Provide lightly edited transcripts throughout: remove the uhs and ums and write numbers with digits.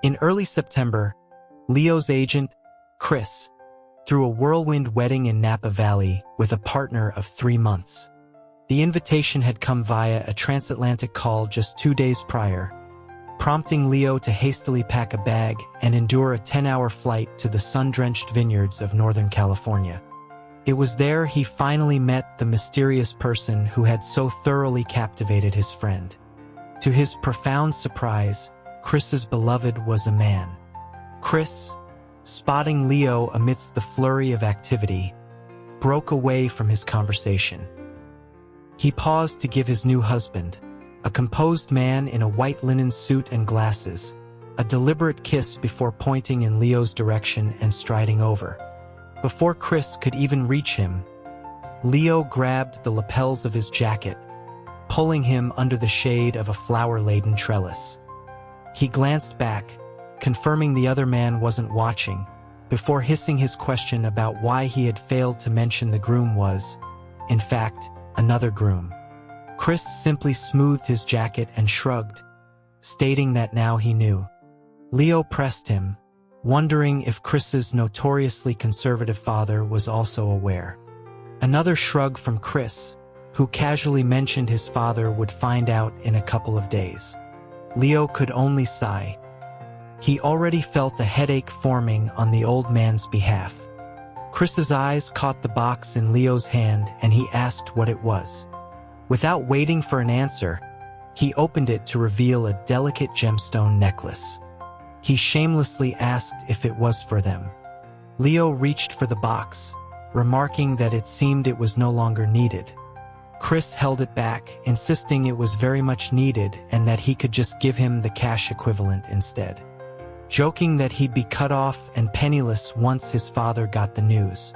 In early September, Leo's agent, Chris, threw a whirlwind wedding in Napa Valley with a partner of 3 months. The invitation had come via a transatlantic call just 2 days prior, prompting Leo to hastily pack a bag and endure a 10-hour flight to the sun-drenched vineyards of Northern California. It was there he finally met the mysterious person who had so thoroughly captivated his friend. To his profound surprise, Chris's beloved was a man. Chris, spotting Leo amidst the flurry of activity, broke away from his conversation. He paused to give his new husband, a composed man in a white linen suit and glasses, a deliberate kiss before pointing in Leo's direction and striding over. Before Chris could even reach him, Leo grabbed the lapels of his jacket, pulling him under the shade of a flower-laden trellis. He glanced back, confirming the other man wasn't watching, before hissing his question about why he had failed to mention the groom was, in fact, another groom. Chris simply smoothed his jacket and shrugged, stating that now he knew. Leo pressed him, wondering if Chris's notoriously conservative father was also aware. Another shrug from Chris, who casually mentioned his father would find out in a couple of days. Leo could only sigh. He already felt a headache forming on the old man's behalf. Chris's eyes caught the box in Leo's hand and he asked what it was. Without waiting for an answer, he opened it to reveal a delicate gemstone necklace. He shamelessly asked if it was for them. Leo reached for the box, remarking that it seemed it was no longer needed. Chris held it back, insisting it was very much needed and that he could just give him the cash equivalent instead, joking that he'd be cut off and penniless once his father got the news.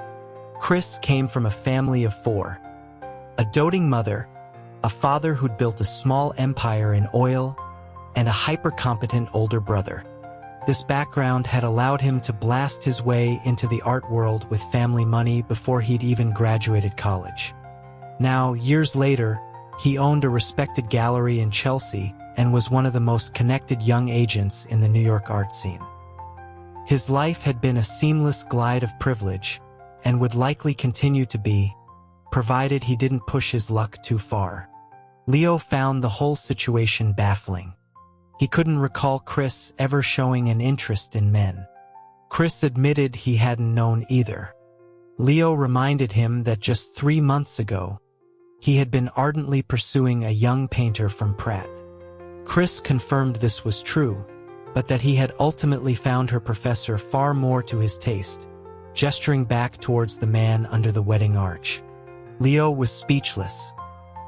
Chris came from a family of 4. A doting mother, a father who'd built a small empire in oil, and a hyper-competent older brother. This background had allowed him to blast his way into the art world with family money before he'd even graduated college. Now, years later, he owned a respected gallery in Chelsea and was one of the most connected young agents in the New York art scene. His life had been a seamless glide of privilege and would likely continue to be, provided he didn't push his luck too far. Leo found the whole situation baffling. He couldn't recall Chris ever showing an interest in men. Chris admitted he hadn't known either. Leo reminded him that just 3 months ago, he had been ardently pursuing a young painter from Pratt. Chris confirmed this was true, but that he had ultimately found her professor far more to his taste, gesturing back towards the man under the wedding arch. Leo was speechless.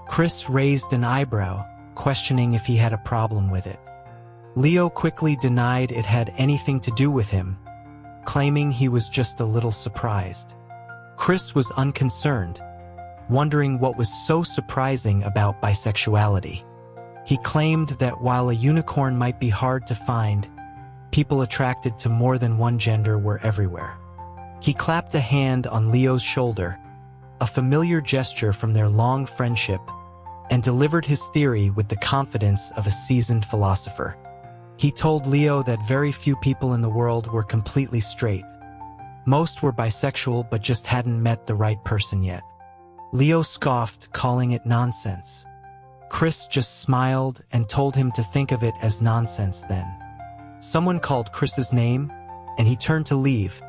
Chris raised an eyebrow, questioning if he had a problem with it. Leo quickly denied it had anything to do with him, claiming he was just a little surprised. Chris was unconcerned, wondering what was so surprising about bisexuality. He claimed that while a unicorn might be hard to find, people attracted to more than one gender were everywhere. He clapped a hand on Leo's shoulder, a familiar gesture from their long friendship, and delivered his theory with the confidence of a seasoned philosopher. He told Leo that very few people in the world were completely straight. Most were bisexual but just hadn't met the right person yet. Leo scoffed, calling it nonsense. Chris just smiled and told him to think of it as nonsense then. Someone called Chris's name, and he turned to leave,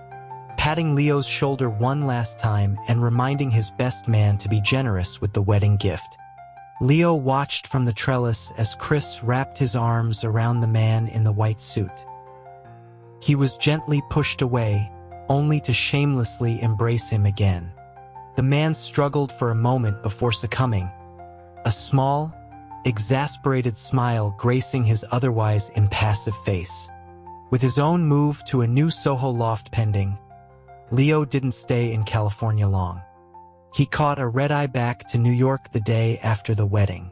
patting Leo's shoulder one last time and reminding his best man to be generous with the wedding gift. Leo watched from the trellis as Chris wrapped his arms around the man in the white suit. He was gently pushed away, only to shamelessly embrace him again. The man struggled for a moment before succumbing, a small, exasperated smile gracing his otherwise impassive face. With his own move to a new Soho loft pending, Leo didn't stay in California long. He caught a red-eye back to New York the day after the wedding.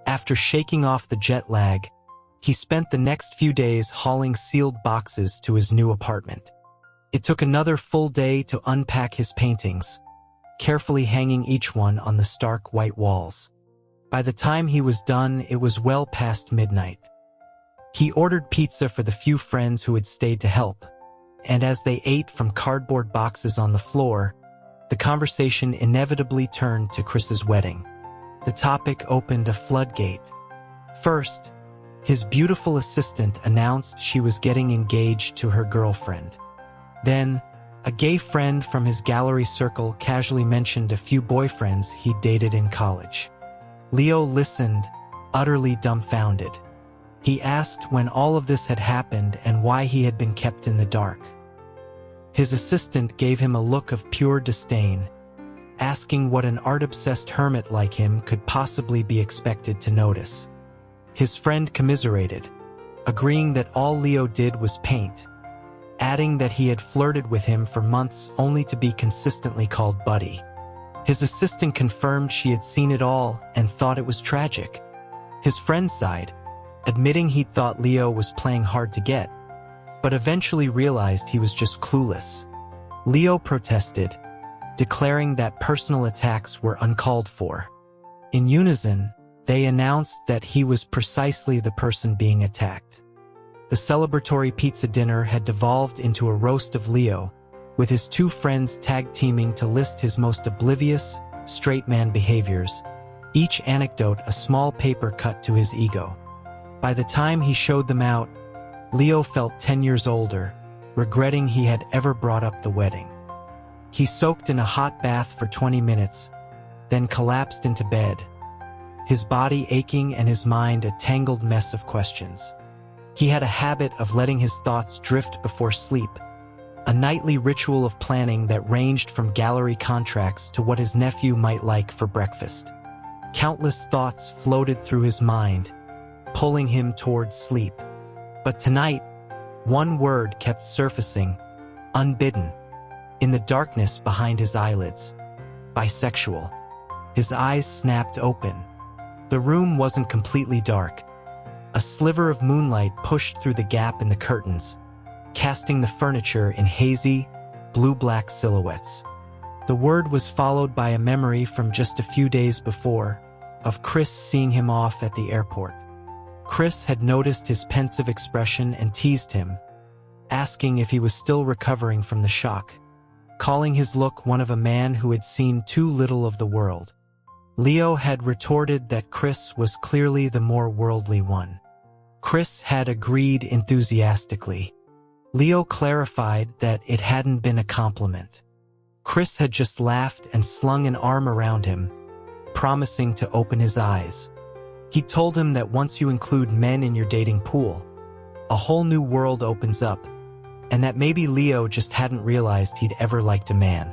After shaking off the jet lag, he spent the next few days hauling sealed boxes to his new apartment. It took another full day to unpack his paintings, carefully hanging each one on the stark white walls. By the time he was done, it was well past midnight. He ordered pizza for the few friends who had stayed to help, and as they ate from cardboard boxes on the floor, the conversation inevitably turned to Chris's wedding. The topic opened a floodgate. First, his beautiful assistant announced she was getting engaged to her girlfriend. Then, a gay friend from his gallery circle casually mentioned a few boyfriends he'd dated in college. Leo listened, utterly dumbfounded. He asked when all of this had happened and why he had been kept in the dark. His assistant gave him a look of pure disdain, asking what an art-obsessed hermit like him could possibly be expected to notice. His friend commiserated, agreeing that all Leo did was paint, adding that he had flirted with him for months only to be consistently called buddy. His assistant confirmed she had seen it all and thought it was tragic. His friend sighed, admitting he'd thought Leo was playing hard to get, but eventually realized he was just clueless. Leo protested, declaring that personal attacks were uncalled for. In unison, they announced that he was precisely the person being attacked. The celebratory pizza dinner had devolved into a roast of Leo, with his two friends tag-teaming to list his most oblivious, straight man behaviors, each anecdote a small paper cut to his ego. By the time he showed them out, Leo felt 10 years older, regretting he had ever brought up the wedding. He soaked in a hot bath for 20 minutes, then collapsed into bed, his body aching and his mind a tangled mess of questions. He had a habit of letting his thoughts drift before sleep, a nightly ritual of planning that ranged from gallery contracts to what his nephew might like for breakfast. Countless thoughts floated through his mind, pulling him towards sleep. But tonight, one word kept surfacing, unbidden, in the darkness behind his eyelids. Bisexual. His eyes snapped open. The room wasn't completely dark. A sliver of moonlight pushed through the gap in the curtains, casting the furniture in hazy, blue-black silhouettes. The word was followed by a memory from just a few days before, of Chris seeing him off at the airport. Chris had noticed his pensive expression and teased him, asking if he was still recovering from the shock, calling his look one of a man who had seen too little of the world. Leo had retorted that Chris was clearly the more worldly one. Chris had agreed enthusiastically. Leo clarified that it hadn't been a compliment. Chris had just laughed and slung an arm around him, promising to open his eyes. He told him that once you include men in your dating pool, a whole new world opens up, and that maybe Leo just hadn't realized he'd ever liked a man.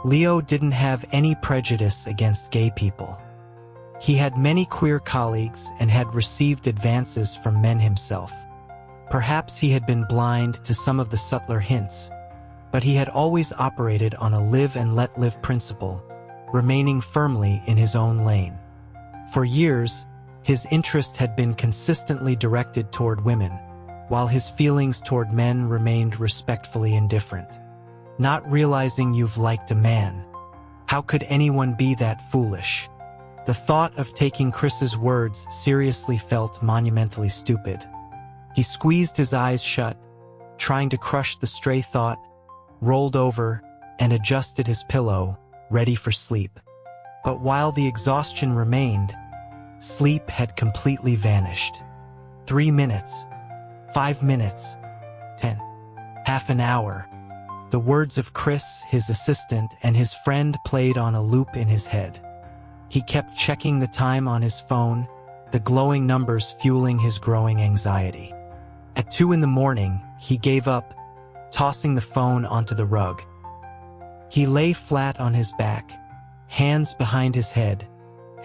Leo didn't have any prejudice against gay people. He had many queer colleagues and had received advances from men himself. Perhaps he had been blind to some of the subtler hints, but he had always operated on a live and let live principle, remaining firmly in his own lane. For years, his interest had been consistently directed toward women, while his feelings toward men remained respectfully indifferent. Not realizing you've liked a man. How could anyone be that foolish? The thought of taking Chris's words seriously felt monumentally stupid. He squeezed his eyes shut, trying to crush the stray thought, rolled over, and adjusted his pillow, ready for sleep. But while the exhaustion remained, sleep had completely vanished. 3 minutes, 5 minutes, 10, half an hour. The words of Chris, his assistant, and his friend played on a loop in his head. He kept checking the time on his phone, the glowing numbers fueling his growing anxiety. At 2 a.m, he gave up, tossing the phone onto the rug. He lay flat on his back, hands behind his head,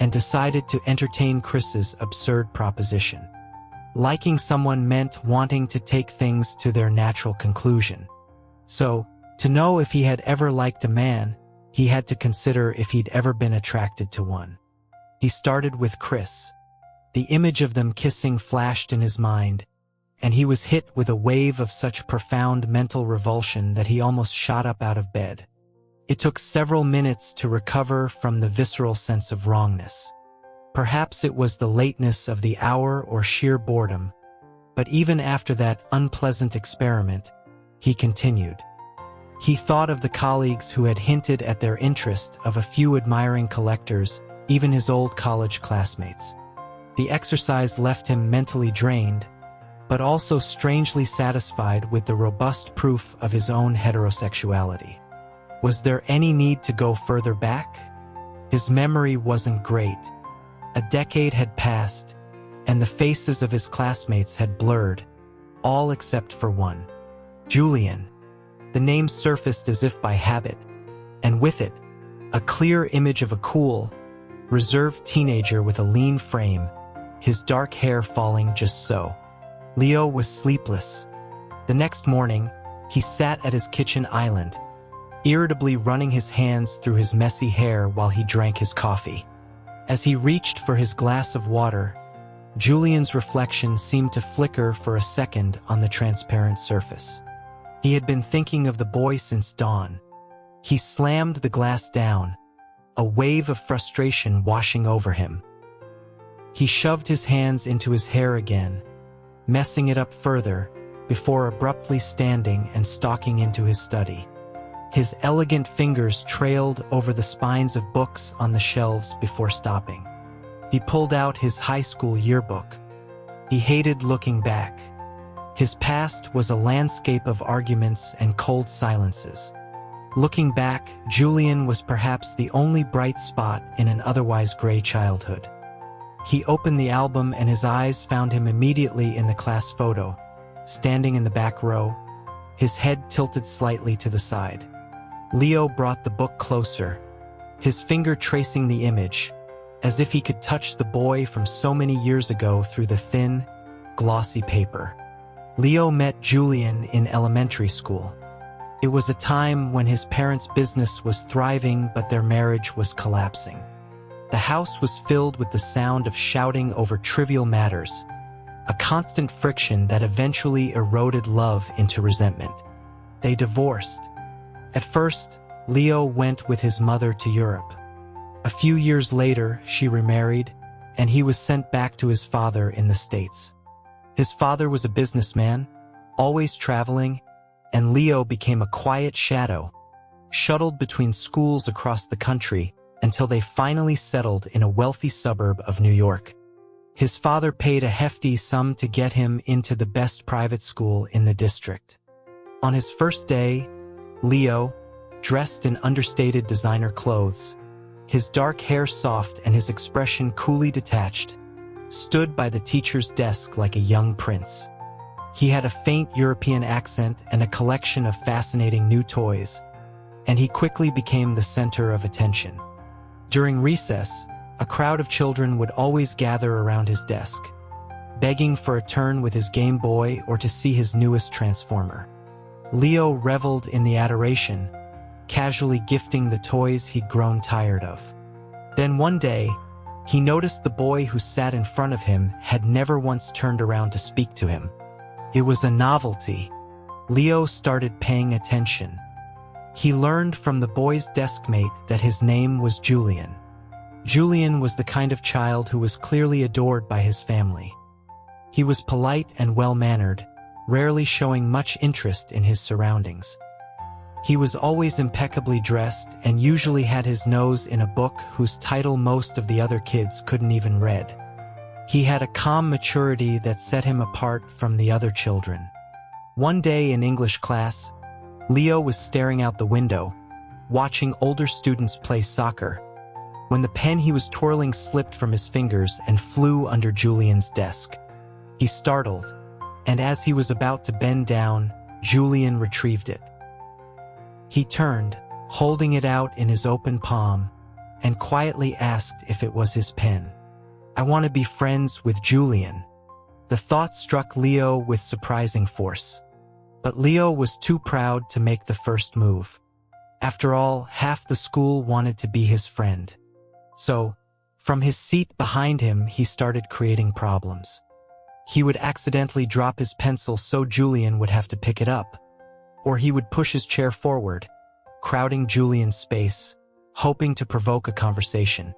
and decided to entertain Chris's absurd proposition. Liking someone meant wanting to take things to their natural conclusion. So, to know if he had ever liked a man, he had to consider if he'd ever been attracted to one. He started with Chris. The image of them kissing flashed in his mind, and he was hit with a wave of such profound mental revulsion that he almost shot up out of bed. It took several minutes to recover from the visceral sense of wrongness. Perhaps it was the lateness of the hour or sheer boredom, But even after that unpleasant experiment, he continued. He thought of the colleagues who had hinted at their interest, of a few admiring collectors, even his old college classmates. The exercise left him mentally drained, but also strangely satisfied with the robust proof of his own heterosexuality. Was there any need to go further back? His memory wasn't great. A decade had passed, and the faces of his classmates had blurred, all except for one. Julian. The name surfaced as if by habit, and with it, a clear image of a cool, reserved teenager with a lean frame, his dark hair falling just so. Leo was sleepless. The next morning, he sat at his kitchen island, irritably running his hands through his messy hair while he drank his coffee. As he reached for his glass of water, Julian's reflection seemed to flicker for a second on the transparent surface. He had been thinking of the boy since dawn. He slammed the glass down, a wave of frustration washing over him. He shoved his hands into his hair again, messing it up further, before abruptly standing and stalking into his study. His elegant fingers trailed over the spines of books on the shelves before stopping. He pulled out his high school yearbook. He hated looking back. His past was a landscape of arguments and cold silences. Looking back, Julian was perhaps the only bright spot in an otherwise gray childhood. He opened the album and his eyes found him immediately in the class photo, standing in the back row, his head tilted slightly to the side. Leo brought the book closer, his finger tracing the image, as if he could touch the boy from so many years ago through the thin, glossy paper. Leo met Julian in elementary school. It was a time when his parents' business was thriving but their marriage was collapsing. The house was filled with the sound of shouting over trivial matters, a constant friction that eventually eroded love into resentment. They divorced. At first, Leo went with his mother to Europe. A few years later, she remarried, and he was sent back to his father in the States. His father was a businessman, always traveling, and Leo became a quiet shadow, shuttled between schools across the country until they finally settled in a wealthy suburb of New York. His father paid a hefty sum to get him into the best private school in the district. On his first day, Leo, dressed in understated designer clothes, his dark hair soft and his expression coolly detached, stood by the teacher's desk like a young prince. He had a faint European accent and a collection of fascinating new toys, and he quickly became the center of attention. During recess, a crowd of children would always gather around his desk, begging for a turn with his Game Boy or to see his newest Transformer. Leo reveled in the adoration, casually gifting the toys he'd grown tired of. Then one day, he noticed the boy who sat in front of him had never once turned around to speak to him. It was a novelty. Leo started paying attention. He learned from the boy's deskmate that his name was Julian. Julian was the kind of child who was clearly adored by his family. He was polite and well-mannered, rarely showing much interest in his surroundings. He was always impeccably dressed and usually had his nose in a book whose title most of the other kids couldn't even read. He had a calm maturity that set him apart from the other children. One day in English class, Leo was staring out the window, watching older students play soccer, when the pen he was twirling slipped from his fingers and flew under Julian's desk. He startled, and as he was about to bend down, Julian retrieved it. He turned, holding it out in his open palm, and quietly asked if it was his pen. "I want to be friends with Julian." The thought struck Leo with surprising force. But Leo was too proud to make the first move. After all, half the school wanted to be his friend. So, from his seat behind him, he started creating problems. He would accidentally drop his pencil so Julian would have to pick it up. Or he would push his chair forward, crowding Julian's space, hoping to provoke a conversation.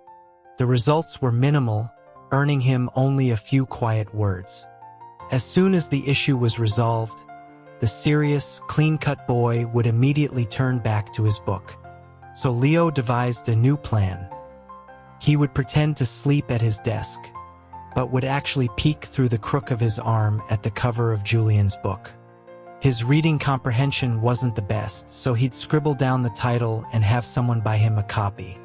The results were minimal, earning him only a few quiet words. As soon as the issue was resolved, the serious, clean-cut boy would immediately turn back to his book. So Leo devised a new plan. He would pretend to sleep at his desk, but would actually peek through the crook of his arm at the cover of Julian's book. His reading comprehension wasn't the best, so he'd scribble down the title and have someone buy him a copy.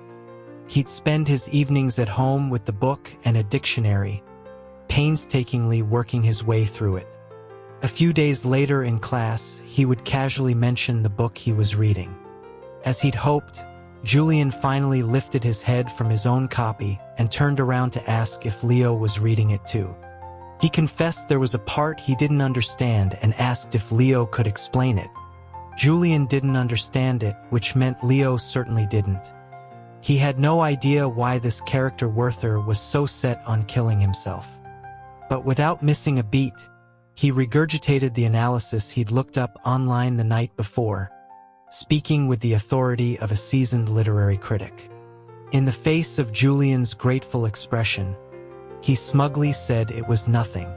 He'd spend his evenings at home with the book and a dictionary, painstakingly working his way through it. A few days later in class, he would casually mention the book he was reading. As he'd hoped, Julian finally lifted his head from his own copy and turned around to ask if Leo was reading it too. He confessed there was a part he didn't understand and asked if Leo could explain it. Julian didn't understand it, which meant Leo certainly didn't. He had no idea why this character Werther was so set on killing himself. But without missing a beat, he regurgitated the analysis he'd looked up online the night before, speaking with the authority of a seasoned literary critic. In the face of Julian's grateful expression, he smugly said it was nothing.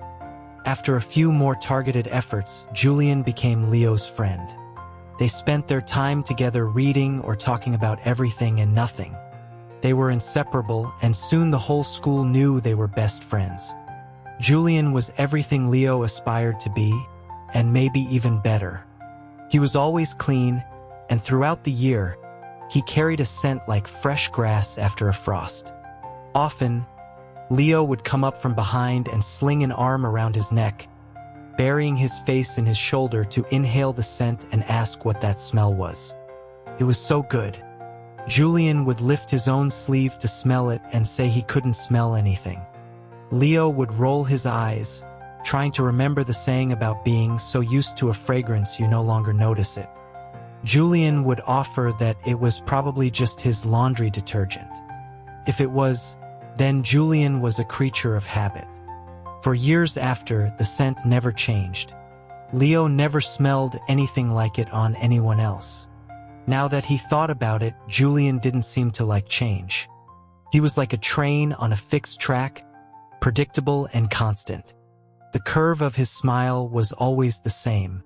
After a few more targeted efforts, Julian became Leo's friend. They spent their time together reading or talking about everything and nothing. They were inseparable, and soon the whole school knew they were best friends. Julian was everything Leo aspired to be, and maybe even better. He was always clean, and throughout the year, he carried a scent like fresh grass after a frost. Often, Leo would come up from behind and sling an arm around his neck, burying his face in his shoulder to inhale the scent and ask what that smell was. It was so good. Julian would lift his own sleeve to smell it and say he couldn't smell anything. Leo would roll his eyes, trying to remember the saying about being so used to a fragrance you no longer notice it. Julian would offer that it was probably just his laundry detergent. If it was, then Julian was a creature of habit. For years after, the scent never changed. Leo never smelled anything like it on anyone else. Now that he thought about it, Julian didn't seem to like change. He was like a train on a fixed track, predictable and constant. The curve of his smile was always the same.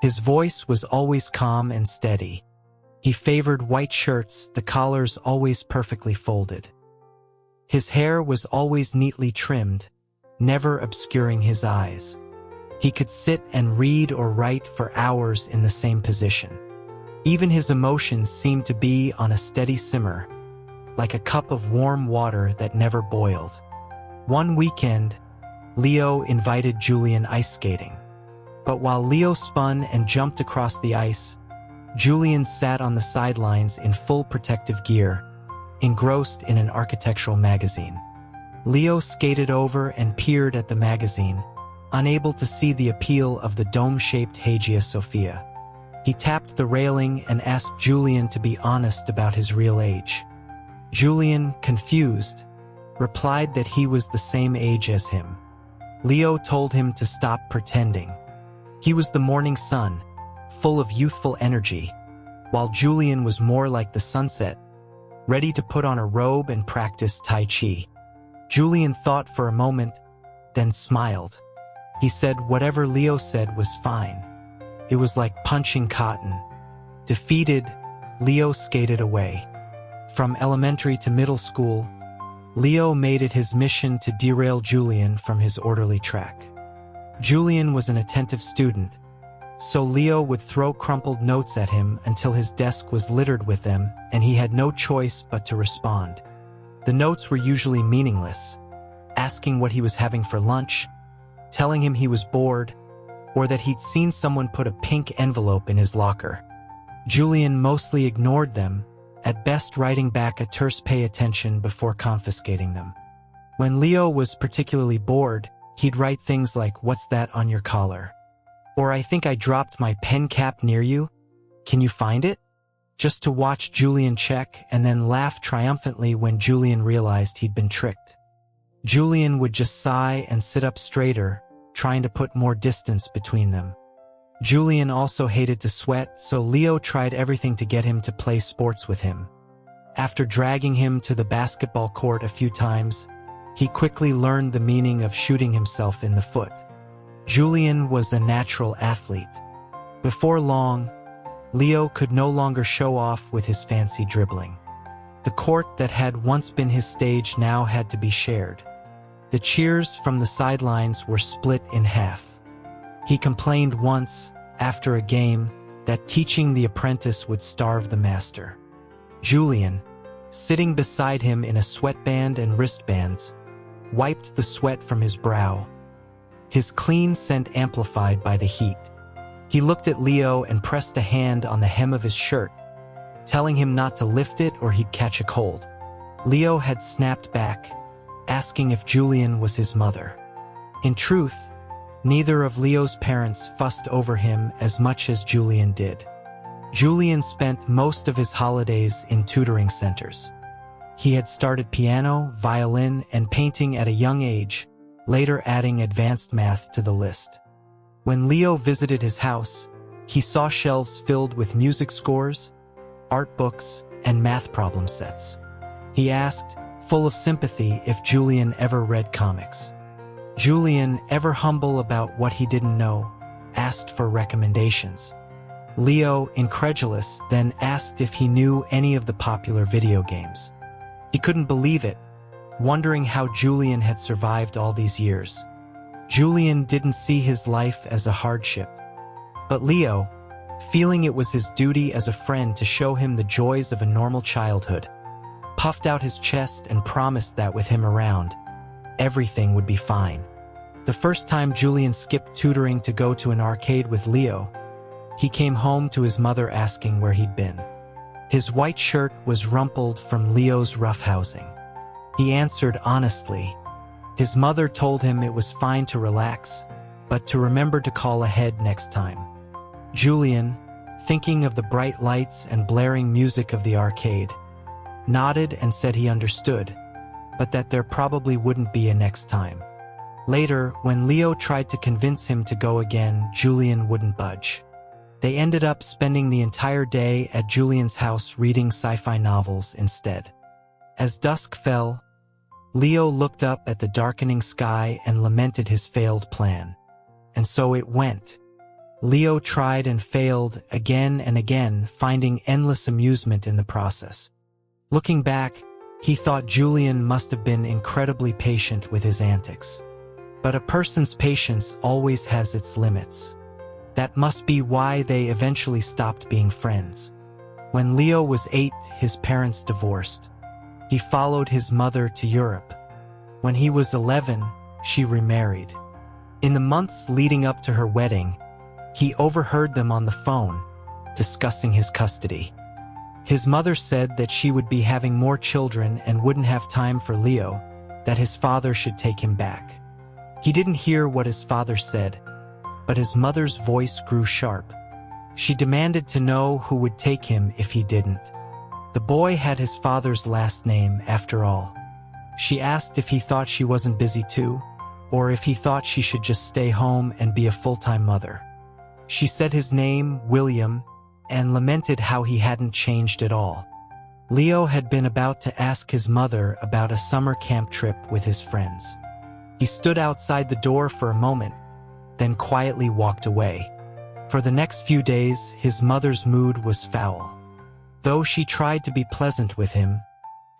His voice was always calm and steady. He favored white shirts, the collars always perfectly folded. His hair was always neatly trimmed, never obscuring his eyes. He could sit and read or write for hours in the same position. Even his emotions seemed to be on a steady simmer, like a cup of warm water that never boiled. One weekend, Leo invited Julian ice skating. But while Leo spun and jumped across the ice, Julian sat on the sidelines in full protective gear, engrossed in an architectural magazine. Leo skated over and peered at the magazine, unable to see the appeal of the dome-shaped Hagia Sophia. He tapped the railing and asked Julian to be honest about his real age. Julian, confused, replied that he was the same age as him. Leo told him to stop pretending. He was the morning sun, full of youthful energy, while Julian was more like the sunset, ready to put on a robe and practice Tai Chi. Julian thought for a moment, then smiled. He said whatever Leo said was fine. It was like punching cotton. Defeated, Leo skated away. From elementary to middle school, Leo made it his mission to derail Julian from his orderly track. Julian was an attentive student, so Leo would throw crumpled notes at him until his desk was littered with them and he had no choice but to respond. The notes were usually meaningless, asking what he was having for lunch, telling him he was bored, or that he'd seen someone put a pink envelope in his locker. Julian mostly ignored them, at best writing back a terse "pay attention" before confiscating them. When Leo was particularly bored, he'd write things like, "What's that on your collar?" Or, "I think I dropped my pen cap near you. Can you find it?" Just to watch Julian check and then laugh triumphantly when Julian realized he'd been tricked. Julian would just sigh and sit up straighter, trying to put more distance between them. Julian also hated to sweat, so Leo tried everything to get him to play sports with him. After dragging him to the basketball court a few times, he quickly learned the meaning of shooting himself in the foot. Julian was a natural athlete. Before long, Leo could no longer show off with his fancy dribbling. The court that had once been his stage now had to be shared. The cheers from the sidelines were split in half. He complained once, after a game, that teaching the apprentice would starve the master. Julian, sitting beside him in a sweatband and wristbands, wiped the sweat from his brow, his clean scent amplified by the heat. He looked at Leo and pressed a hand on the hem of his shirt, telling him not to lift it or he'd catch a cold. Leo had snapped back, asking if Julian was his mother. In truth, neither of Leo's parents fussed over him as much as Julian did. Julian spent most of his holidays in tutoring centers. He had started piano, violin, and painting at a young age, later adding advanced math to the list. When Leo visited his house, he saw shelves filled with music scores, art books, and math problem sets. He asked, full of sympathy, if Julian ever read comics. Julian, ever humble about what he didn't know, asked for recommendations. Leo, incredulous, then asked if he knew any of the popular video games. He couldn't believe it, wondering how Julian had survived all these years. Julian didn't see his life as a hardship. But Leo, feeling it was his duty as a friend to show him the joys of a normal childhood, puffed out his chest and promised that with him around, everything would be fine. The first time Julian skipped tutoring to go to an arcade with Leo, he came home to his mother asking where he'd been. His white shirt was rumpled from Leo's roughhousing. He answered honestly. His mother told him it was fine to relax, but to remember to call ahead next time. Julian, thinking of the bright lights and blaring music of the arcade, nodded and said he understood, but that there probably wouldn't be a next time. Later, when Leo tried to convince him to go again, Julian wouldn't budge. They ended up spending the entire day at Julian's house reading sci-fi novels instead. As dusk fell, Leo looked up at the darkening sky and lamented his failed plan. And so it went. Leo tried and failed again and again, finding endless amusement in the process. Looking back, he thought Julian must have been incredibly patient with his antics. But a person's patience always has its limits. That must be why they eventually stopped being friends. When Leo was 8, his parents divorced. He followed his mother to Europe. When he was 11, she remarried. In the months leading up to her wedding, he overheard them on the phone, discussing his custody. His mother said that she would be having more children and wouldn't have time for Leo, that his father should take him back. He didn't hear what his father said, but his mother's voice grew sharp. She demanded to know who would take him if he didn't. The boy had his father's last name, after all. She asked if he thought she wasn't busy too, or if he thought she should just stay home and be a full-time mother. She said his name, William, and lamented how he hadn't changed at all. Leo had been about to ask his mother about a summer camp trip with his friends. He stood outside the door for a moment, then quietly walked away. For the next few days, his mother's mood was foul. Though she tried to be pleasant with him,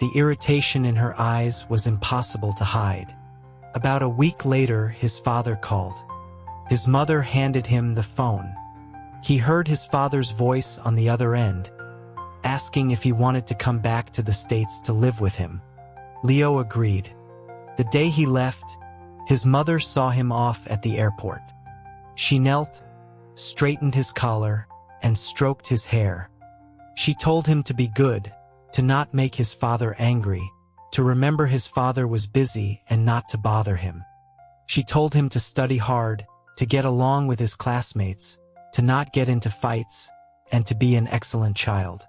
the irritation in her eyes was impossible to hide. About a week later, his father called. His mother handed him the phone. He heard his father's voice on the other end, asking if he wanted to come back to the States to live with him. Leo agreed. The day he left, his mother saw him off at the airport. She knelt, straightened his collar, and stroked his hair. She told him to be good, to not make his father angry, to remember his father was busy and not to bother him. She told him to study hard, to get along with his classmates, to not get into fights, and to be an excellent child.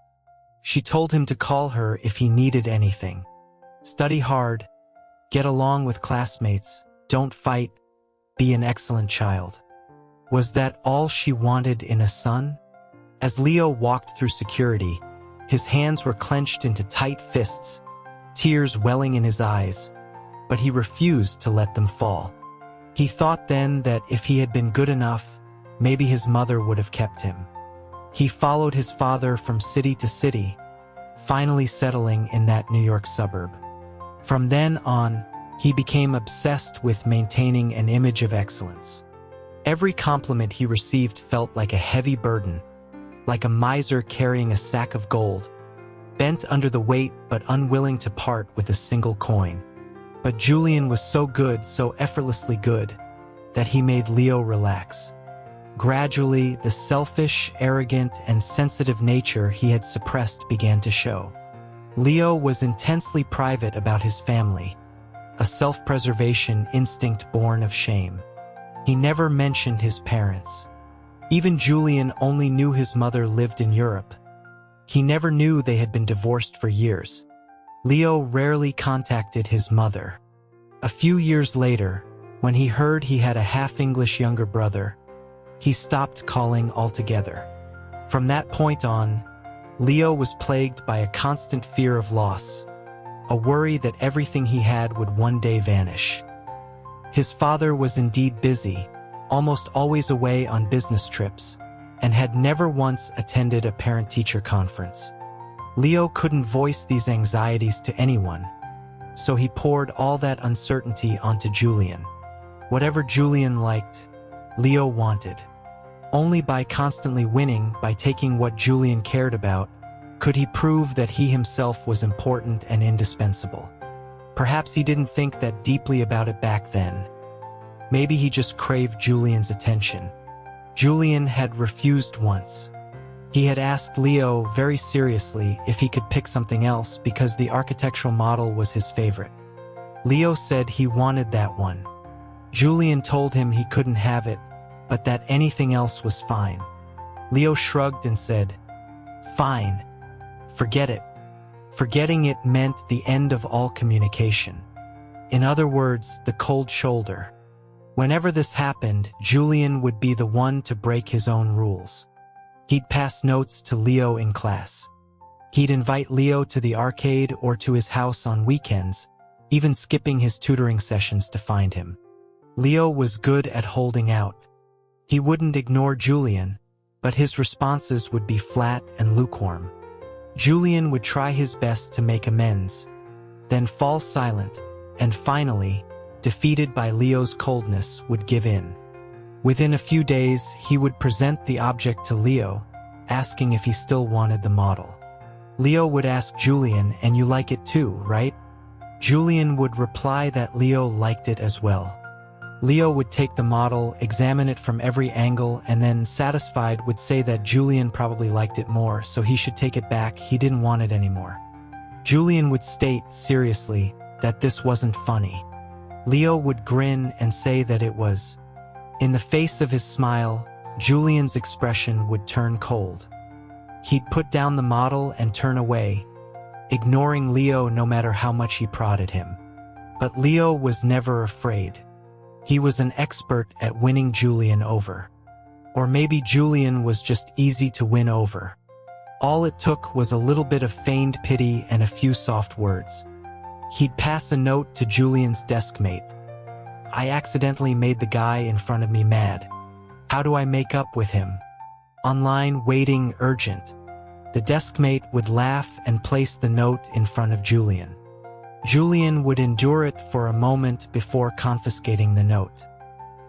She told him to call her if he needed anything. Study hard, get along with classmates, don't fight, be an excellent child. Was that all she wanted in a son? As Leo walked through security, his hands were clenched into tight fists, tears welling in his eyes, but he refused to let them fall. He thought then that if he had been good enough, maybe his mother would have kept him. He followed his father from city to city, finally settling in that New York suburb. From then on, he became obsessed with maintaining an image of excellence. Every compliment he received felt like a heavy burden, like a miser carrying a sack of gold, bent under the weight but unwilling to part with a single coin. But Julian was so good, so effortlessly good, that he made Leo relax. Gradually, the selfish, arrogant, and sensitive nature he had suppressed began to show. Leo was intensely private about his family, a self-preservation instinct born of shame. He never mentioned his parents. Even Julian only knew his mother lived in Europe. He never knew they had been divorced for years. Leo rarely contacted his mother. A few years later, when he heard he had a half-English younger brother, he stopped calling altogether. From that point on, Leo was plagued by a constant fear of loss, a worry that everything he had would one day vanish. His father was indeed busy, almost always away on business trips, and had never once attended a parent-teacher conference. Leo couldn't voice these anxieties to anyone, so he poured all that uncertainty onto Julian. Whatever Julian liked, Leo wanted. Only by constantly winning, by taking what Julian cared about, could he prove that he himself was important and indispensable. Perhaps he didn't think that deeply about it back then. Maybe he just craved Julian's attention. Julian had refused once. He had asked Leo very seriously if he could pick something else because the architectural model was his favorite. Leo said he wanted that one. Julian told him he couldn't have it, but that anything else was fine. Leo shrugged and said, "Fine. Forget it." Forgetting it meant the end of all communication. In other words, the cold shoulder. Whenever this happened, Julian would be the one to break his own rules. He'd pass notes to Leo in class. He'd invite Leo to the arcade or to his house on weekends, even skipping his tutoring sessions to find him. Leo was good at holding out. He wouldn't ignore Julian, but his responses would be flat and lukewarm. Julian would try his best to make amends, then fall silent, and finally, defeated by Leo's coldness, would give in. Within a few days, he would present the object to Leo, asking if he still wanted the model. Leo would ask Julian, "And you like it too, right?" Julian would reply that Leo liked it as well. Leo would take the model, examine it from every angle, and then, satisfied, would say that Julian probably liked it more, so he should take it back, he didn't want it anymore. Julian would state, seriously, that this wasn't funny. Leo would grin and say that it was. In the face of his smile, Julian's expression would turn cold. He'd put down the model and turn away, ignoring Leo no matter how much he prodded him. But Leo was never afraid. He was an expert at winning Julian over. Or maybe Julian was just easy to win over. All it took was a little bit of feigned pity and a few soft words. He'd pass a note to Julian's desk mate. "I accidentally made the guy in front of me mad. How do I make up with him? Online, waiting, urgent." The desk mate would laugh and place the note in front of Julian. Julian would endure it for a moment before confiscating the note.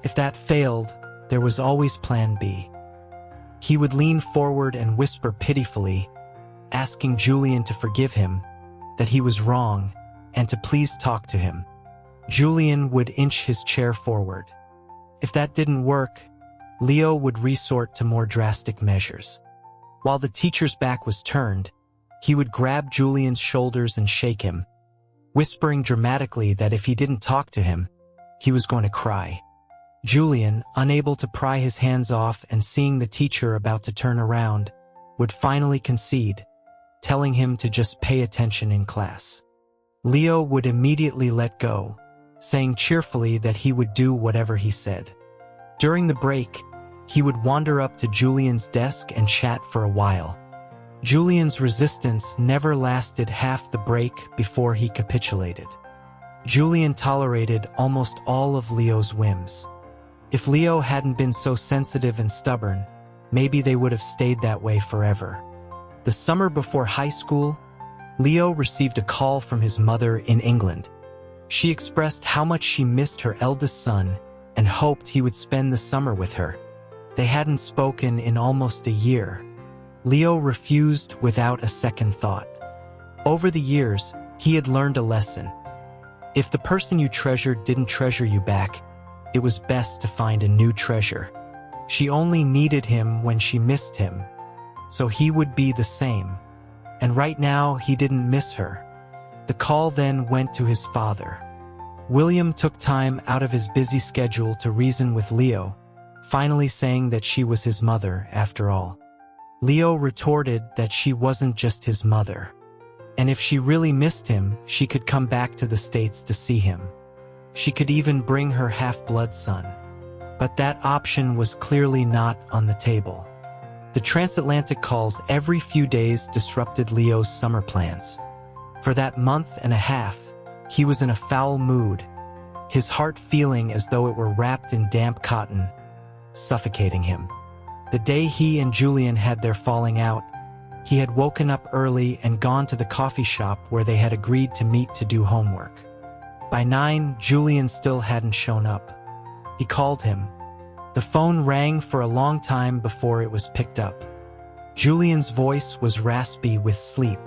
If that failed, there was always plan B. He would lean forward and whisper pitifully, asking Julian to forgive him, that he was wrong, and to please talk to him. Julian would inch his chair forward. If that didn't work, Leo would resort to more drastic measures. While the teacher's back was turned, he would grab Julian's shoulders and shake him, whispering dramatically that if he didn't talk to him, he was going to cry. Julian, unable to pry his hands off and seeing the teacher about to turn around, would finally concede, telling him to just pay attention in class. Leo would immediately let go, saying cheerfully that he would do whatever he said. During the break, he would wander up to Julian's desk and chat for a while. Julian's resistance never lasted half the break before he capitulated. Julian tolerated almost all of Leo's whims. If Leo hadn't been so sensitive and stubborn, maybe they would have stayed that way forever. The summer before high school, Leo received a call from his mother in England. She expressed how much she missed her eldest son and hoped he would spend the summer with her. They hadn't spoken in almost a year. Leo refused without a second thought. Over the years, he had learned a lesson. If the person you treasured didn't treasure you back, it was best to find a new treasure. She only needed him when she missed him, so he would be the same. And right now, he didn't miss her. The call then went to his father. William took time out of his busy schedule to reason with Leo, finally saying that she was his mother after all. Leo retorted that she wasn't just his mother, and if she really missed him, she could come back to the States to see him. She could even bring her half-blood son. But that option was clearly not on the table. The transatlantic calls every few days disrupted Leo's summer plans. For that month and a half, he was in a foul mood, his heart feeling as though it were wrapped in damp cotton, suffocating him. The day he and Julian had their falling out, he had woken up early and gone to the coffee shop where they had agreed to meet to do homework. By 9, Julian still hadn't shown up. He called him. The phone rang for a long time before it was picked up. Julian's voice was raspy with sleep.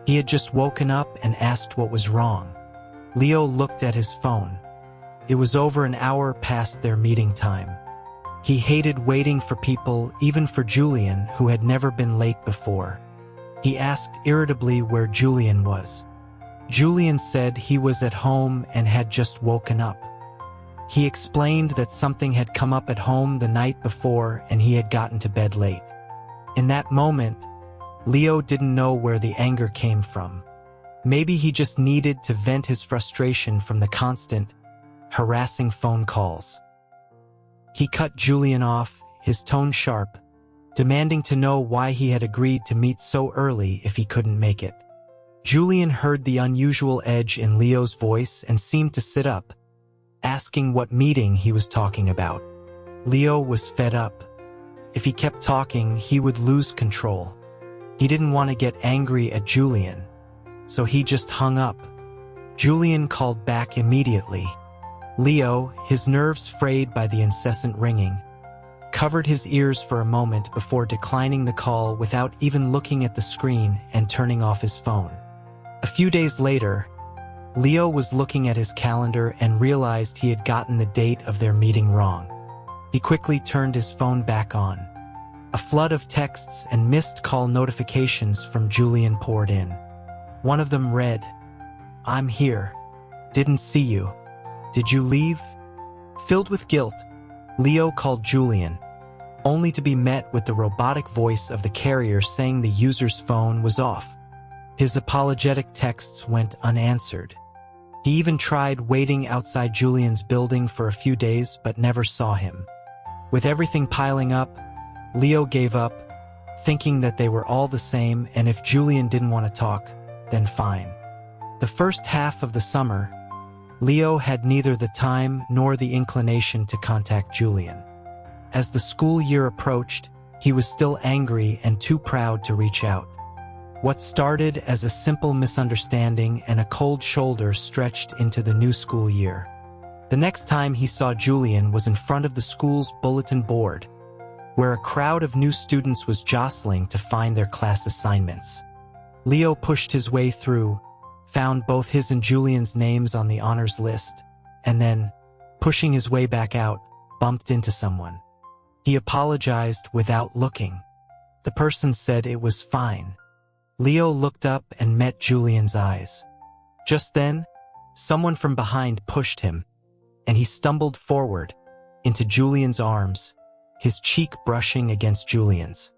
He had just woken up and asked what was wrong. Leo looked at his phone. It was over an hour past their meeting time. He hated waiting for people, even for Julian, who had never been late before. He asked irritably where Julian was. Julian said he was at home and had just woken up. He explained that something had come up at home the night before and he had gotten to bed late. In that moment, Leo didn't know where the anger came from. Maybe he just needed to vent his frustration from the constant, harassing phone calls. He cut Julian off, his tone sharp, demanding to know why he had agreed to meet so early if he couldn't make it. Julian heard the unusual edge in Leo's voice and seemed to sit up, asking what meeting he was talking about. Leo was fed up. If he kept talking, he would lose control. He didn't want to get angry at Julian, so he just hung up. Julian called back immediately. Leo, his nerves frayed by the incessant ringing, covered his ears for a moment before declining the call without even looking at the screen and turning off his phone. A few days later, Leo was looking at his calendar and realized he had gotten the date of their meeting wrong. He quickly turned his phone back on. A flood of texts and missed call notifications from Julian poured in. One of them read, "I'm here. Didn't see you. Did you leave?" Filled with guilt, Leo called Julian, only to be met with the robotic voice of the carrier saying the user's phone was off. His apologetic texts went unanswered. He even tried waiting outside Julian's building for a few days but never saw him. With everything piling up, Leo gave up, thinking that they were all the same and if Julian didn't want to talk, then fine. The first half of the summer, Leo had neither the time nor the inclination to contact Julian. As the school year approached, he was still angry and too proud to reach out. What started as a simple misunderstanding and a cold shoulder stretched into the new school year. The next time he saw Julian was in front of the school's bulletin board, where a crowd of new students was jostling to find their class assignments. Leo pushed his way through, found both his and Julian's names on the honors list, and then, pushing his way back out, bumped into someone. He apologized without looking. The person said it was fine. Leo looked up and met Julian's eyes. Just then, someone from behind pushed him, and he stumbled forward into Julian's arms, his cheek brushing against Julian's.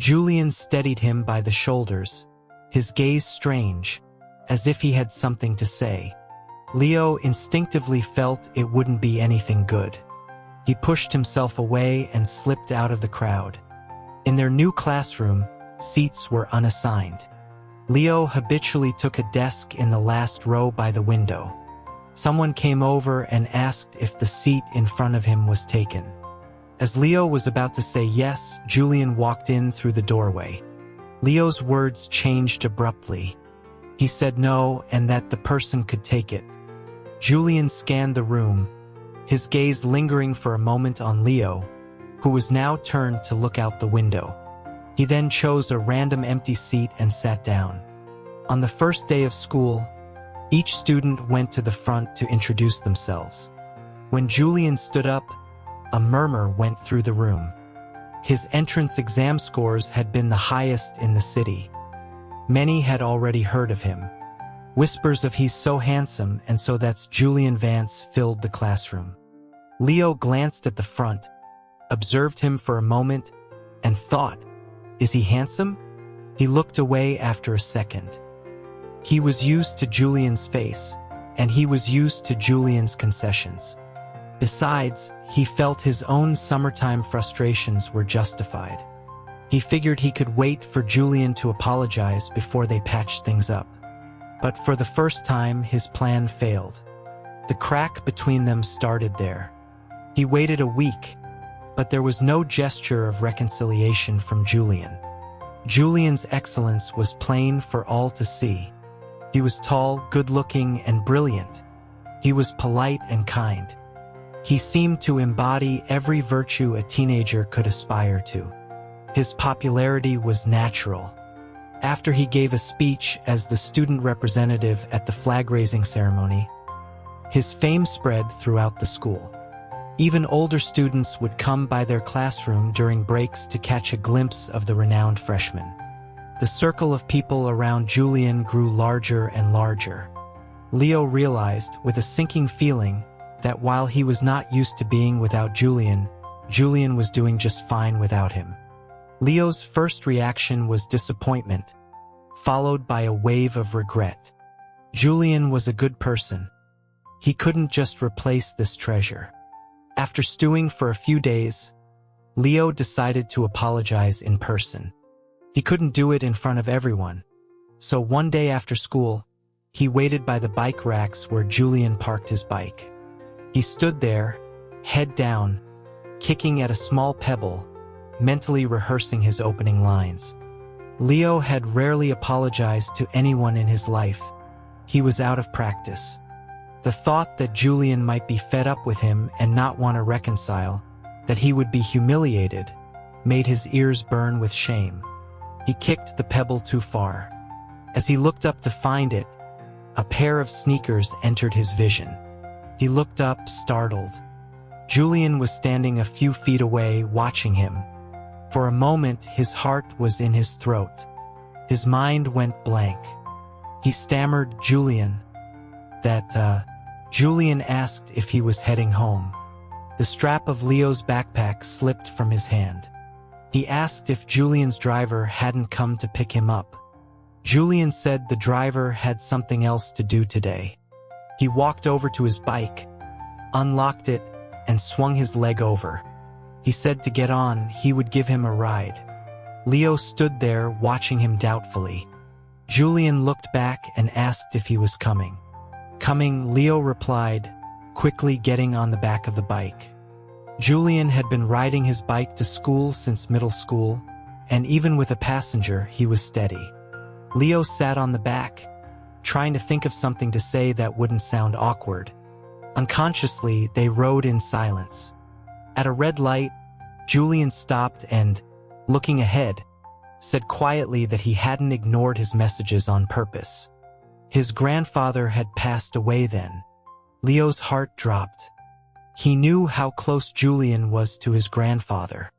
Julian steadied him by the shoulders, his gaze strange, as if he had something to say. Leo instinctively felt it wouldn't be anything good. He pushed himself away and slipped out of the crowd. In their new classroom, seats were unassigned. Leo habitually took a desk in the last row by the window. Someone came over and asked if the seat in front of him was taken. As Leo was about to say yes, Julian walked in through the doorway. Leo's words changed abruptly. He said no and that the person could take it. Julian scanned the room, his gaze lingering for a moment on Leo, who was now turned to look out the window. He then chose a random empty seat and sat down. On the first day of school, each student went to the front to introduce themselves. When Julian stood up, a murmur went through the room. His entrance exam scores had been the highest in the city. Many had already heard of him. Whispers of "he's so handsome and so that's Julian Vance" filled the classroom. Leo glanced at the front, observed him for a moment, and thought, "Is he handsome?" He looked away after a second. He was used to Julian's face, and he was used to Julian's concessions. Besides, he felt his own summertime frustrations were justified. He figured he could wait for Julian to apologize before they patched things up. But for the first time, his plan failed. The crack between them started there. He waited a week, but there was no gesture of reconciliation from Julian. Julian's excellence was plain for all to see. He was tall, good-looking, and brilliant. He was polite and kind. He seemed to embody every virtue a teenager could aspire to. His popularity was natural. After he gave a speech as the student representative at the flag-raising ceremony, his fame spread throughout the school. Even older students would come by their classroom during breaks to catch a glimpse of the renowned freshman. The circle of people around Julian grew larger and larger. Leo realized, with a sinking feeling, that while he was not used to being without Julian, Julian was doing just fine without him. Leo's first reaction was disappointment, followed by a wave of regret. Julian was a good person. He couldn't just replace this treasure. After stewing for a few days, Leo decided to apologize in person. He couldn't do it in front of everyone, so one day after school, he waited by the bike racks where Julian parked his bike. He stood there, head down, kicking at a small pebble, mentally rehearsing his opening lines. Leo had rarely apologized to anyone in his life. He was out of practice. The thought that Julian might be fed up with him and not want to reconcile, that he would be humiliated, made his ears burn with shame. He kicked the pebble too far. As he looked up to find it, a pair of sneakers entered his vision. He looked up, startled. Julian was standing a few feet away, watching him. For a moment, his heart was in his throat. His mind went blank. He stammered, Julian asked if he was heading home. The strap of Leo's backpack slipped from his hand. He asked if Julian's driver hadn't come to pick him up. Julian said the driver had something else to do today. He walked over to his bike, unlocked it, and swung his leg over. He said to get on, he would give him a ride. Leo stood there, watching him doubtfully. Julian looked back and asked if he was coming. Coming, Leo replied, quickly getting on the back of the bike. Julian had been riding his bike to school since middle school, and even with a passenger, he was steady. Leo sat on the back, trying to think of something to say that wouldn't sound awkward. Unconsciously, they rode in silence. At a red light, Julian stopped and, looking ahead, said quietly that he hadn't ignored his messages on purpose. His grandfather had passed away then. Leo's heart dropped. He knew how close Julian was to his grandfather.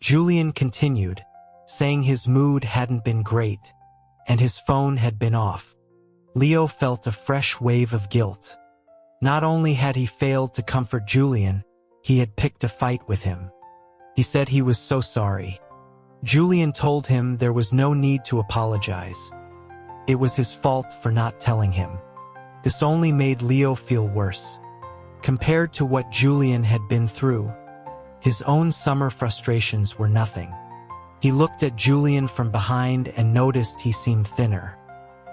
Julian continued, saying his mood hadn't been great, and his phone had been off. Leo felt a fresh wave of guilt. Not only had he failed to comfort Julian, he had picked a fight with him. He said he was so sorry. Julian told him there was no need to apologize. It was his fault for not telling him. This only made Leo feel worse. Compared to what Julian had been through, his own summer frustrations were nothing. He looked at Julian from behind and noticed he seemed thinner.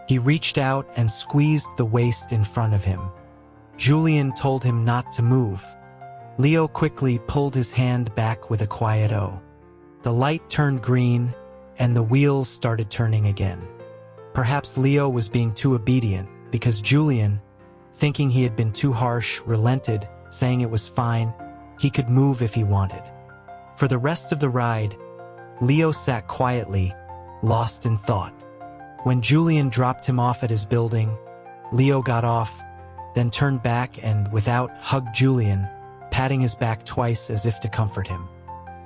He reached out and squeezed the waist in front of him. Julian told him not to move. Leo quickly pulled his hand back with a quiet "oh." The light turned green, and the wheels started turning again. Perhaps Leo was being too obedient, because Julian, thinking he had been too harsh, relented, saying it was fine, he could move if he wanted. For the rest of the ride, Leo sat quietly, lost in thought. When Julian dropped him off at his building, Leo got off, then turned back and, without, hugged Julian, patting his back twice as if to comfort him.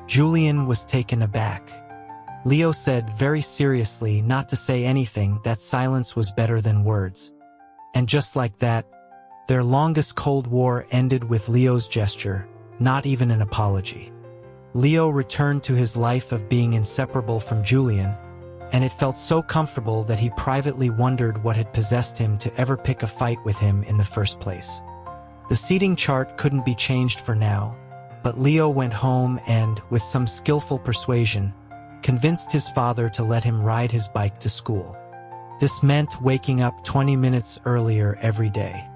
Julian was taken aback. Leo said very seriously not to say anything, that silence was better than words. And just like that, their longest Cold War ended with Leo's gesture, not even an apology. Leo returned to his life of being inseparable from Julian, and it felt so comfortable that he privately wondered what had possessed him to ever pick a fight with him in the first place. The seating chart couldn't be changed for now, but Leo went home and, with some skillful persuasion, convinced his father to let him ride his bike to school. This meant waking up 20 minutes earlier every day.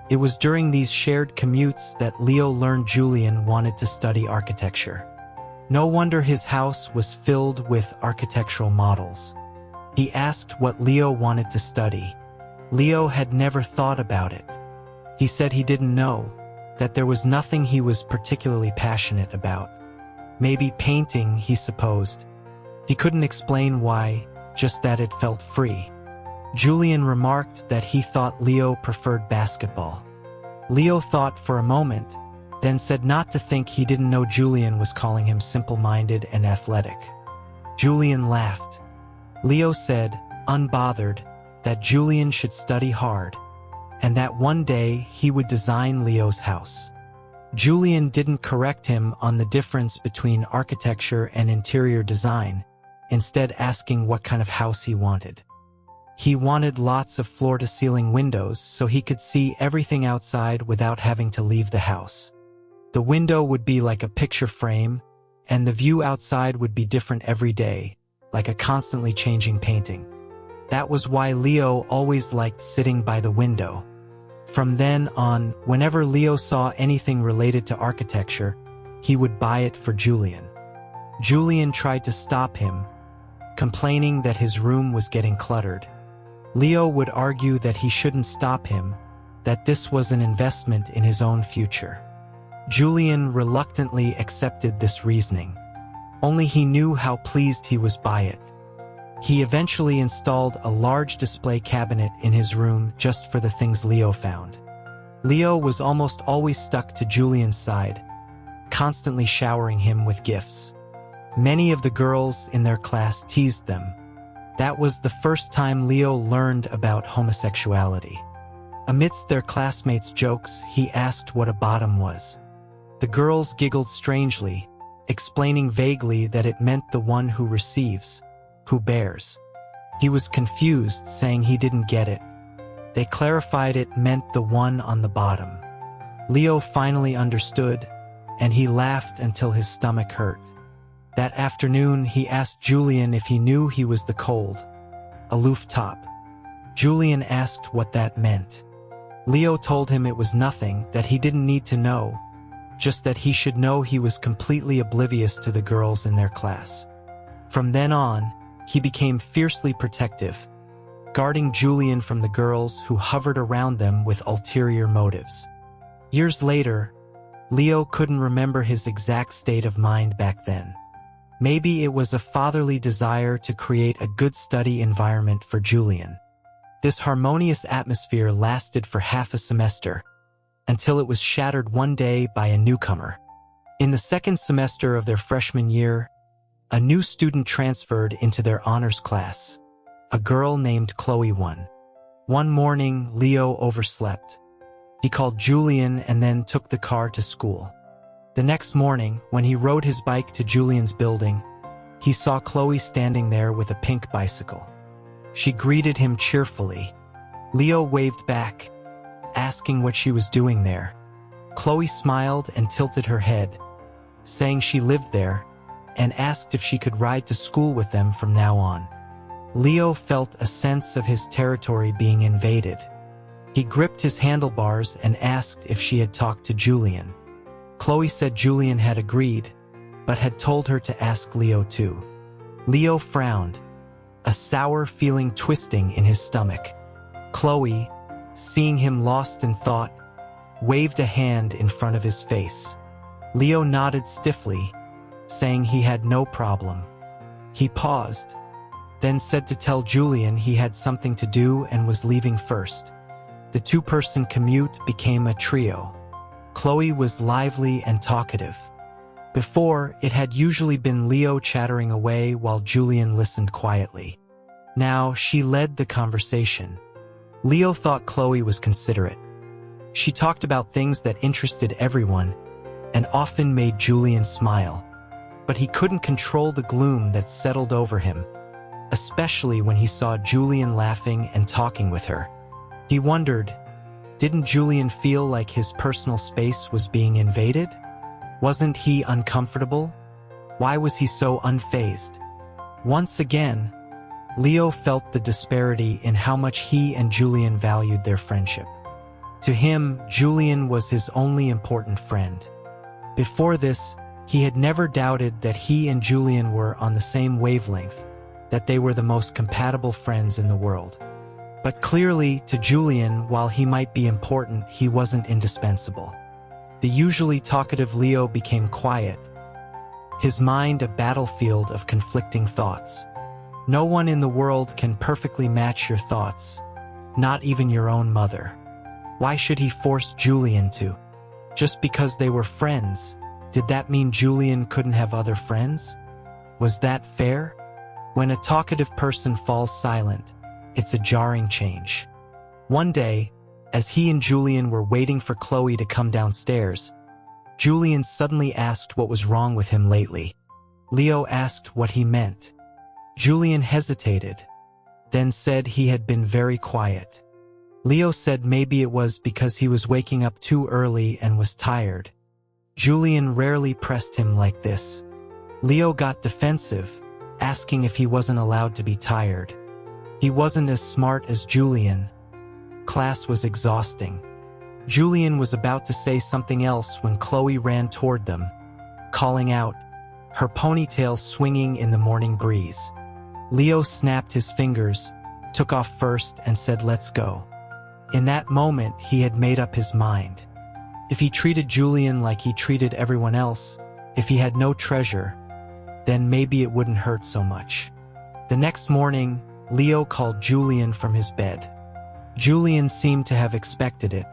It was during these shared commutes that Leo learned Julian wanted to study architecture. No wonder his house was filled with architectural models. He asked what Leo wanted to study. Leo had never thought about it. He said he didn't know, that there was nothing he was particularly passionate about. Maybe painting, he supposed. He couldn't explain why, just that it felt free. Julian remarked that he thought Leo preferred basketball. Leo thought for a moment, then said not to think he didn't know Julian was calling him simple-minded and athletic. Julian laughed. Leo said, unbothered, that Julian should study hard, and that one day he would design Leo's house. Julian didn't correct him on the difference between architecture and interior design, instead asking what kind of house he wanted. He wanted lots of floor-to-ceiling windows so he could see everything outside without having to leave the house. The window would be like a picture frame, and the view outside would be different every day, like a constantly changing painting. That was why Leo always liked sitting by the window. From then on, whenever Leo saw anything related to architecture, he would buy it for Julian. Julian tried to stop him, complaining that his room was getting cluttered. Leo would argue that he shouldn't stop him, that this was an investment in his own future. Julian reluctantly accepted this reasoning. Only he knew how pleased he was by it. He eventually installed a large display cabinet in his room just for the things Leo found. Leo was almost always stuck to Julian's side, constantly showering him with gifts. Many of the girls in their class teased them. That was the first time Leo learned about homosexuality. Amidst their classmates' jokes, he asked what a bottom was. The girls giggled strangely, explaining vaguely that it meant the one who receives, who bears. He was confused, saying he didn't get it. They clarified it meant the one on the bottom. Leo finally understood, and he laughed until his stomach hurt. That afternoon, he asked Julian if he knew he was the cold, aloof top. Julian asked what that meant. Leo told him it was nothing, that he didn't need to know, just that he should know he was completely oblivious to the girls in their class. From then on, he became fiercely protective, guarding Julian from the girls who hovered around them with ulterior motives. Years later, Leo couldn't remember his exact state of mind back then. Maybe it was a fatherly desire to create a good study environment for Julian. This harmonious atmosphere lasted for half a semester, until it was shattered one day by a newcomer. In the second semester of their freshman year, a new student transferred into their honors class, a girl named Chloe. One morning, Leo overslept. He called Julian and then took the car to school. The next morning, when he rode his bike to Julian's building, he saw Chloe standing there with a pink bicycle. She greeted him cheerfully. Leo waved back, asking what she was doing there. Chloe smiled and tilted her head, saying she lived there, and asked if she could ride to school with them from now on. Leo felt a sense of his territory being invaded. He gripped his handlebars and asked if she had talked to Julian. Chloe said Julian had agreed, but had told her to ask Leo too. Leo frowned, a sour feeling twisting in his stomach. Chloe, seeing him lost in thought, waved a hand in front of his face. Leo nodded stiffly, saying he had no problem. He paused, then said to tell Julian he had something to do and was leaving first. The two-person commute became a trio. Chloe was lively and talkative. Before, it had usually been Leo chattering away while Julian listened quietly. Now, she led the conversation. Leo thought Chloe was considerate. She talked about things that interested everyone and often made Julian smile. But he couldn't control the gloom that settled over him, especially when he saw Julian laughing and talking with her. He wondered, didn't Julian feel like his personal space was being invaded? Wasn't he uncomfortable? Why was he so unfazed? Once again, Leo felt the disparity in how much he and Julian valued their friendship. To him, Julian was his only important friend. Before this, he had never doubted that he and Julian were on the same wavelength, that they were the most compatible friends in the world. But clearly, to Julian, while he might be important, he wasn't indispensable. The usually talkative Leo became quiet, his mind a battlefield of conflicting thoughts. No one in the world can perfectly match your thoughts, not even your own mother. Why should he force Julian to? Just because they were friends, did that mean Julian couldn't have other friends? Was that fair? When a talkative person falls silent, it's a jarring change. One day, as he and Julian were waiting for Chloe to come downstairs, Julian suddenly asked what was wrong with him lately. Leo asked what he meant. Julian hesitated, then said he had been very quiet. Leo said maybe it was because he was waking up too early and was tired. Julian rarely pressed him like this. Leo got defensive, asking if he wasn't allowed to be tired. He wasn't as smart as Julian. Class was exhausting. Julian was about to say something else when Chloe ran toward them, calling out, her ponytail swinging in the morning breeze. Leo snapped his fingers, took off first, and said, "Let's go." In that moment, he had made up his mind. If he treated Julian like he treated everyone else, if he had no treasure, then maybe it wouldn't hurt so much. The next morning, Leo called Julian from his bed. Julian seemed to have expected it,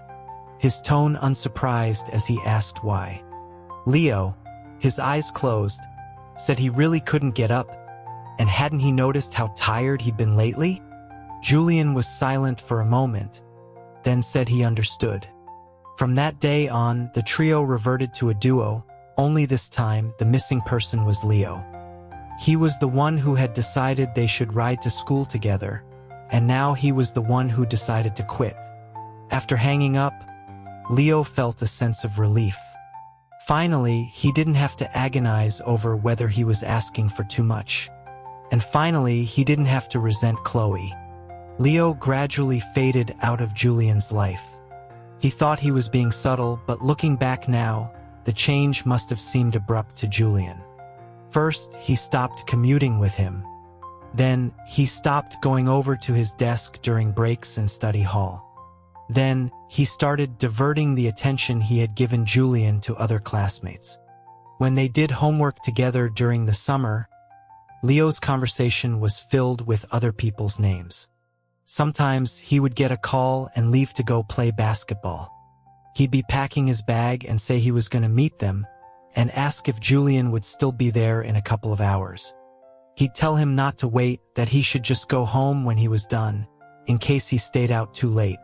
his tone unsurprised as he asked why. Leo, his eyes closed, said he really couldn't get up, and hadn't he noticed how tired he'd been lately? Julian was silent for a moment, then said he understood. From that day on, the trio reverted to a duo, only this time the missing person was Leo. He was the one who had decided they should ride to school together, and now he was the one who decided to quit. After hanging up, Leo felt a sense of relief. Finally, he didn't have to agonize over whether he was asking for too much. And finally, he didn't have to resent Chloe. Leo gradually faded out of Julian's life. He thought he was being subtle, but looking back now, the change must have seemed abrupt to Julian. First, he stopped commuting with him. Then, he stopped going over to his desk during breaks in study hall. Then, he started diverting the attention he had given Julian to other classmates. When they did homework together during the summer, Leo's conversation was filled with other people's names. Sometimes he would get a call and leave to go play basketball. He'd be packing his bag and say he was going to meet them, and ask if Julian would still be there in a couple of hours. He'd tell him not to wait, that he should just go home when he was done, in case he stayed out too late.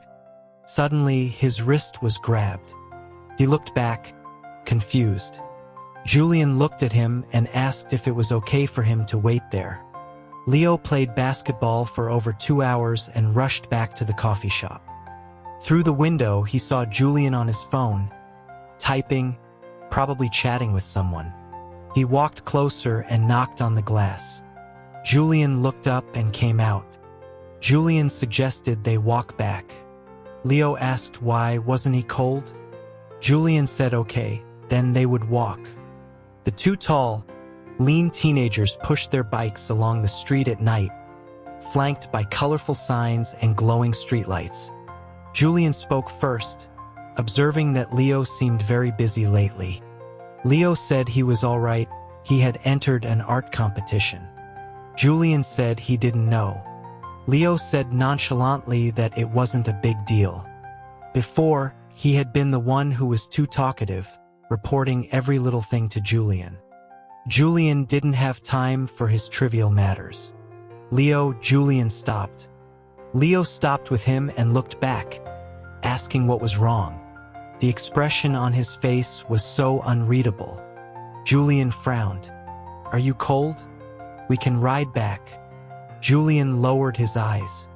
Suddenly, his wrist was grabbed. He looked back, confused. Julian looked at him and asked if it was okay for him to wait there. Leo played basketball for over 2 hours and rushed back to the coffee shop. Through the window, he saw Julian on his phone, typing, probably chatting with someone. He walked closer and knocked on the glass. Julian looked up and came out. Julian suggested they walk back. Leo asked why wasn't he cold. Julian said okay, then they would walk. The two tall, lean teenagers pushed their bikes along the street at night, flanked by colorful signs and glowing streetlights. Julian spoke first, observing that Leo seemed very busy lately. Leo said he was all right, he had entered an art competition. Julian said he didn't know. Leo said nonchalantly that it wasn't a big deal. Before, he had been the one who was too talkative, reporting every little thing to Julian. Julian didn't have time for his trivial matters. Julian stopped. Leo stopped with him and looked back, asking what was wrong. The expression on his face was so unreadable. Julian frowned. "Are you cold? We can ride back." Julian lowered his eyes.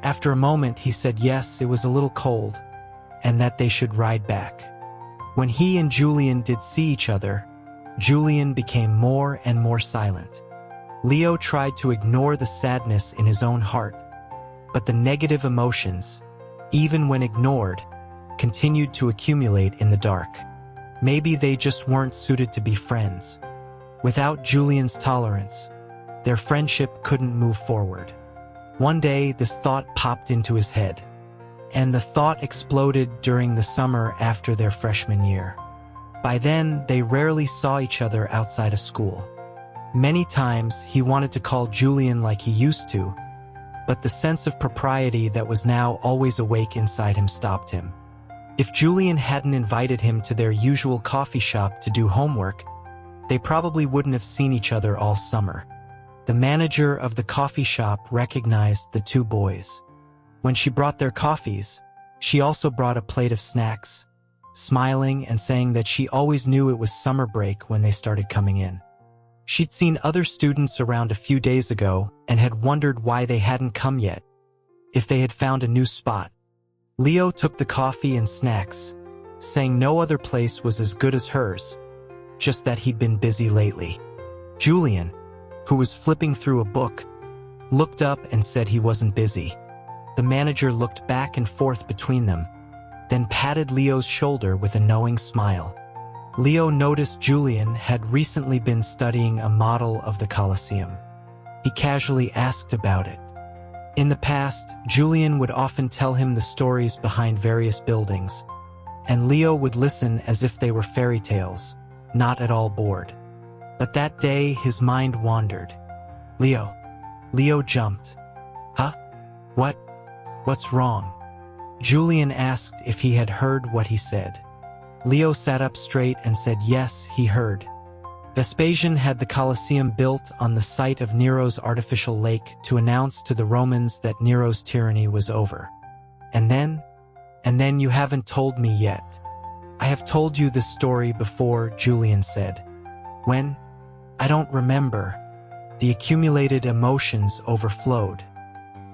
After a moment, he said yes, it was a little cold, and that they should ride back. When he and Julian did see each other, Julian became more and more silent. Leo tried to ignore the sadness in his own heart, but the negative emotions, even when ignored, continued to accumulate in the dark. Maybe they just weren't suited to be friends. Without Julian's tolerance, their friendship couldn't move forward. One day, this thought popped into his head, and the thought exploded during the summer after their freshman year. By then, they rarely saw each other outside of school. Many times, he wanted to call Julian like he used to, but the sense of propriety that was now always awake inside him stopped him. If Julian hadn't invited him to their usual coffee shop to do homework, they probably wouldn't have seen each other all summer. The manager of the coffee shop recognized the two boys. When she brought their coffees, she also brought a plate of snacks, smiling and saying that she always knew it was summer break when they started coming in. She'd seen other students around a few days ago and had wondered why they hadn't come yet, if they had found a new spot. Leo took the coffee and snacks, saying no other place was as good as hers, just that he'd been busy lately. Julian, who was flipping through a book, looked up and said he wasn't busy. The manager looked back and forth between them, then patted Leo's shoulder with a knowing smile. Leo noticed Julian had recently been studying a model of the Colosseum. He casually asked about it. In the past, Julian would often tell him the stories behind various buildings, and Leo would listen as if they were fairy tales, not at all bored. But that day, his mind wandered. Leo jumped. "Huh? What's wrong?" Julian asked if he had heard what he said. Leo sat up straight and said yes, he heard. Vespasian had the Colosseum built on the site of Nero's artificial lake to announce to the Romans that Nero's tyranny was over. And then you haven't told me yet." "I have told you this story before," Julian said. "When? I don't remember." The accumulated emotions overflowed.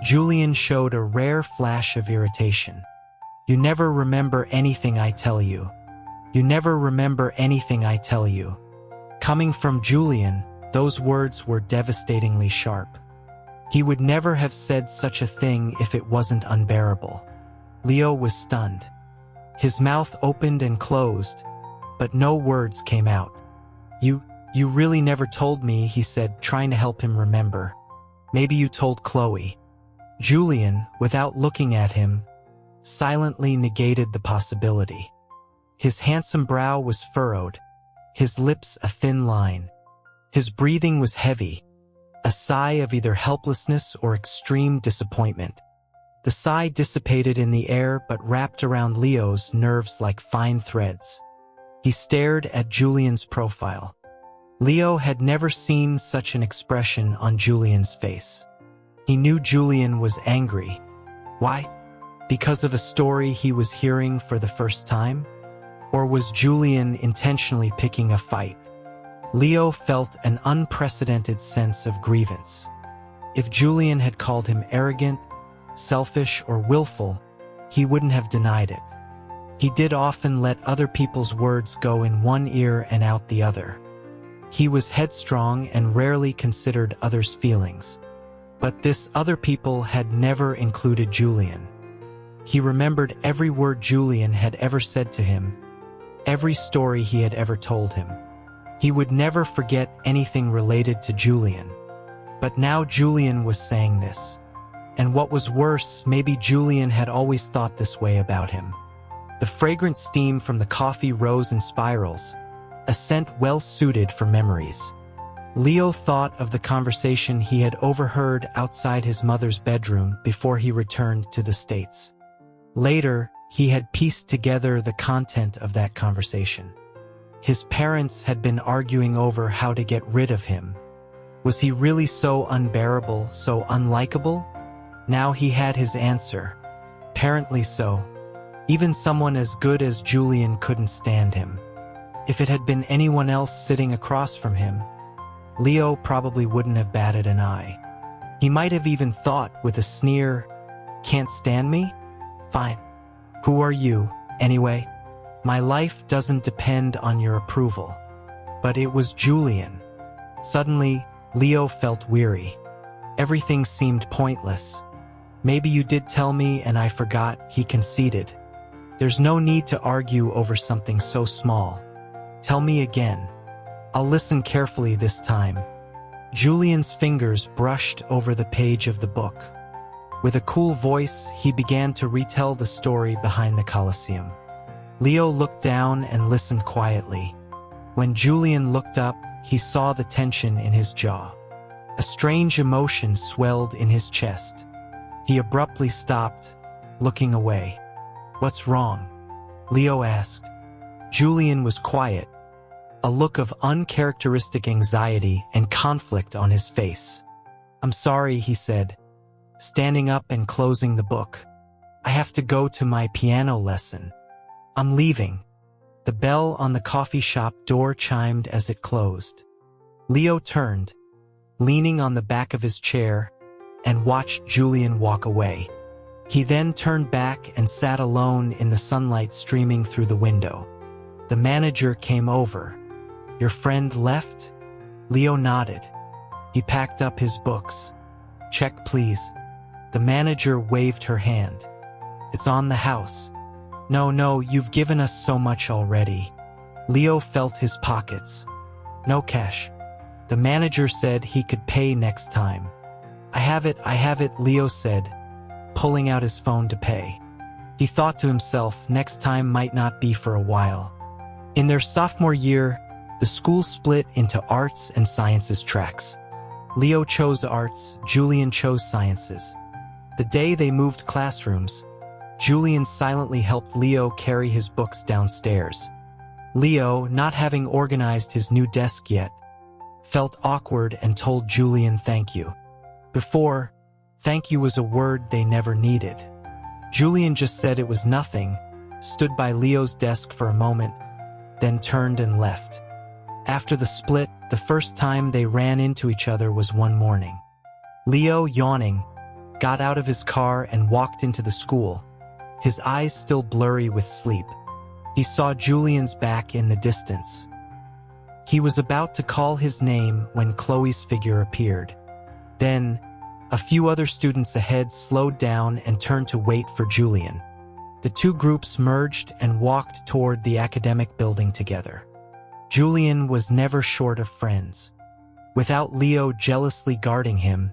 Julian showed a rare flash of irritation. "You never remember anything I tell you. You never remember anything I tell you." Coming from Julian, those words were devastatingly sharp. He would never have said such a thing if it wasn't unbearable. Leo was stunned. His mouth opened and closed, but no words came out. You really never told me," he said, trying to help him remember. "Maybe you told Chloe." Julian, without looking at him, silently negated the possibility. His handsome brow was furrowed, his lips a thin line. His breathing was heavy, a sigh of either helplessness or extreme disappointment. The sigh dissipated in the air but wrapped around Leo's nerves like fine threads. He stared at Julian's profile. Leo had never seen such an expression on Julian's face. He knew Julian was angry. Why? Because of a story he was hearing for the first time? Or was Julian intentionally picking a fight? Leo felt an unprecedented sense of grievance. If Julian had called him arrogant, selfish, or willful, he wouldn't have denied it. He did often let other people's words go in one ear and out the other. He was headstrong and rarely considered others' feelings. But this other people had never included Julian. He remembered every word Julian had ever said to him, every story he had ever told him. He would never forget anything related to Julian. But now Julian was saying this. And what was worse, maybe Julian had always thought this way about him. The fragrant steam from the coffee rose in spirals, a scent well suited for memories. Leo thought of the conversation he had overheard outside his mother's bedroom before he returned to the States. Later, he had pieced together the content of that conversation. His parents had been arguing over how to get rid of him. Was he really so unbearable, so unlikable? Now he had his answer. Apparently so. Even someone as good as Julian couldn't stand him. If it had been anyone else sitting across from him, Leo probably wouldn't have batted an eye. He might have even thought with a sneer, "Can't stand me? Fine. Who are you, anyway? My life doesn't depend on your approval." But it was Julian. Suddenly, Leo felt weary. Everything seemed pointless. "Maybe you did tell me and I forgot," he conceded. "There's no need to argue over something so small. Tell me again. I'll listen carefully this time." Julian's fingers brushed over the page of the book. With a cool voice, he began to retell the story behind the Colosseum. Leo looked down and listened quietly. When Julian looked up, he saw the tension in his jaw. A strange emotion swelled in his chest. He abruptly stopped, looking away. "What's wrong?" Leo asked. Julian was quiet, a look of uncharacteristic anxiety and conflict on his face. "I'm sorry," he said, standing up and closing the book. "I have to go to my piano lesson. I'm leaving." The bell on the coffee shop door chimed as it closed. Leo turned, leaning on the back of his chair, and watched Julian walk away. He then turned back and sat alone in the sunlight streaming through the window. The manager came over. "Your friend left?" Leo nodded. He packed up his books. "Check, please." The manager waved her hand. "It's on the house." No, you've given us so much already." Leo felt his pockets. "No cash." The manager said he could pay next time. I have it, Leo said, pulling out his phone to pay. He thought to himself, next time might not be for a while. In their sophomore year, the school split into arts and sciences tracks. Leo chose arts, Julian chose sciences. The day they moved classrooms, Julian silently helped Leo carry his books downstairs. Leo, not having organized his new desk yet, felt awkward and told Julian thank you. Before, thank you was a word they never needed. Julian just said it was nothing, stood by Leo's desk for a moment, then turned and left. After the split, the first time they ran into each other was one morning. Leo, yawning, got out of his car and walked into the school, his eyes still blurry with sleep. He saw Julian's back in the distance. He was about to call his name when Chloe's figure appeared. Then, a few other students ahead slowed down and turned to wait for Julian. The two groups merged and walked toward the academic building together. Julian was never short of friends. Without Leo jealously guarding him,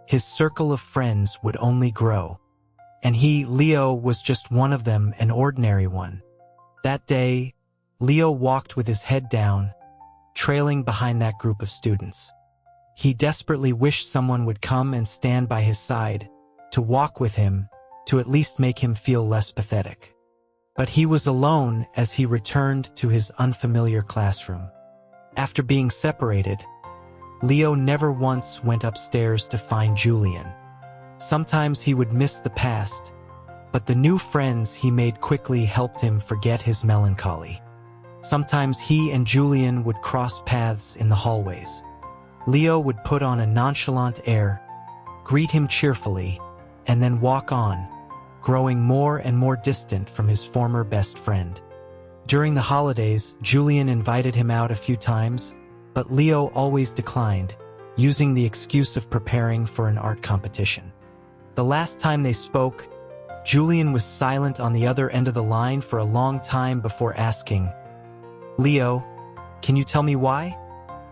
his circle of friends would only grow. And he, Leo, was just one of them, an ordinary one. That day, Leo walked with his head down, trailing behind that group of students. He desperately wished someone would come and stand by his side, to walk with him, to at least make him feel less pathetic. But he was alone as he returned to his unfamiliar classroom. After being separated, Leo never once went upstairs to find Julian. Sometimes he would miss the past, but the new friends he made quickly helped him forget his melancholy. Sometimes he and Julian would cross paths in the hallways. Leo would put on a nonchalant air, greet him cheerfully, and then walk on, growing more and more distant from his former best friend. During the holidays, Julian invited him out a few times, but Leo always declined, using the excuse of preparing for an art competition. The last time they spoke, Julian was silent on the other end of the line for a long time before asking, "Leo, can you tell me why?"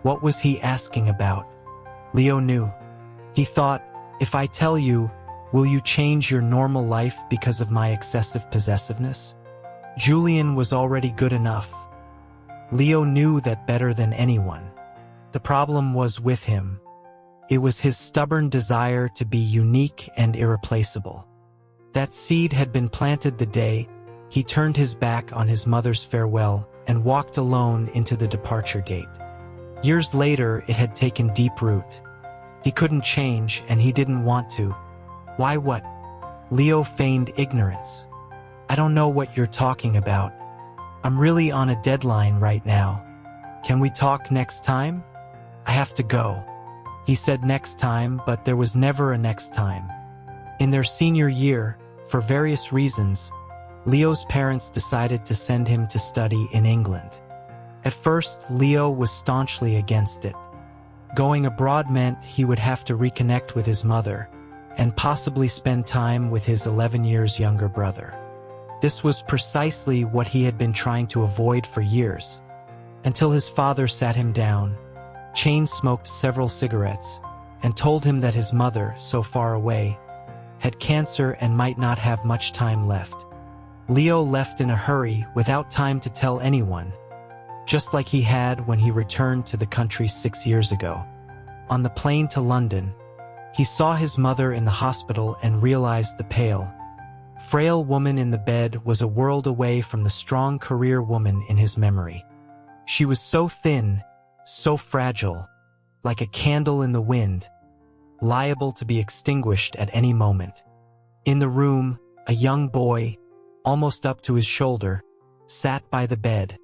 What was he asking about? Leo knew. He thought, if I tell you, will you change your normal life because of my excessive possessiveness? Julian was already good enough. Leo knew that better than anyone. The problem was with him. It was his stubborn desire to be unique and irreplaceable. That seed had been planted the day he turned his back on his mother's farewell and walked alone into the departure gate. Years later, it had taken deep root. He couldn't change, and he didn't want to. Why what? Leo feigned ignorance. I don't know what you're talking about. I'm really on a deadline right now. Can we talk next time? I have to go. He said next time, but there was never a next time. In their senior year, for various reasons, Leo's parents decided to send him to study in England. At first, Leo was staunchly against it. Going abroad meant he would have to reconnect with his mother and possibly spend time with his 11 years younger brother. This was precisely what he had been trying to avoid for years, until his father sat him down, chain-smoked several cigarettes, and told him that his mother, so far away, had cancer and might not have much time left. Leo left in a hurry without time to tell anyone, just like he had when he returned to the country 6 years ago. On the plane to London, he saw his mother in the hospital and realized the pale, frail woman in the bed was a world away from the strong career woman in his memory. She was so thin, so fragile, like a candle in the wind, liable to be extinguished at any moment. In the room, a young boy, almost up to his shoulder, sat by the bed,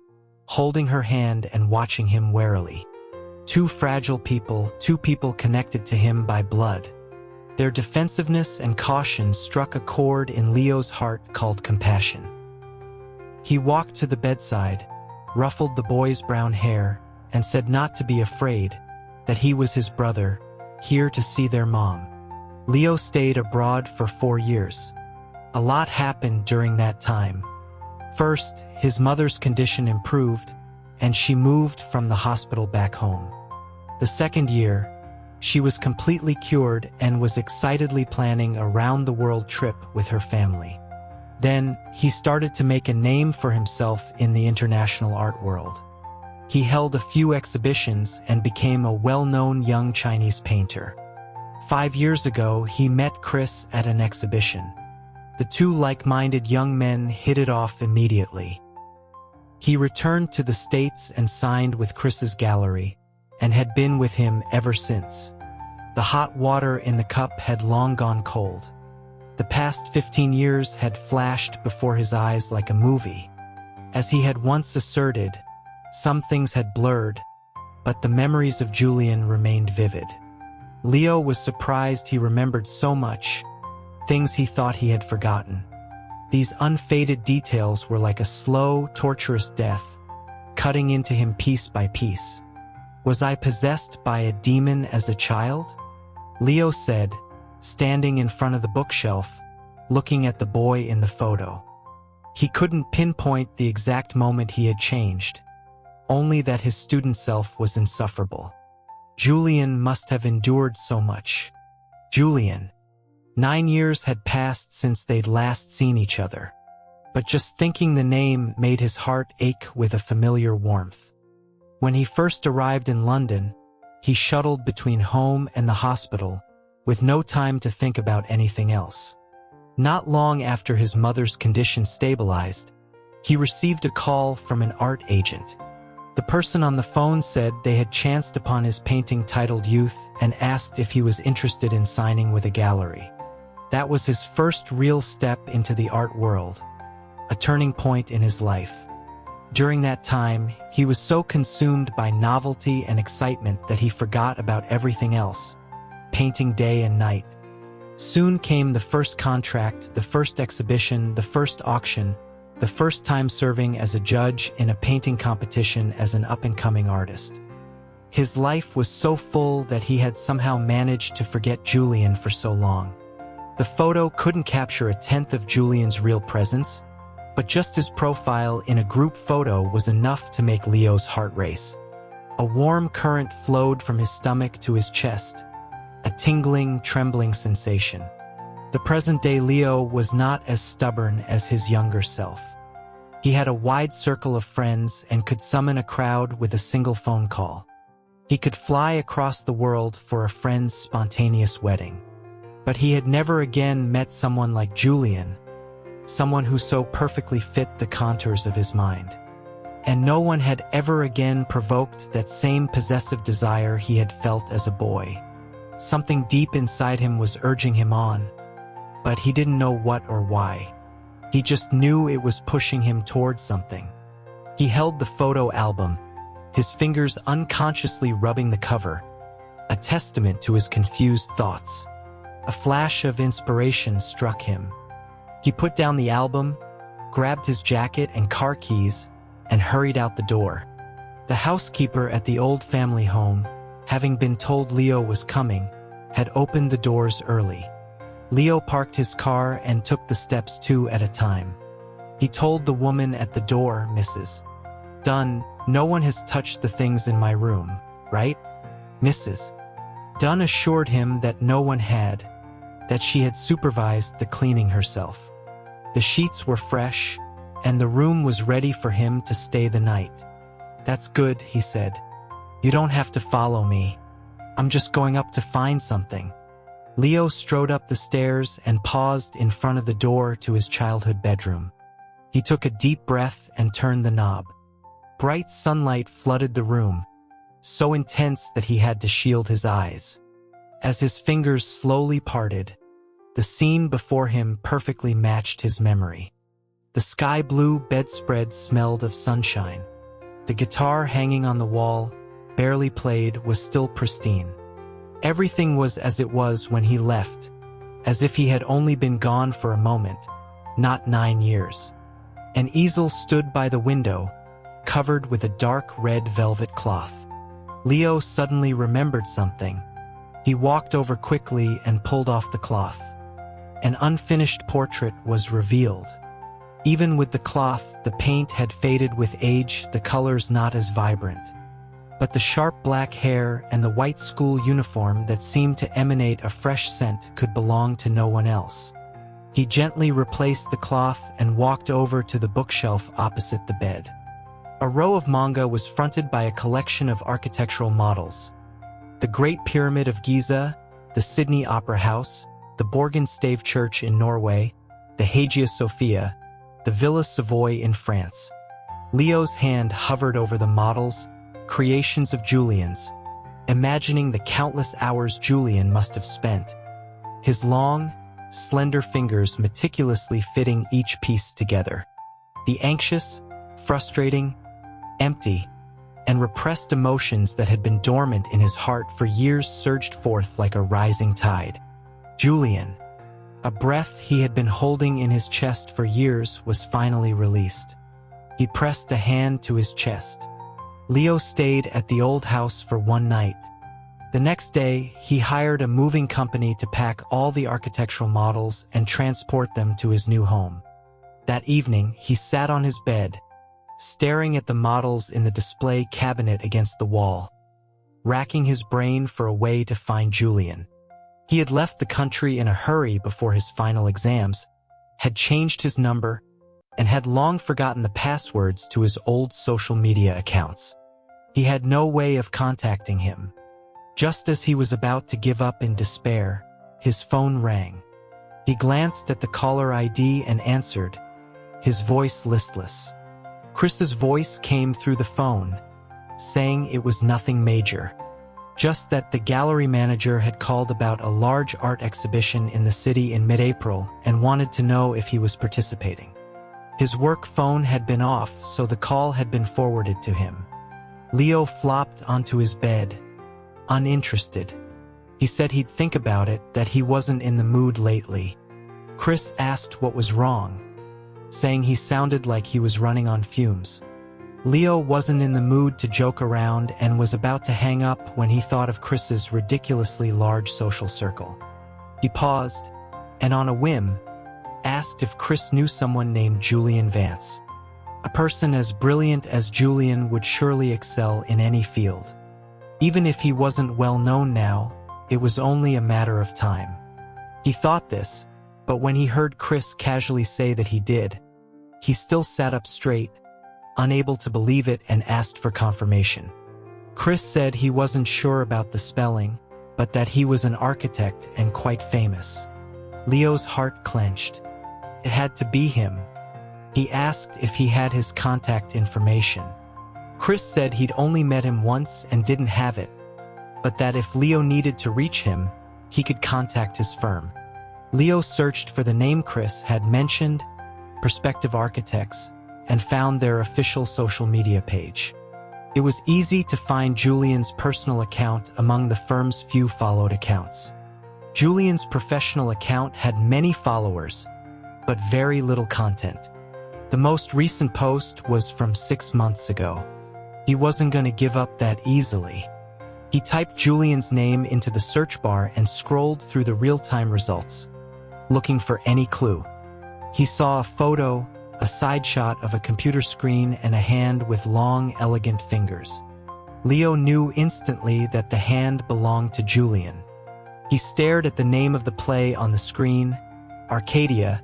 holding her hand and watching him warily. Two fragile people, two people connected to him by blood. Their defensiveness and caution struck a chord in Leo's heart called compassion. He walked to the bedside, ruffled the boy's brown hair, and said not to be afraid, that he was his brother, here to see their mom. Leo stayed abroad for 4 years. A lot happened during that time. First, his mother's condition improved, and she moved from the hospital back home. The second year, she was completely cured and was excitedly planning a round-the-world trip with her family. Then, he started to make a name for himself in the international art world. He held a few exhibitions and became a well-known young Chinese painter. 5 years ago, he met Chris at an exhibition. The two like-minded young men hit it off immediately. He returned to the States and signed with Chris's gallery, and had been with him ever since. The hot water in the cup had long gone cold. The past 15 years had flashed before his eyes like a movie. As he had once asserted, some things had blurred, but the memories of Julian remained vivid. Leo was surprised he remembered so much, things he thought he had forgotten. These unfaded details were like a slow, torturous death, cutting into him piece by piece. Was I possessed by a demon as a child? Leo said, standing in front of the bookshelf, looking at the boy in the photo. He couldn't pinpoint the exact moment he had changed, only that his student self was insufferable. Julian must have endured so much. Julian. 9 years had passed since they'd last seen each other, but just thinking the name made his heart ache with a familiar warmth. When he first arrived in London, he shuttled between home and the hospital, with no time to think about anything else. Not long after his mother's condition stabilized, he received a call from an art agent. The person on the phone said they had chanced upon his painting titled Youth and asked if he was interested in signing with a gallery. That was his first real step into the art world, a turning point in his life. During that time, he was so consumed by novelty and excitement that he forgot about everything else, painting day and night. Soon came the first contract, the first exhibition, the first auction, the first time serving as a judge in a painting competition as an up-and-coming artist. His life was so full that he had somehow managed to forget Julian for so long. The photo couldn't capture a tenth of Julian's real presence, but just his profile in a group photo was enough to make Leo's heart race. A warm current flowed from his stomach to his chest, a tingling, trembling sensation. The present-day Leo was not as stubborn as his younger self. He had a wide circle of friends and could summon a crowd with a single phone call. He could fly across the world for a friend's spontaneous wedding. But he had never again met someone like Julian, someone who so perfectly fit the contours of his mind. And no one had ever again provoked that same possessive desire he had felt as a boy. Something deep inside him was urging him on, but he didn't know what or why. He just knew it was pushing him towards something. He held the photo album, his fingers unconsciously rubbing the cover, a testament to his confused thoughts. A flash of inspiration struck him. He put down the album, grabbed his jacket and car keys, and hurried out the door. The housekeeper at the old family home, having been told Leo was coming, had opened the doors early. Leo parked his car and took the steps 2 at a time. He told the woman at the door, "Mrs. Dunn, no one has touched the things in my room, right?" Mrs. Dunn assured him that no one had, that she had supervised the cleaning herself. The sheets were fresh, and the room was ready for him to stay the night. "That's good," he said. "You don't have to follow me. I'm just going up to find something." Leo strode up the stairs and paused in front of the door to his childhood bedroom. He took a deep breath and turned the knob. Bright sunlight flooded the room, so intense that he had to shield his eyes. As his fingers slowly parted, the scene before him perfectly matched his memory. The sky-blue bedspread smelled of sunshine. The guitar hanging on the wall, barely played, was still pristine. Everything was as it was when he left, as if he had only been gone for a moment, not 9 years. An easel stood by the window, covered with a dark red velvet cloth. Leo suddenly remembered something. He walked over quickly and pulled off the cloth. An unfinished portrait was revealed. Even with the cloth, the paint had faded with age, the colors not as vibrant. But the sharp black hair and the white school uniform that seemed to emanate a fresh scent could belong to no one else. He gently replaced the cloth and walked over to the bookshelf opposite the bed. A row of manga was fronted by a collection of architectural models. The Great Pyramid of Giza, the Sydney Opera House, the Borgen Stave Church in Norway, the Hagia Sophia, the Villa Savoy in France. Leo's hand hovered over the models, creations of Julian's, imagining the countless hours Julian must have spent, his long, slender fingers meticulously fitting each piece together. The anxious, frustrating, empty, and repressed emotions that had been dormant in his heart for years surged forth like a rising tide. Julian, a breath he had been holding in his chest for years, was finally released. He pressed a hand to his chest. Leo stayed at the old house for one night. The next day, he hired a moving company to pack all the architectural models and transport them to his new home. That evening, he sat on his bed, staring at the models in the display cabinet against the wall, racking his brain for a way to find Julian. He had left the country in a hurry before his final exams, had changed his number, and had long forgotten the passwords to his old social media accounts. He had no way of contacting him. Just as he was about to give up in despair, his phone rang. He glanced at the caller ID and answered, his voice listless. Chris's voice came through the phone, saying it was nothing major, just that the gallery manager had called about a large art exhibition in the city in mid-April and wanted to know if he was participating. His work phone had been off, so the call had been forwarded to him. Leo flopped onto his bed, uninterested. He said he'd think about it, that he wasn't in the mood lately. Chris asked what was wrong, saying he sounded like he was running on fumes. Leo wasn't in the mood to joke around and was about to hang up when he thought of Chris's ridiculously large social circle. He paused, and on a whim, asked if Chris knew someone named Julian Vance. A person as brilliant as Julian would surely excel in any field. Even if he wasn't well known now, it was only a matter of time. He thought this, but when he heard Chris casually say that he did, he still sat up straight, unable to believe it, and asked for confirmation. Chris said he wasn't sure about the spelling, but that he was an architect and quite famous. Leo's heart clenched. It had to be him. He asked if he had his contact information. Chris said he'd only met him once and didn't have it, but that if Leo needed to reach him, he could contact his firm. Leo searched for the name Chris had mentioned, Prospective Architects, and found their official social media page. It was easy to find Julian's personal account among the firm's few followed accounts. Julian's professional account had many followers, but very little content. The most recent post was from 6 months ago. He wasn't going to give up that easily. He typed Julian's name into the search bar and scrolled through the real-time results, looking for any clue. He saw a photo, a side shot of a computer screen, and a hand with long, elegant fingers. Leo knew instantly that the hand belonged to Julian. He stared at the name of the play on the screen, Arcadia,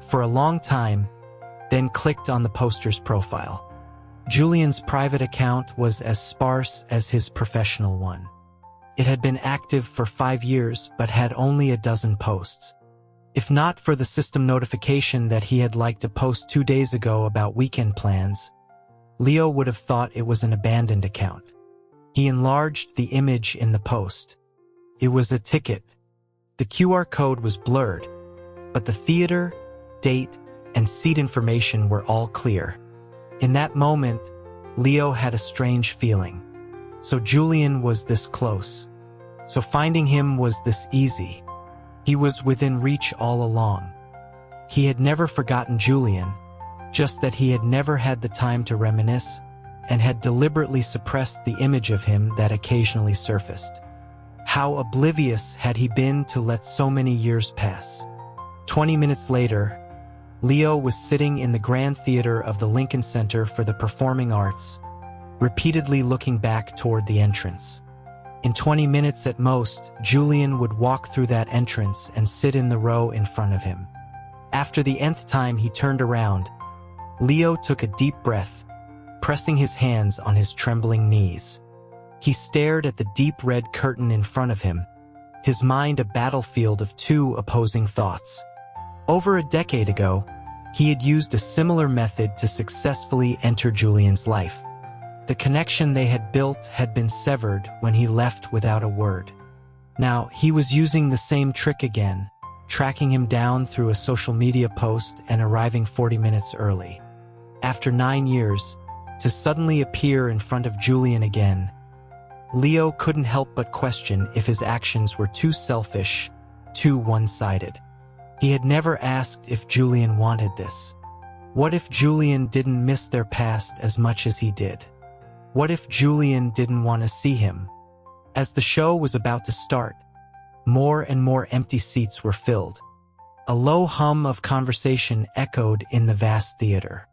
for a long time, then clicked on the poster's profile. Julian's private account was as sparse as his professional one. It had been active for 5 years but had only a dozen posts. If not for the system notification that he had liked a post 2 days ago about weekend plans, Leo would have thought it was an abandoned account. He enlarged the image in the post. It was a ticket. The QR code was blurred, but the theater, date, and seat information were all clear. In that moment, Leo had a strange feeling. So Julian was this close. So finding him was this easy. He was within reach all along. He had never forgotten Julian, just that he had never had the time to reminisce and had deliberately suppressed the image of him that occasionally surfaced. How oblivious had he been to let so many years pass? 20 minutes later, Leo was sitting in the Grand Theater of the Lincoln Center for the Performing Arts, repeatedly looking back toward the entrance. In 20 minutes at most, Julian would walk through that entrance and sit in the row in front of him. After the nth time he turned around, Leo took a deep breath, pressing his hands on his trembling knees. He stared at the deep red curtain in front of him, his mind a battlefield of two opposing thoughts. Over a decade ago, he had used a similar method to successfully enter Julian's life. The connection they had built had been severed when he left without a word. Now, he was using the same trick again, tracking him down through a social media post and arriving 40 minutes early. After 9 years, to suddenly appear in front of Julian again, Leo couldn't help but question if his actions were too selfish, too one-sided. He had never asked if Julian wanted this. What if Julian didn't miss their past as much as he did? What if Julian didn't want to see him? As the show was about to start, more and more empty seats were filled. A low hum of conversation echoed in the vast theater.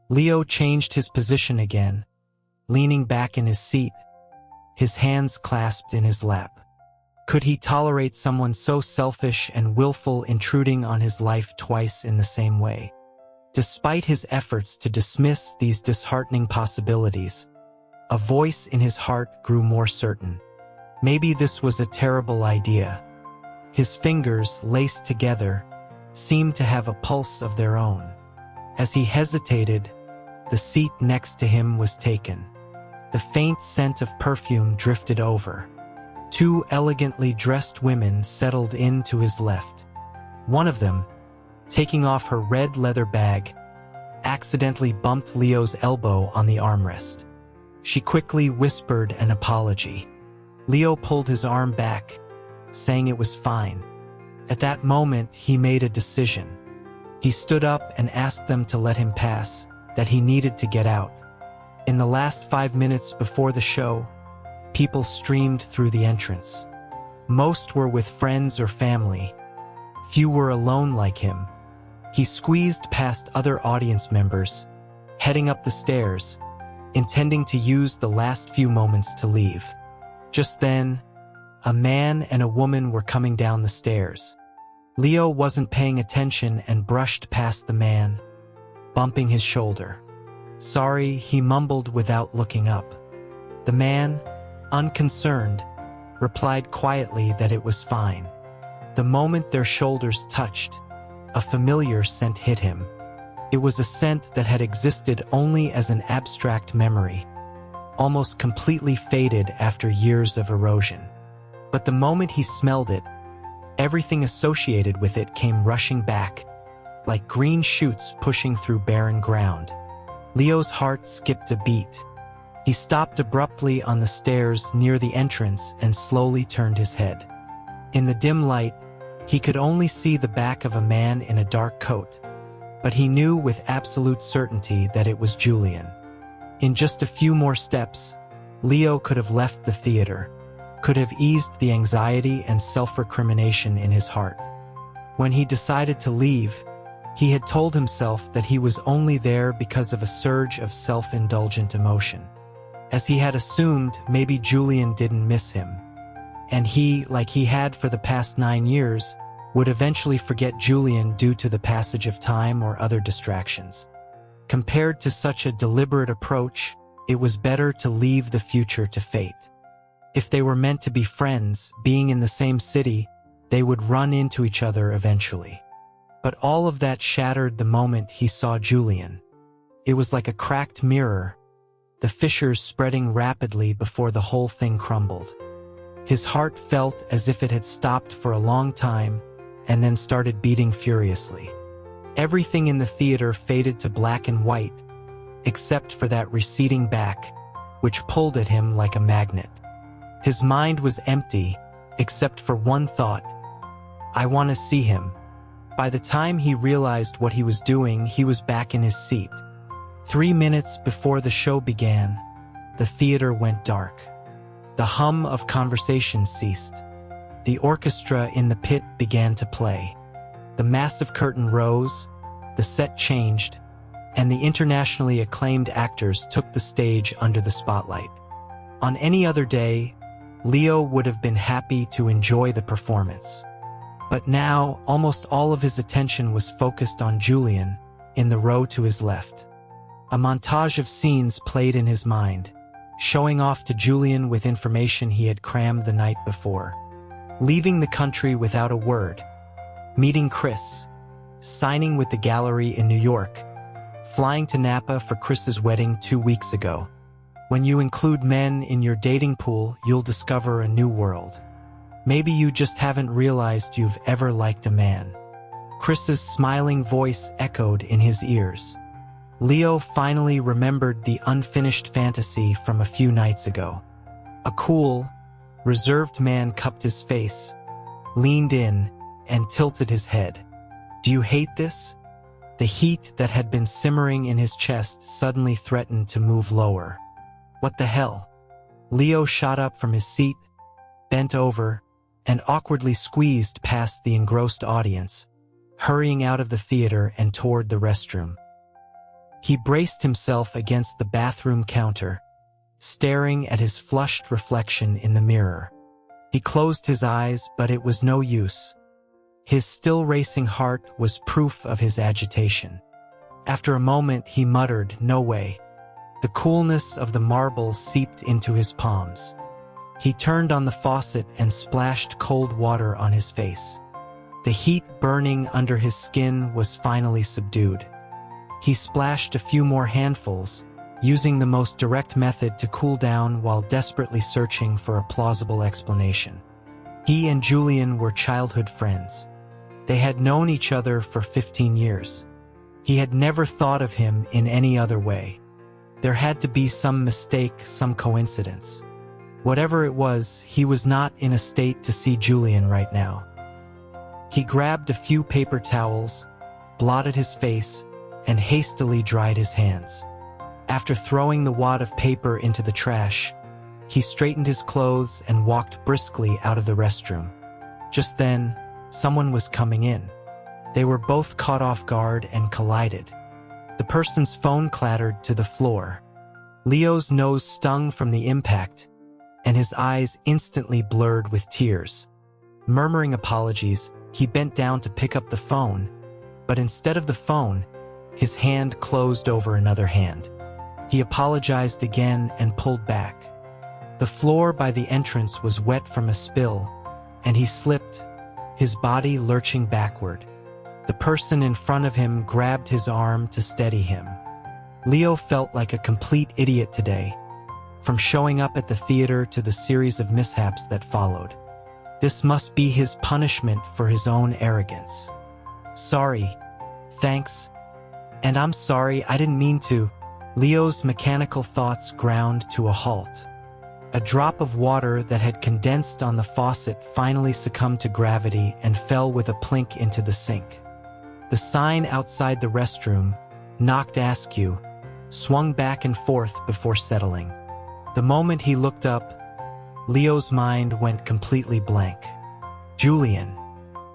Leo changed his position again, leaning back in his seat, his hands clasped in his lap. Could he tolerate someone so selfish and willful intruding on his life twice in the same way? Despite his efforts to dismiss these disheartening possibilities, a voice in his heart grew more certain. Maybe this was a terrible idea. His fingers, laced together, seemed to have a pulse of their own. As he hesitated, the seat next to him was taken. The faint scent of perfume drifted over. 2 elegantly dressed women settled in to his left. One of them, taking off her red leather bag, accidentally bumped Leo's elbow on the armrest. She quickly whispered an apology. Leo pulled his arm back, saying it was fine. At that moment, he made a decision. He stood up and asked them to let him pass, that he needed to get out. In the last 5 minutes before the show, people streamed through the entrance. Most were with friends or family. Few were alone like him. He squeezed past other audience members, heading up the stairs, intending to use the last few moments to leave. Just then, a man and a woman were coming down the stairs. Leo wasn't paying attention and brushed past the man, bumping his shoulder. "Sorry," he mumbled without looking up. The man, unconcerned, replied quietly that it was fine. The moment their shoulders touched, a familiar scent hit him. It was a scent that had existed only as an abstract memory, almost completely faded after years of erosion. But the moment he smelled it, everything associated with it came rushing back, like green shoots pushing through barren ground. Leo's heart skipped a beat. He stopped abruptly on the stairs near the entrance and slowly turned his head. In the dim light, he could only see the back of a man in a dark coat, but he knew with absolute certainty that it was Julian. In just a few more steps, Leo could have left the theater, could have eased the anxiety and self-recrimination in his heart. When he decided to leave, he had told himself that he was only there because of a surge of self-indulgent emotion. As he had assumed, maybe Julian didn't miss him, and he, like he had for the past 9 years, would eventually forget Julian due to the passage of time or other distractions. Compared to such a deliberate approach, it was better to leave the future to fate. If they were meant to be friends, being in the same city, they would run into each other eventually. But all of that shattered the moment he saw Julian. It was like a cracked mirror, the fissures spreading rapidly before the whole thing crumbled. His heart felt as if it had stopped for a long time and then started beating furiously. Everything in the theater faded to black and white, except for that receding back, which pulled at him like a magnet. His mind was empty, except for one thought: I want to see him. By the time he realized what he was doing, he was back in his seat. 3 minutes before the show began, the theater went dark. The hum of conversation ceased. The orchestra in the pit began to play. The massive curtain rose, the set changed, and the internationally acclaimed actors took the stage under the spotlight. On any other day, Leo would have been happy to enjoy the performance. But now, almost all of his attention was focused on Julian, in the row to his left. A montage of scenes played in his mind, showing off to Julian with information he had crammed the night before. Leaving the country without a word, meeting Chris, signing with the gallery in New York, flying to Napa for Chris's wedding 2 weeks ago. When you include men in your dating pool, you'll discover a new world. Maybe you just haven't realized you've ever liked a man. Chris's smiling voice echoed in his ears. Leo finally remembered the unfinished fantasy from a few nights ago. A cool, reserved man cupped his face, leaned in, and tilted his head. "Do you hate this?" The heat that had been simmering in his chest suddenly threatened to move lower. "What the hell?" Leo shot up from his seat, bent over, and awkwardly squeezed past the engrossed audience, hurrying out of the theater and toward the restroom. He braced himself against the bathroom counter, staring at his flushed reflection in the mirror. He closed his eyes, but it was no use. His still racing heart was proof of his agitation. After a moment, he muttered, "No way." The coolness of the marble seeped into his palms. He turned on the faucet and splashed cold water on his face. The heat burning under his skin was finally subdued. He splashed a few more handfuls, using the most direct method to cool down while desperately searching for a plausible explanation. He and Julian were childhood friends. They had known each other for 15 years. He had never thought of him in any other way. There had to be some mistake, some coincidence. Whatever it was, he was not in a state to see Julian right now. He grabbed a few paper towels, blotted his face, and hastily dried his hands. After throwing the wad of paper into the trash, he straightened his clothes and walked briskly out of the restroom. Just then, Someone was coming in. They were both caught off guard and collided. The person's phone clattered to the floor. Leo's nose stung from the impact, and his eyes instantly blurred with tears. Murmuring apologies, he bent down to pick up the phone, but instead of the phone, his hand closed over another hand. He apologized again and pulled back. The floor by the entrance was wet from a spill, and he slipped, his body lurching backward. The person in front of him grabbed his arm to steady him. Leo felt like a complete idiot today, from showing up at the theater to the series of mishaps that followed. This must be his punishment for his own arrogance. Sorry. Thanks. And I'm sorry, I didn't mean to. Leo's mechanical thoughts ground to a halt. A drop of water that had condensed on the faucet finally succumbed to gravity and fell with a plink into the sink. The sign outside the restroom, "Knocked Askew," swung back and forth before settling. The moment he looked up, Leo's mind went completely blank. Julian.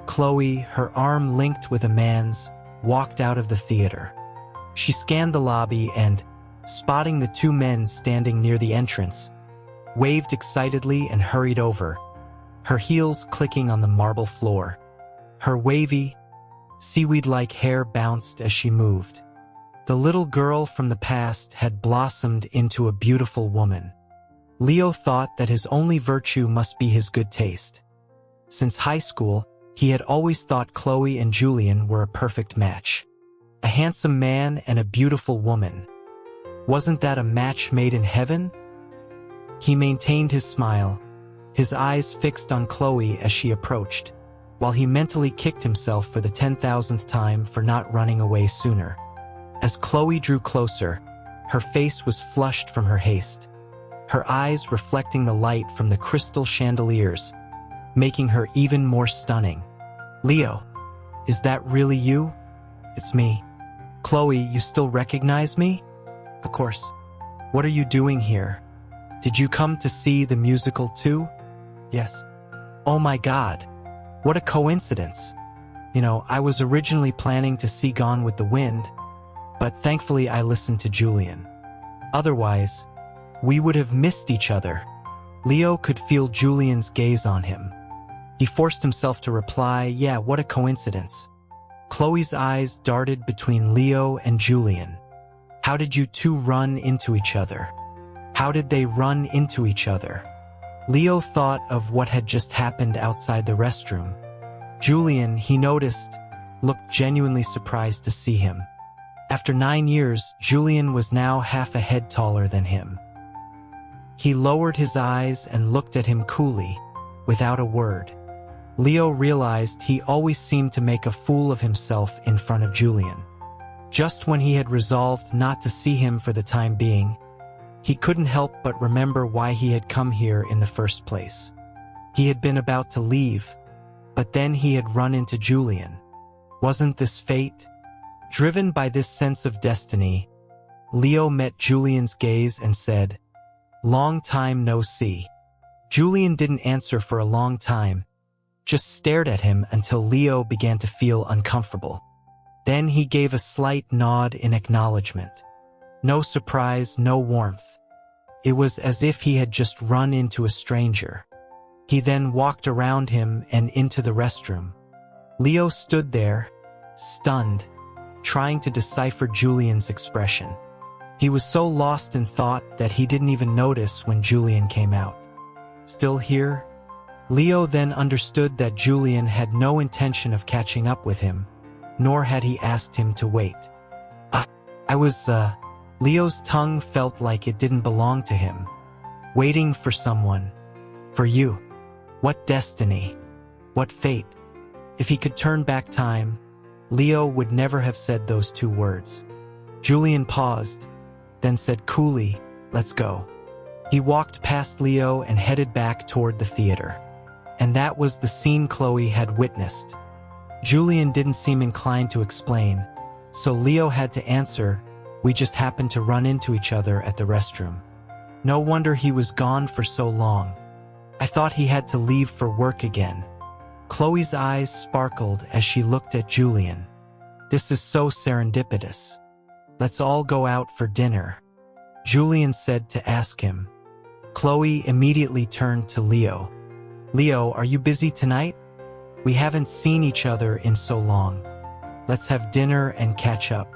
Chloe, her arm linked with a man's, walked out of the theater. She scanned the lobby and, spotting the two men standing near the entrance, waved excitedly and hurried over, her heels clicking on the marble floor. Her wavy, seaweed-like hair bounced as she moved. The little girl from the past had blossomed into a beautiful woman. Leo thought that his only virtue must be his good taste. Since high school, he had always thought Chloe and Julian were a perfect match. A handsome man and a beautiful woman. Wasn't that a match made in heaven? He maintained his smile, his eyes fixed on Chloe as she approached, while he mentally kicked himself for the 10,000th time for not running away sooner. As Chloe drew closer, her face was flushed from her haste, her eyes reflecting the light from the crystal chandeliers, making her even more stunning. "Leo, is that really you?" "It's me." "Chloe, you still recognize me?" "Of course." "What are you doing here? Did you come to see the musical too?" "Yes." "Oh my God. What a coincidence. I was originally planning to see Gone with the Wind, but thankfully I listened to Julian. Otherwise, we would have missed each other." Leo could feel Julian's gaze on him. He forced himself to reply, "Yeah, what a coincidence." Chloe's eyes darted between Leo and Julian. "How did you two run into each other? How did they run into each other?" Leo thought of what had just happened outside the restroom. Julian, he noticed, looked genuinely surprised to see him. After 9 years, Julian was now half a head taller than him. He lowered his eyes and looked at him coolly, without a word. Leo realized he always seemed to make a fool of himself in front of Julian. Just when he had resolved not to see him for the time being, he couldn't help but remember why he had come here in the first place. He had been about to leave, but then he had run into Julian. Wasn't this fate? Driven by this sense of destiny, Leo met Julian's gaze and said, "Long time no see." Julian didn't answer for a long time, just stared at him until Leo began to feel uncomfortable. Then he gave a slight nod in acknowledgement. No surprise, no warmth. It was as if he had just run into a stranger. He then walked around him and into the restroom. Leo stood there, stunned, trying to decipher Julian's expression. He was so lost in thought that he didn't even notice when Julian came out. Still here? Leo then understood that Julian had no intention of catching up with him, nor had he asked him to wait. Leo's tongue felt like it didn't belong to him. Waiting for someone. For you. What destiny. What fate. If he could turn back time, Leo would never have said those two words. Julian paused, then said coolly, "Let's go." He walked past Leo and headed back toward the theater. And that was the scene Chloe had witnessed. Julian didn't seem inclined to explain, so Leo had to answer, "We just happened to run into each other at the restroom. No wonder he was gone for so long. I thought he had to leave for work again." Chloe's eyes sparkled as she looked at Julian. "This is so serendipitous. Let's all go out for dinner," Julian said to ask him. Chloe immediately turned to Leo. "Leo, are you busy tonight? We haven't seen each other in so long. Let's have dinner and catch up."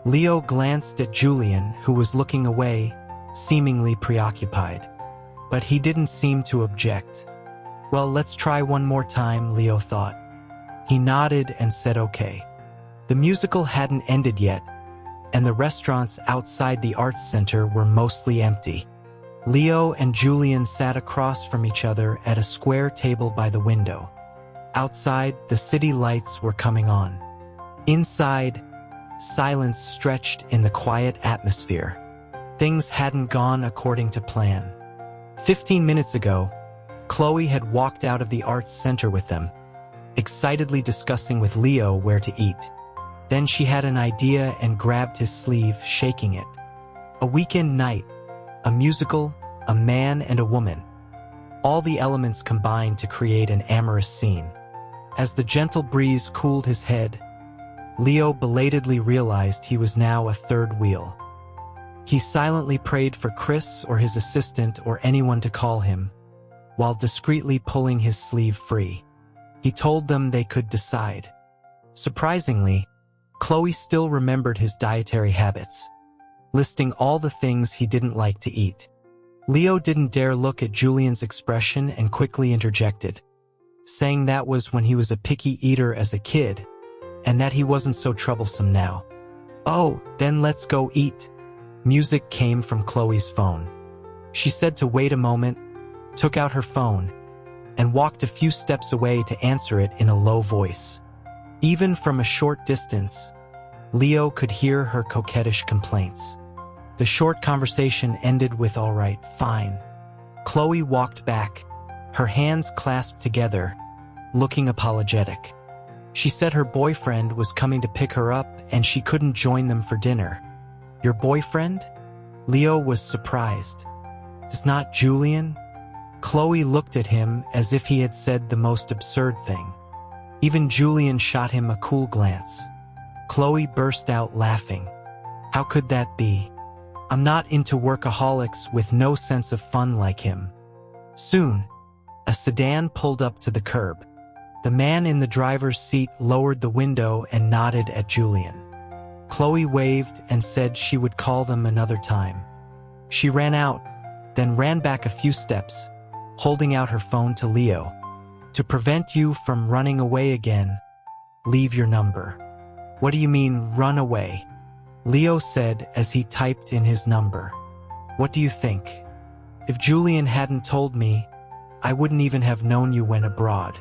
Leo glanced at Julian, who was looking away, seemingly preoccupied. But he didn't seem to object. "Well, let's try one more time," Leo thought. He nodded and said okay. The musical hadn't ended yet, and the restaurants outside the arts center were mostly empty. Leo and Julian sat across from each other at a square table by the window. Outside, the city lights were coming on. Inside, silence stretched in the quiet atmosphere. Things hadn't gone according to plan. 15 minutes ago, Chloe had walked out of the arts center with them, excitedly discussing with Leo where to eat. Then she had an idea and grabbed his sleeve, shaking it. A weekend night, a musical, a man and a woman. All the elements combined to create an amorous scene. As the gentle breeze cooled his head, Leo belatedly realized he was now a third wheel. He silently prayed for Chris or his assistant or anyone to call him, while discreetly pulling his sleeve free. He told them they could decide. Surprisingly, Chloe still remembered his dietary habits, listing all the things he didn't like to eat. Leo didn't dare look at Julian's expression and quickly interjected, saying that was when he was a picky eater as a kid, and that he wasn't so troublesome now. "Oh, then let's go eat." Music came from Chloe's phone. She said to wait a moment, took out her phone, and walked a few steps away to answer it in a low voice. Even from a short distance, Leo could hear her coquettish complaints. The short conversation ended with "all right, fine." Chloe walked back, her hands clasped together, looking apologetic. She said her boyfriend was coming to pick her up and she couldn't join them for dinner. "Your boyfriend?" Leo was surprised. "It's not Julian?" Chloe looked at him as if he had said the most absurd thing. Even Julian shot him a cool glance. Chloe burst out laughing. "How could that be? I'm not into workaholics with no sense of fun like him." Soon, a sedan pulled up to the curb. The man in the driver's seat lowered the window and nodded at Julian. Chloe waved and said she would call them another time. She ran out, then ran back a few steps, holding out her phone to Leo. "To prevent you from running away again, leave your number." "What do you mean, run away?" Leo said as he typed in his number. "What do you think? If Julian hadn't told me, I wouldn't even have known you went abroad."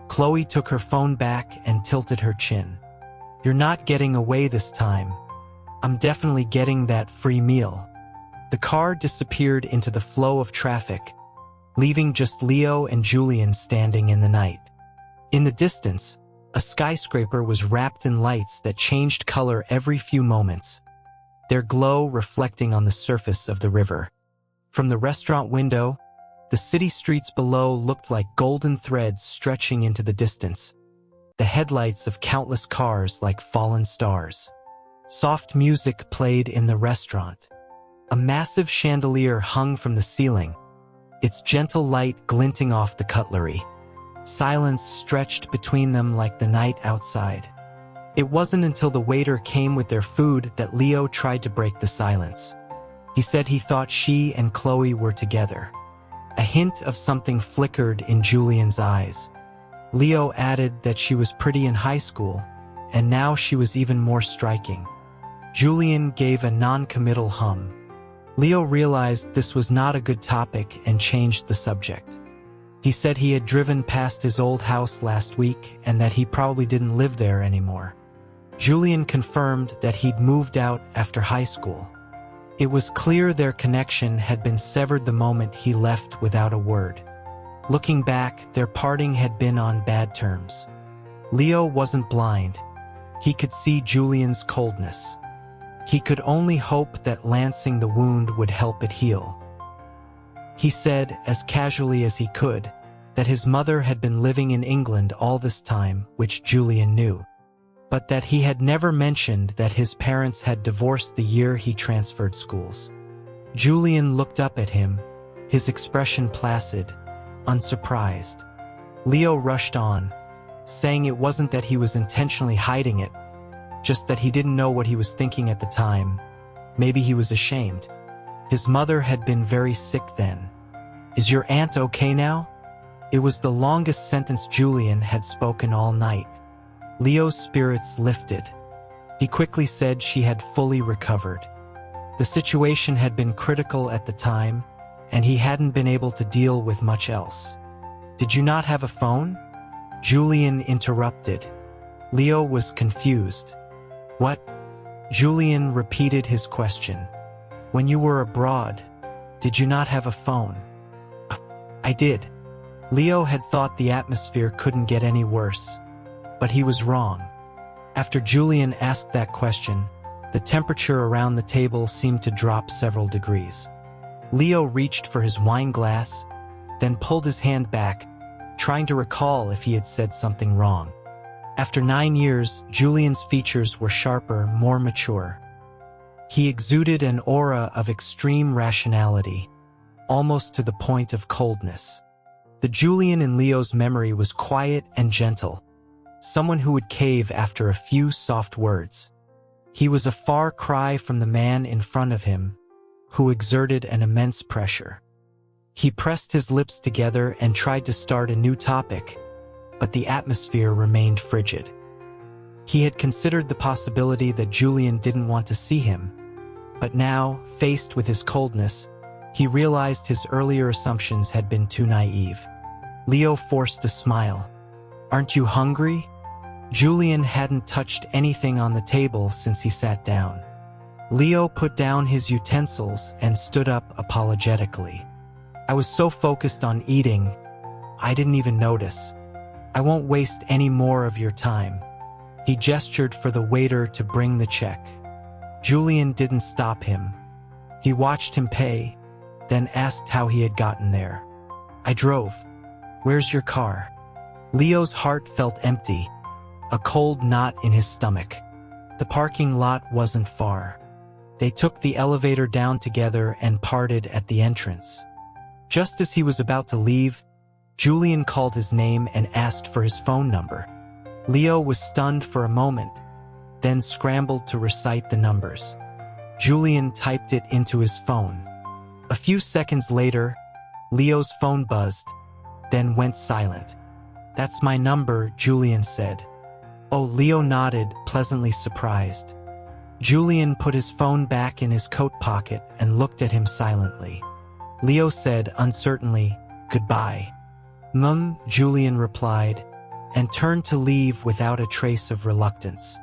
Chloe took her phone back and tilted her chin. "You're not getting away this time. I'm definitely getting that free meal." The car disappeared into the flow of traffic, leaving just Leo and Julian standing in the night. In the distance, a skyscraper was wrapped in lights that changed color every few moments, their glow reflecting on the surface of the river. From the restaurant window, the city streets below looked like golden threads stretching into the distance, the headlights of countless cars like fallen stars. Soft music played in the restaurant. A massive chandelier hung from the ceiling, its gentle light glinting off the cutlery. Silence stretched between them like the night outside. It wasn't until the waiter came with their food that Leo tried to break the silence. He said he thought she and Chloe were together. A hint of something flickered in Julian's eyes. Leo added that she was pretty in high school, and now she was even more striking. Julian gave a non-committal hum. Leo realized this was not a good topic and changed the subject. He said he had driven past his old house last week and that he probably didn't live there anymore. Julian confirmed that he'd moved out after high school. It was clear their connection had been severed the moment he left without a word. Looking back, their parting had been on bad terms. Leo wasn't blind. He could see Julian's coldness. He could only hope that lancing the wound would help it heal. He said, as casually as he could, that his mother had been living in England all this time, which Julian knew, but that he had never mentioned that his parents had divorced the year he transferred schools. Julian looked up at him, his expression placid, unsurprised. Leo rushed on, saying it wasn't that he was intentionally hiding it, just that he didn't know what he was thinking at the time. Maybe he was ashamed. His mother had been very sick then. "Is your aunt okay now?" It was the longest sentence Julian had spoken all night. Leo's spirits lifted. He quickly said she had fully recovered. The situation had been critical at the time, and he hadn't been able to deal with much else. "Did you not have a phone?" Julian interrupted. Leo was confused. "What?" Julian repeated his question. "When you were abroad, did you not have a phone?" "I did." Leo had thought the atmosphere couldn't get any worse, but he was wrong. After Julian asked that question, the temperature around the table seemed to drop several degrees. Leo reached for his wine glass, then pulled his hand back, trying to recall if he had said something wrong. After 9 years, Julian's features were sharper, more mature. He exuded an aura of extreme rationality, almost to the point of coldness. The Julian in Leo's memory was quiet and gentle, someone who would cave after a few soft words. He was a far cry from the man in front of him, who exerted an immense pressure. He pressed his lips together and tried to start a new topic, but the atmosphere remained frigid. He had considered the possibility that Julian didn't want to see him, but now, faced with his coldness, he realized his earlier assumptions had been too naive. Leo forced a smile. "Aren't you hungry?" Julian hadn't touched anything on the table since he sat down. Leo put down his utensils and stood up apologetically. "I was so focused on eating, I didn't even notice. I won't waste any more of your time." He gestured for the waiter to bring the check. Julian didn't stop him. He watched him pay, then asked how he had gotten there. "I drove." "Where's your car?" Leo's heart felt empty, a cold knot in his stomach. The parking lot wasn't far. They took the elevator down together and parted at the entrance. Just as he was about to leave, Julian called his name and asked for his phone number. Leo was stunned for a moment, then scrambled to recite the numbers. Julian typed it into his phone. A few seconds later, Leo's phone buzzed, then went silent. "That's my number," Julian said. Oh, Leo nodded, pleasantly surprised. Julian put his phone back in his coat pocket and looked at him silently. Leo said uncertainly, "Goodbye." Julian replied, and turned to leave without a trace of reluctance.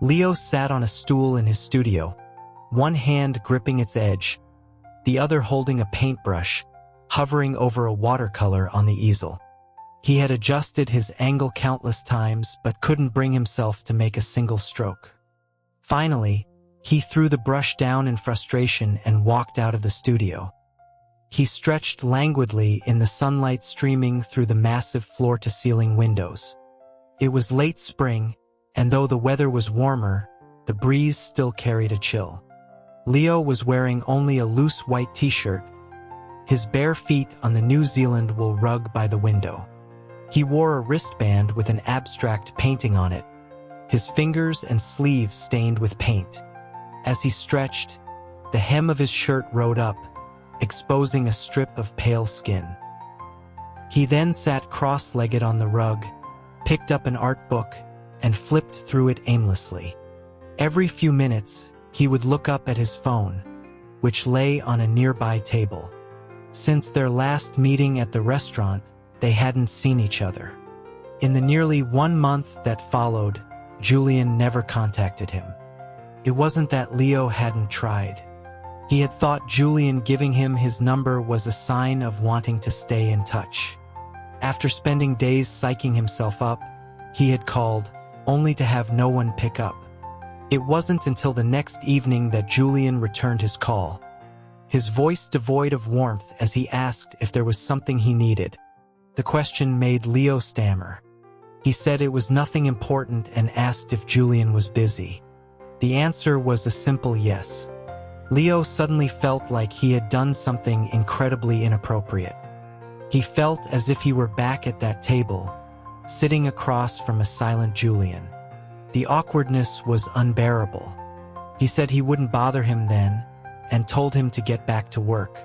Leo sat on a stool in his studio, one hand gripping its edge, the other holding a paintbrush, hovering over a watercolor on the easel. He had adjusted his angle countless times but couldn't bring himself to make a single stroke. Finally, he threw the brush down in frustration and walked out of the studio. He stretched languidly in the sunlight streaming through the massive floor-to-ceiling windows. It was late spring, and though the weather was warmer, the breeze still carried a chill. Leo was wearing only a loose white t-shirt, his bare feet on the New Zealand wool rug by the window. He wore a wristband with an abstract painting on it, his fingers and sleeves stained with paint. As he stretched, the hem of his shirt rode up, exposing a strip of pale skin. He then sat cross-legged on the rug, picked up an art book, and flipped through it aimlessly. Every few minutes, he would look up at his phone, which lay on a nearby table. Since their last meeting at the restaurant, they hadn't seen each other. In the nearly 1 month that followed, Julian never contacted him. It wasn't that Leo hadn't tried. He had thought Julian giving him his number was a sign of wanting to stay in touch. After spending days psyching himself up, he had called, only to have no one pick up. It wasn't until the next evening that Julian returned his call, his voice devoid of warmth as he asked if there was something he needed. The question made Leo stammer. He said it was nothing important and asked if Julian was busy. The answer was a simple yes. Leo suddenly felt like he had done something incredibly inappropriate. He felt as if he were back at that table, sitting across from a silent Julian. The awkwardness was unbearable. He said he wouldn't bother him then, and told him to get back to work.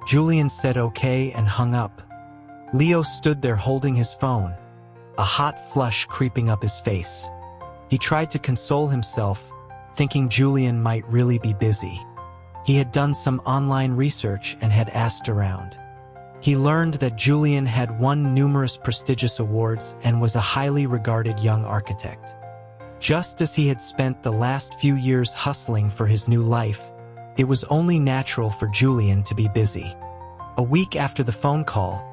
Julian said okay and hung up. Leo stood there holding his phone, a hot flush creeping up his face. He tried to console himself, thinking Julian might really be busy. He had done some online research and had asked around. He learned that Julian had won numerous prestigious awards and was a highly regarded young architect. Just as he had spent the last few years hustling for his new life, it was only natural for Julian to be busy. A week after the phone call,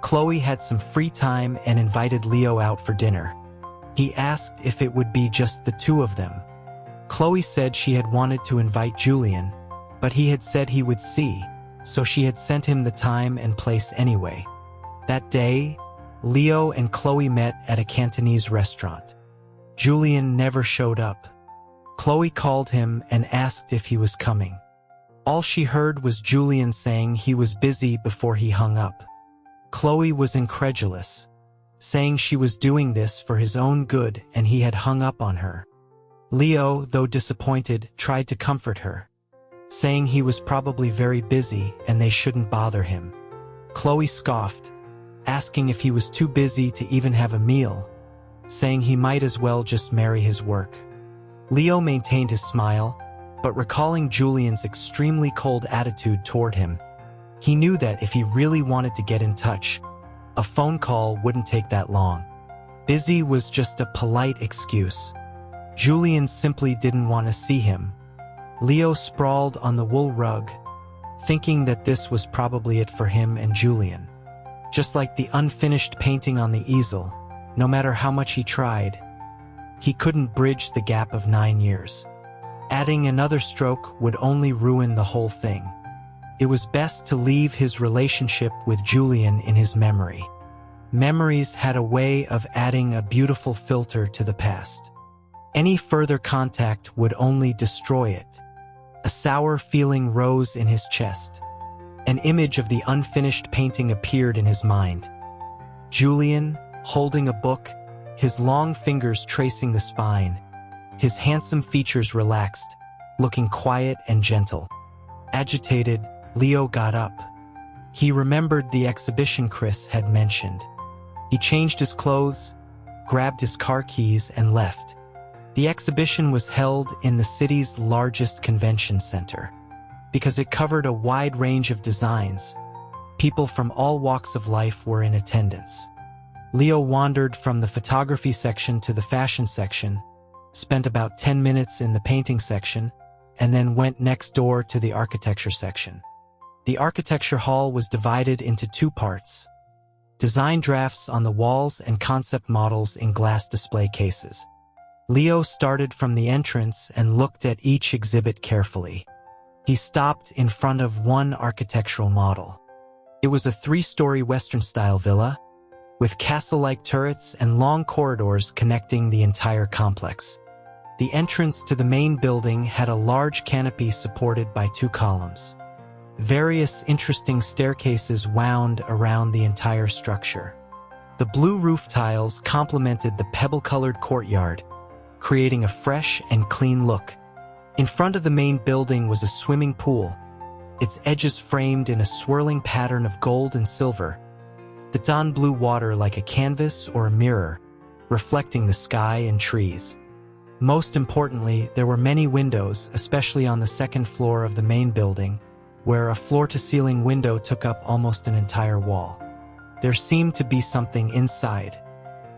Chloe had some free time and invited Leo out for dinner. He asked if it would be just the two of them. Chloe said she had wanted to invite Julian, but he had said he would see, so she had sent him the time and place anyway. That day, Leo and Chloe met at a Cantonese restaurant. Julian never showed up. Chloe called him and asked if he was coming. All she heard was Julian saying he was busy before he hung up. Chloe was incredulous, saying she was doing this for his own good and he had hung up on her. Leo, though disappointed, tried to comfort her, saying he was probably very busy and they shouldn't bother him. Chloe scoffed, asking if he was too busy to even have a meal, saying he might as well just marry his work. Leo maintained his smile, but recalling Julian's extremely cold attitude toward him, he knew that if he really wanted to get in touch, a phone call wouldn't take that long. Busy was just a polite excuse. Julian simply didn't want to see him. Leo sprawled on the wool rug, thinking that this was probably it for him and Julian. Just like the unfinished painting on the easel, no matter how much he tried, he couldn't bridge the gap of 9 years. Adding another stroke would only ruin the whole thing. It was best to leave his relationship with Julian in his memory. Memories had a way of adding a beautiful filter to the past. Any further contact would only destroy it. A sour feeling rose in his chest. An image of the unfinished painting appeared in his mind. Julian, holding a book, his long fingers tracing the spine, his handsome features relaxed, looking quiet and gentle. Agitated, Leo got up. He remembered the exhibition Chris had mentioned. He changed his clothes, grabbed his car keys, and left. The exhibition was held in the city's largest convention center. Because it covered a wide range of designs, people from all walks of life were in attendance. Leo wandered from the photography section to the fashion section, spent about 10 minutes in the painting section, and then went next door to the architecture section. The architecture hall was divided into 2 parts: design drafts on the walls and concept models in glass display cases. Leo started from the entrance and looked at each exhibit carefully. He stopped in front of one architectural model. It was a 3-story Western-style villa, with castle-like turrets and long corridors connecting the entire complex. The entrance to the main building had a large canopy supported by 2 columns. Various interesting staircases wound around the entire structure. The blue roof tiles complemented the pebble-colored courtyard, creating a fresh and clean look. In front of the main building was a swimming pool, its edges framed in a swirling pattern of gold and silver. The dawn blue water like a canvas or a mirror, reflecting the sky and trees. Most importantly, there were many windows, especially on the 2nd floor of the main building, where a floor-to-ceiling window took up almost an entire wall. There seemed to be something inside.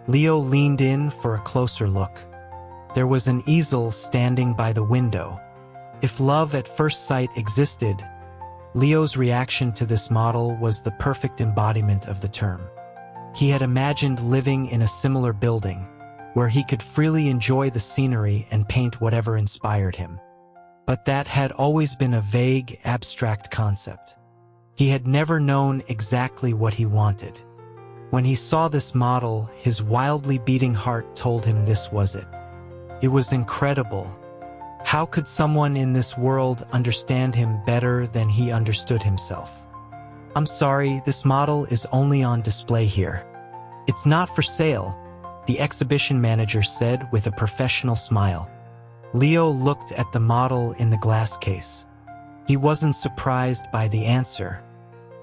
Leo leaned in for a closer look. There was an easel standing by the window. If love at first sight existed, Leo's reaction to this model was the perfect embodiment of the term. He had imagined living in a similar building, where he could freely enjoy the scenery and paint whatever inspired him. But that had always been a vague, abstract concept. He had never known exactly what he wanted. When he saw this model, his wildly beating heart told him this was it. It was incredible. How could someone in this world understand him better than he understood himself? I'm sorry, this model is only on display here. It's not for sale, the exhibition manager said with a professional smile. Leo looked at the model in the glass case. He wasn't surprised by the answer.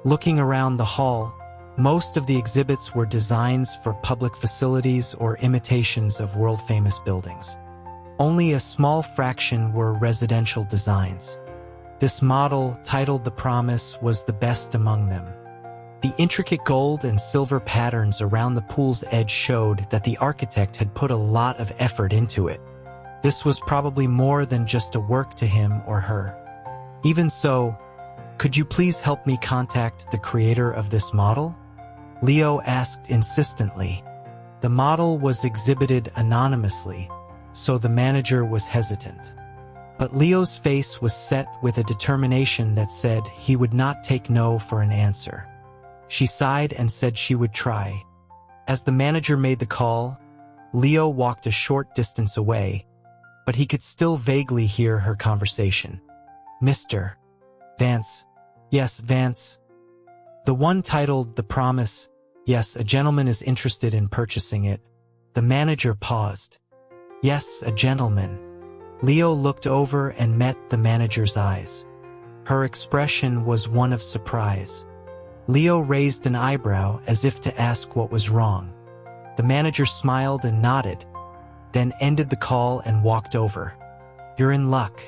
Looking around the hall, most of the exhibits were designs for public facilities or imitations of world-famous buildings. Only a small fraction were residential designs. This model, titled The Promise, was the best among them. The intricate gold and silver patterns around the pool's edge showed that the architect had put a lot of effort into it. This was probably more than just a work to him or her. Even so, could you please help me contact the creator of this model? Leo asked insistently. The model was exhibited anonymously, so the manager was hesitant. But Leo's face was set with a determination that said he would not take no for an answer. She sighed and said she would try. As the manager made the call, Leo walked a short distance away, but he could still vaguely hear her conversation. Mr. Vance. Yes, Vance. The one titled The Promise. Yes, a gentleman is interested in purchasing it. The manager paused. Yes, a gentleman. Leo looked over and met the manager's eyes. Her expression was one of surprise. Leo raised an eyebrow as if to ask what was wrong. The manager smiled and nodded, then ended the call and walked over. You're in luck.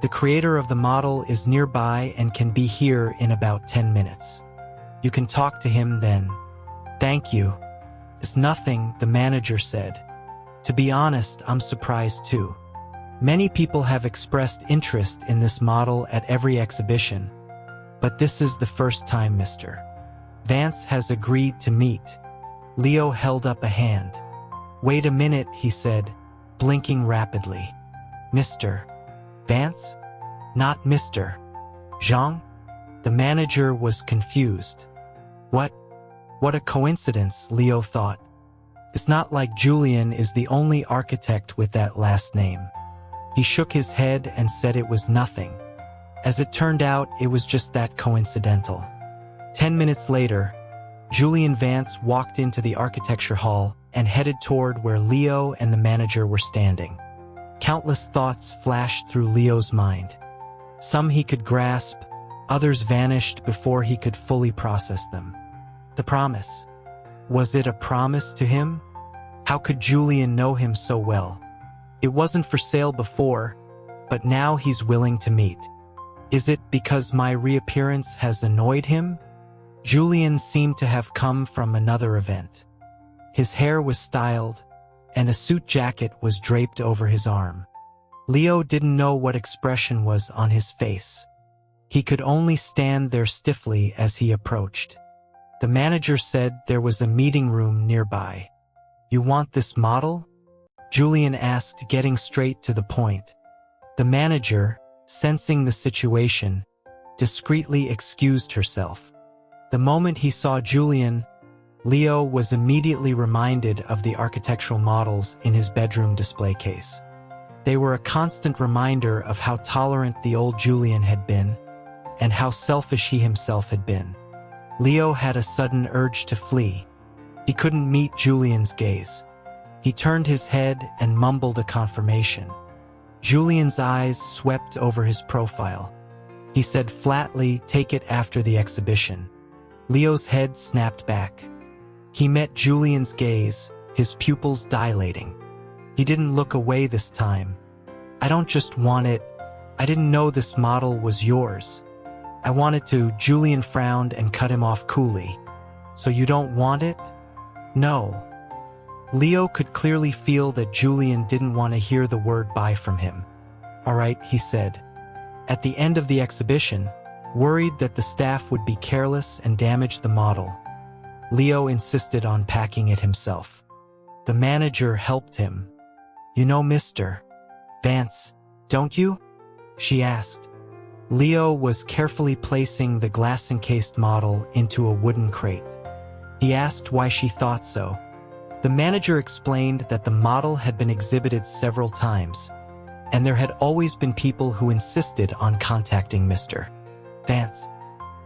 The creator of the model is nearby and can be here in about 10 minutes. You can talk to him then. Thank you. It's nothing, the manager said. To be honest, I'm surprised too. Many people have expressed interest in this model at every exhibition, but this is the first time Mr. Vance has agreed to meet. Leo held up a hand. Wait a minute, he said, blinking rapidly. Mr. Vance? Not Mr. Zhang? The manager was confused. What a coincidence, Leo thought. It's not like Julian is the only architect with that last name. He shook his head and said it was nothing. As it turned out, it was just that coincidental. 10 minutes later, Julian Vance walked into the architecture hall and headed toward where Leo and the manager were standing. Countless thoughts flashed through Leo's mind. Some he could grasp, others vanished before he could fully process them. The promise. Was it a promise to him? How could Julian know him so well? It wasn't for sale before, but now he's willing to meet. Is it because my reappearance has annoyed him? Julian seemed to have come from another event. His hair was styled, and a suit jacket was draped over his arm. Leo didn't know what expression was on his face. He could only stand there stiffly as he approached. The manager said there was a meeting room nearby. You want this model? Julian asked, getting straight to the point. The manager, sensing the situation, discreetly excused herself. The moment he saw Julian, Leo was immediately reminded of the architectural models in his bedroom display case. They were a constant reminder of how tolerant the old Julian had been, and how selfish he himself had been. Leo had a sudden urge to flee. He couldn't meet Julian's gaze. He turned his head and mumbled a confirmation. Julian's eyes swept over his profile. He said flatly, "Take it after the exhibition." Leo's head snapped back. He met Julian's gaze, his pupils dilating. He didn't look away this time. "I don't just want it. I didn't know this model was yours. I wanted to." Julian frowned and cut him off coolly. "So you don't want it?" "No." Leo could clearly feel that Julian didn't want to hear the word bye from him. "All right," he said. At the end of the exhibition, worried that the staff would be careless and damage the model, Leo insisted on packing it himself. The manager helped him. "You know Mr. Vance, don't you?" she asked. Leo was carefully placing the glass-encased model into a wooden crate. He asked why she thought so. The manager explained that the model had been exhibited several times, and there had always been people who insisted on contacting Mr. Vance.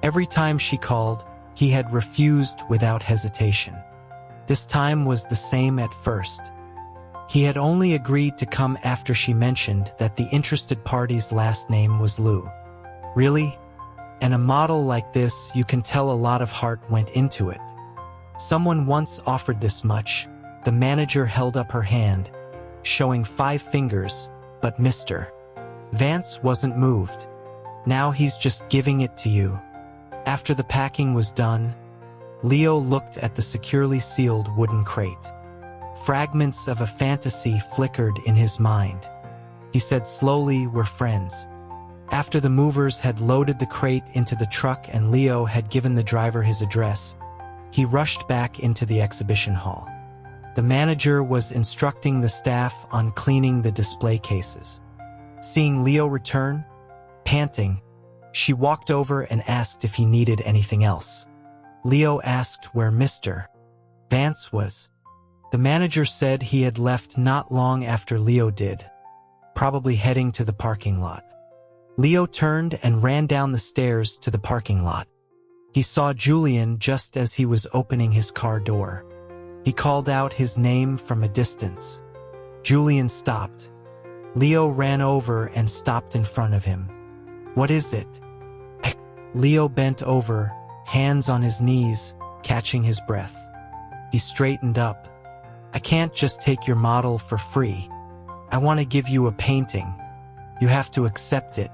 Every time she called, he had refused without hesitation. This time was the same at first. He had only agreed to come after she mentioned that the interested party's last name was Lou. Really? And a model like this, you can tell a lot of heart went into it. Someone once offered this much. The manager held up her hand, showing 5 fingers, but Mr. Vance wasn't moved. Now he's just giving it to you. After the packing was done, Leo looked at the securely sealed wooden crate. Fragments of a fantasy flickered in his mind. He said slowly, "We're friends." After the movers had loaded the crate into the truck and Leo had given the driver his address, he rushed back into the exhibition hall. The manager was instructing the staff on cleaning the display cases. Seeing Leo return, panting, she walked over and asked if he needed anything else. Leo asked where Mr. Vance was. The manager said he had left not long after Leo did, probably heading to the parking lot. Leo turned and ran down the stairs to the parking lot. He saw Julian just as he was opening his car door. He called out his name from a distance. Julian stopped. Leo ran over and stopped in front of him. "What is it?" Leo bent over, hands on his knees, catching his breath. He straightened up. "I can't just take your model for free. I want to give you a painting. You have to accept it."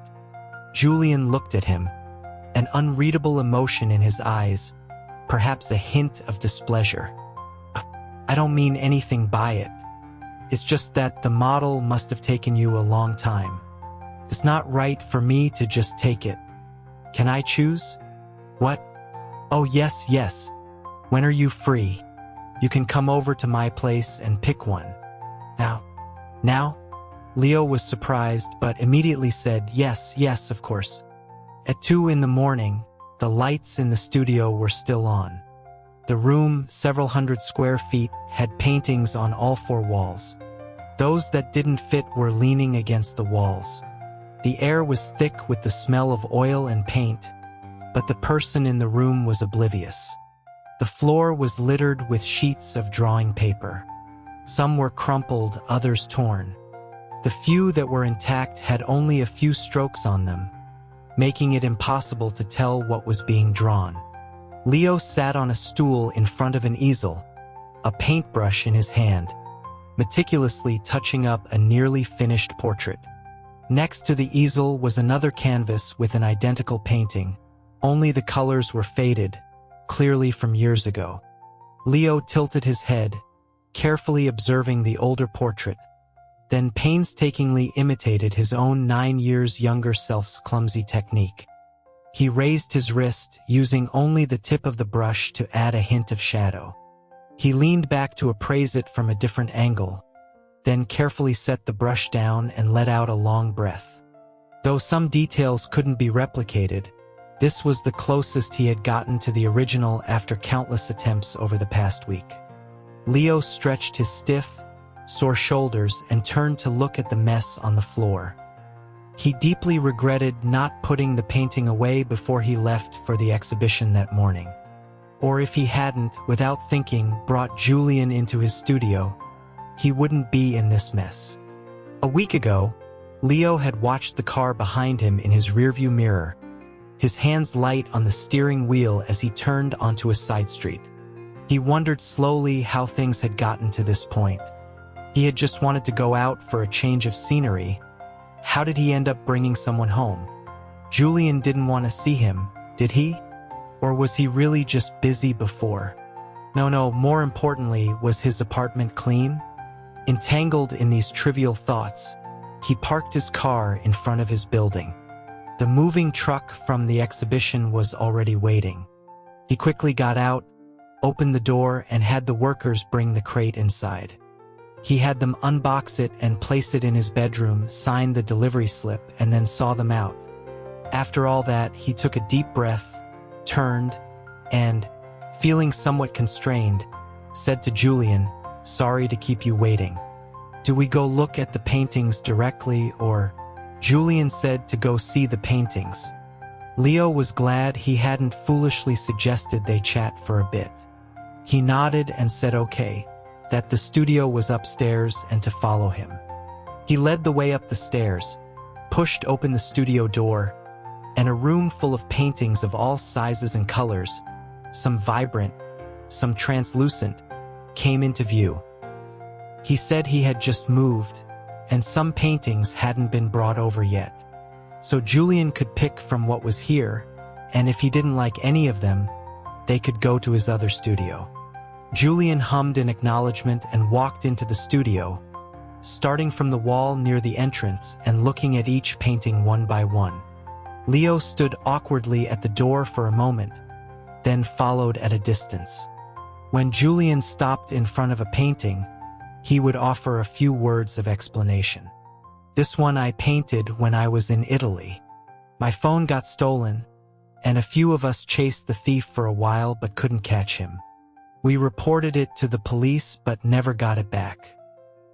Julian looked at him, an unreadable emotion in his eyes, perhaps a hint of displeasure. "I don't mean anything by it. It's just that the model must have taken you a long time. It's not right for me to just take it. Can I choose?" "What?" "Oh, yes. When are you free? You can come over to my place and pick one." Now? Leo was surprised, but immediately said, yes, of course." At 2 in the morning, the lights in the studio were still on. The room, several hundred square feet, had paintings on all 4 walls. Those that didn't fit were leaning against the walls. The air was thick with the smell of oil and paint, but the person in the room was oblivious. The floor was littered with sheets of drawing paper. Some were crumpled, others torn. The few that were intact had only a few strokes on them, making it impossible to tell what was being drawn. Leo sat on a stool in front of an easel, a paintbrush in his hand, meticulously touching up a nearly finished portrait. Next to the easel was another canvas with an identical painting, only the colors were faded, clearly from years ago. Leo tilted his head, carefully observing the older portrait, then painstakingly imitated his own 9 years younger self's clumsy technique. He raised his wrist, using only the tip of the brush to add a hint of shadow. He leaned back to appraise it from a different angle, then carefully set the brush down and let out a long breath. Though some details couldn't be replicated, this was the closest he had gotten to the original after countless attempts over the past week. Leo stretched his stiff, sore shoulders and turned to look at the mess on the floor. He deeply regretted not putting the painting away before he left for the exhibition that morning. Or if he hadn't, without thinking, brought Julian into his studio, he wouldn't be in this mess. A week ago, Leo had watched the car behind him in his rearview mirror, his hands light on the steering wheel as he turned onto a side street. He wondered slowly how things had gotten to this point. He had just wanted to go out for a change of scenery. How did he end up bringing someone home? Julian didn't want to see him, did he? Or was he really just busy before? No, more importantly, was his apartment clean? Entangled in these trivial thoughts, he parked his car in front of his building. The moving truck from the exhibition was already waiting. He quickly got out, opened the door, and had the workers bring the crate inside. He had them unbox it and place it in his bedroom, signed the delivery slip, and then saw them out. After all that, he took a deep breath, turned, and, feeling somewhat constrained, said to Julian, "Sorry to keep you waiting. Do we go look at the paintings directly or?" Julian said to go see the paintings. Leo was glad he hadn't foolishly suggested they chat for a bit. He nodded and said okay, that the studio was upstairs and to follow him. He led the way up the stairs, pushed open the studio door, and a room full of paintings of all sizes and colors, some vibrant, some translucent, came into view. He said he had just moved, and some paintings hadn't been brought over yet. So Julian could pick from what was here, and if he didn't like any of them, they could go to his other studio. Julian hummed in acknowledgement and walked into the studio, starting from the wall near the entrance and looking at each painting one by one. Leo stood awkwardly at the door for a moment, then followed at a distance. When Julian stopped in front of a painting, he would offer a few words of explanation. "This one I painted when I was in Italy. My phone got stolen, and a few of us chased the thief for a while but couldn't catch him. We reported it to the police but never got it back.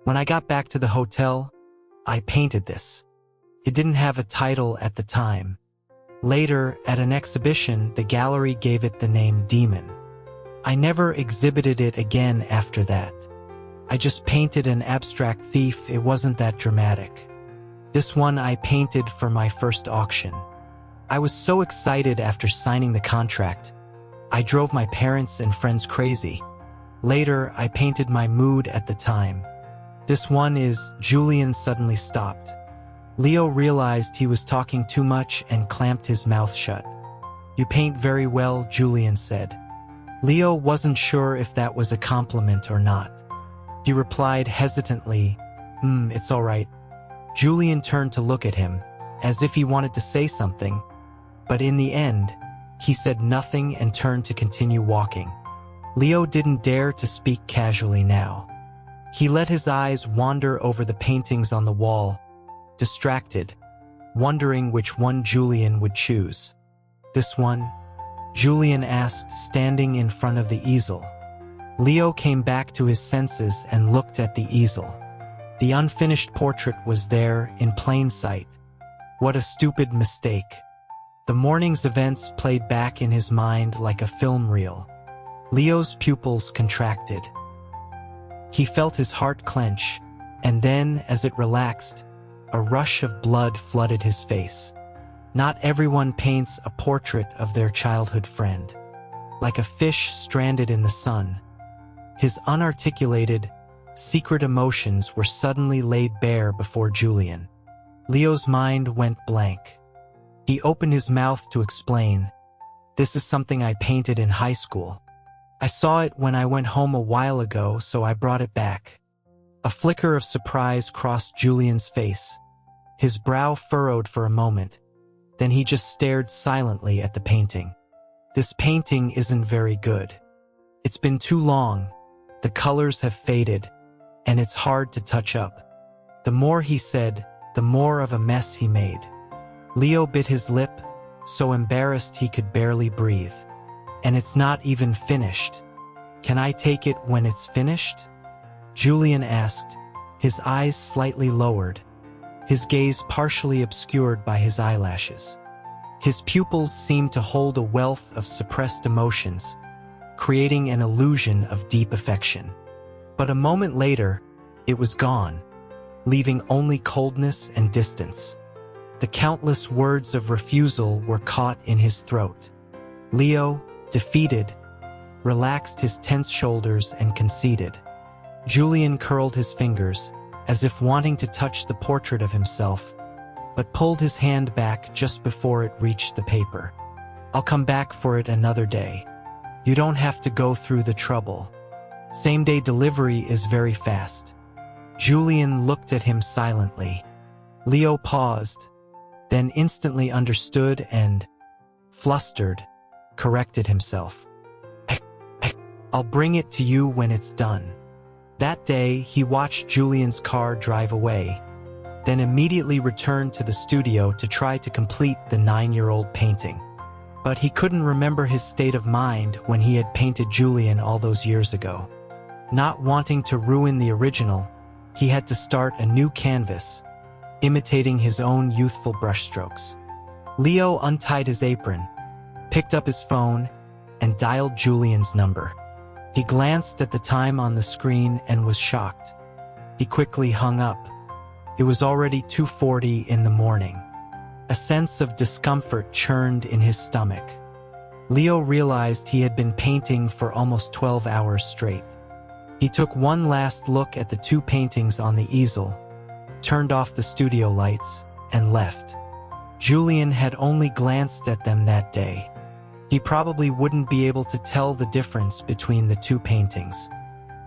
When I got back to the hotel, I painted this. It didn't have a title at the time. Later, at an exhibition, the gallery gave it the name Demon. I never exhibited it again after that. I just painted an abstract thief, it wasn't that dramatic. This one I painted for my first auction. I was so excited after signing the contract. I drove my parents and friends crazy. Later, I painted my mood at the time. This one is..." Julian suddenly stopped. Leo realized he was talking too much and clamped his mouth shut. "You paint very well," Julian said. Leo wasn't sure if that was a compliment or not. He replied hesitantly, "It's all right." Julian turned to look at him, as if he wanted to say something, but in the end, he said nothing and turned to continue walking. Leo didn't dare to speak casually now. He let his eyes wander over the paintings on the wall, distracted, wondering which one Julian would choose. "This one?" Julian asked, standing in front of the easel. Leo came back to his senses and looked at the easel. The unfinished portrait was there in plain sight. What a stupid mistake. The morning's events played back in his mind like a film reel. Leo's pupils contracted. He felt his heart clench, and then, as it relaxed, a rush of blood flooded his face. Not everyone paints a portrait of their childhood friend. Like a fish stranded in the sun, his unarticulated, secret emotions were suddenly laid bare before Julian. Leo's mind went blank. He opened his mouth to explain, "This is something I painted in high school. I saw it when I went home a while ago, so I brought it back." A flicker of surprise crossed Julian's face. His brow furrowed for a moment. Then he just stared silently at the painting. "This painting isn't very good. It's been too long. The colors have faded, and it's hard to touch up." The more he said, the more of a mess he made. Leo bit his lip, so embarrassed he could barely breathe. "And it's not even finished. Can I take it when it's finished?" Julian asked, his eyes slightly lowered, his gaze partially obscured by his eyelashes. His pupils seemed to hold a wealth of suppressed emotions, creating an illusion of deep affection. But a moment later, it was gone, leaving only coldness and distance. The countless words of refusal were caught in his throat. Leo, defeated, relaxed his tense shoulders and conceded. Julian curled his fingers, as if wanting to touch the portrait of himself, but pulled his hand back just before it reached the paper. "I'll come back for it another day. You don't have to go through the trouble. Same-day delivery is very fast." Julian looked at him silently. Leo paused, then instantly understood and, flustered, corrected himself. I'll bring it to you when it's done." That day, he watched Julian's car drive away, then immediately returned to the studio to try to complete the 9-year-old painting. But he couldn't remember his state of mind when he had painted Julian all those years ago. Not wanting to ruin the original, he had to start a new canvas, imitating his own youthful brushstrokes. Leo untied his apron, picked up his phone, and dialed Julian's number. He glanced at the time on the screen and was shocked. He quickly hung up. It was already 2:40 in the morning. A sense of discomfort churned in his stomach. Leo realized he had been painting for almost 12 hours straight. He took one last look at the two paintings on the easel, turned off the studio lights, and left. Julian had only glanced at them that day. He probably wouldn't be able to tell the difference between the two paintings.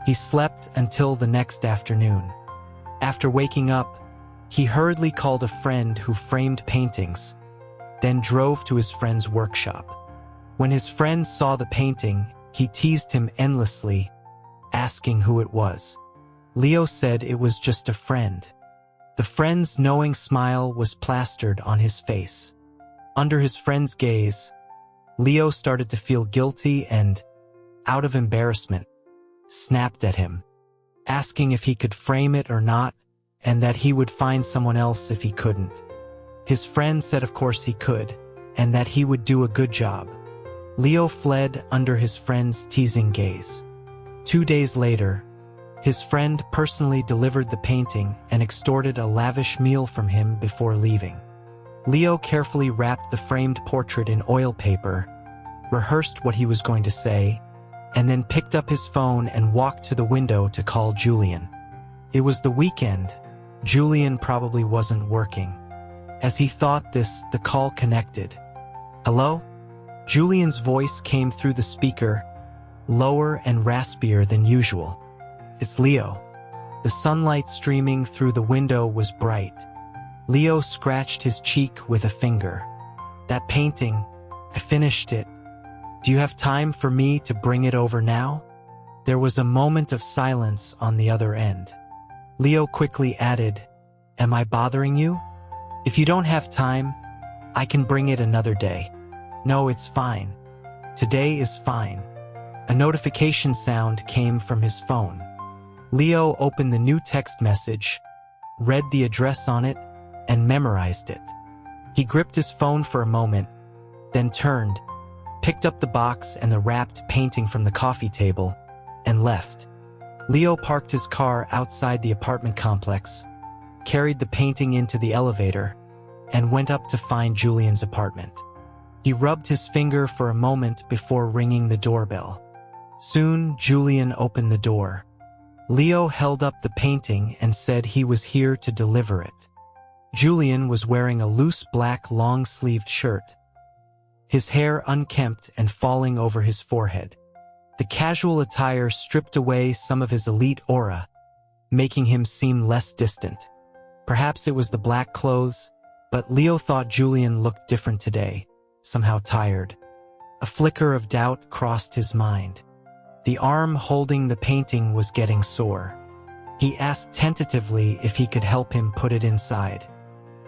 He slept until the next afternoon. After waking up, he hurriedly called a friend who framed paintings, then drove to his friend's workshop. When his friend saw the painting, he teased him endlessly, asking who it was. Leo said it was just a friend. The friend's knowing smile was plastered on his face. Under his friend's gaze, Leo started to feel guilty and, out of embarrassment, snapped at him, asking if he could frame it or not, and that he would find someone else if he couldn't. His friend said of course he could, and that he would do a good job. Leo fled under his friend's teasing gaze. 2 days later, his friend personally delivered the painting and extorted a lavish meal from him before leaving. Leo carefully wrapped the framed portrait in oil paper, rehearsed what he was going to say, and then picked up his phone and walked to the window to call Julian. It was the weekend. Julian probably wasn't working. As he thought this, the call connected. "Hello?" Julian's voice came through the speaker, lower and raspier than usual. "It's Leo." The sunlight streaming through the window was bright. Leo scratched his cheek with a finger. "That painting, I finished it. Do you have time for me to bring it over now?" There was a moment of silence on the other end. Leo quickly added, "Am I bothering you? If you don't have time, I can bring it another day." "No, it's fine. Today is fine." A notification sound came from his phone. Leo opened the new text message, read the address on it, and memorized it. He gripped his phone for a moment, then turned, picked up the box and the wrapped painting from the coffee table, and left. Leo parked his car outside the apartment complex, carried the painting into the elevator, and went up to find Julian's apartment. He rubbed his finger for a moment before ringing the doorbell. Soon, Julian opened the door. Leo held up the painting and said he was here to deliver it. Julian was wearing a loose black long-sleeved shirt, his hair unkempt and falling over his forehead. The casual attire stripped away some of his elite aura, making him seem less distant. Perhaps it was the black clothes, but Leo thought Julian looked different today, somehow tired. A flicker of doubt crossed his mind. The arm holding the painting was getting sore. He asked tentatively if he could help him put it inside.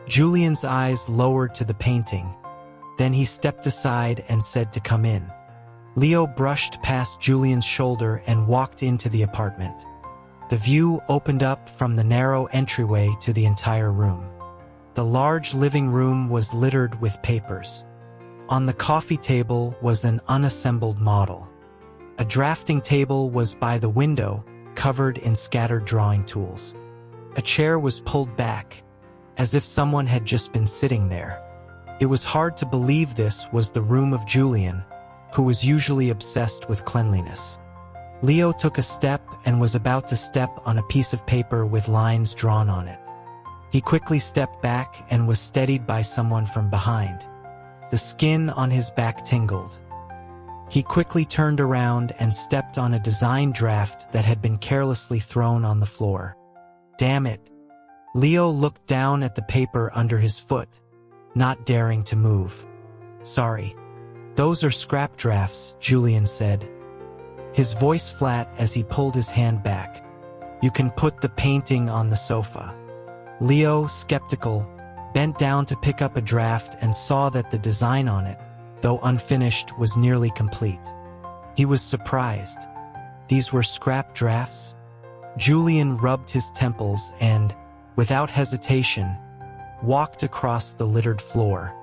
Julian's eyes lowered to the painting. Then he stepped aside and said to come in. Leo brushed past Julian's shoulder and walked into the apartment. The view opened up from the narrow entryway to the entire room. The large living room was littered with papers. On the coffee table was an unassembled model. A drafting table was by the window, covered in scattered drawing tools. A chair was pulled back, as if someone had just been sitting there. It was hard to believe this was the room of Julian, who was usually obsessed with cleanliness. Leo took a step and was about to step on a piece of paper with lines drawn on it. He quickly stepped back and was steadied by someone from behind. The skin on his back tingled. He quickly turned around and stepped on a design draft that had been carelessly thrown on the floor. Damn it! Leo looked down at the paper under his foot, not daring to move. Sorry. Those are scrap drafts, Julian said, his voice flat as he pulled his hand back. You can put the painting on the sofa. Leo, skeptical, bent down to pick up a draft and saw that the design on it, though unfinished, was nearly complete. He was surprised. These were scrap drafts? Julian rubbed his temples and, without hesitation, walked across the littered floor.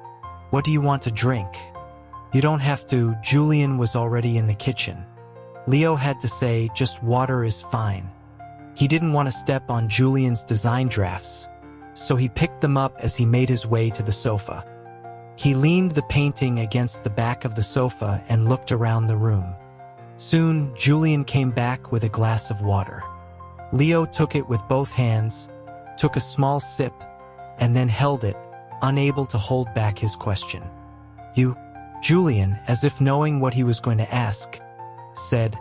"What do you want to drink?" "You don't have to." Julian was already in the kitchen. Leo had to say, "Just water is fine." He didn't want to step on Julian's design drafts, so he picked them up as he made his way to the sofa. He leaned the painting against the back of the sofa and looked around the room. Soon, Julian came back with a glass of water. Leo took it with both hands, took a small sip, and then held it, unable to hold back his question. "You?" Julian, as if knowing what he was going to ask, said,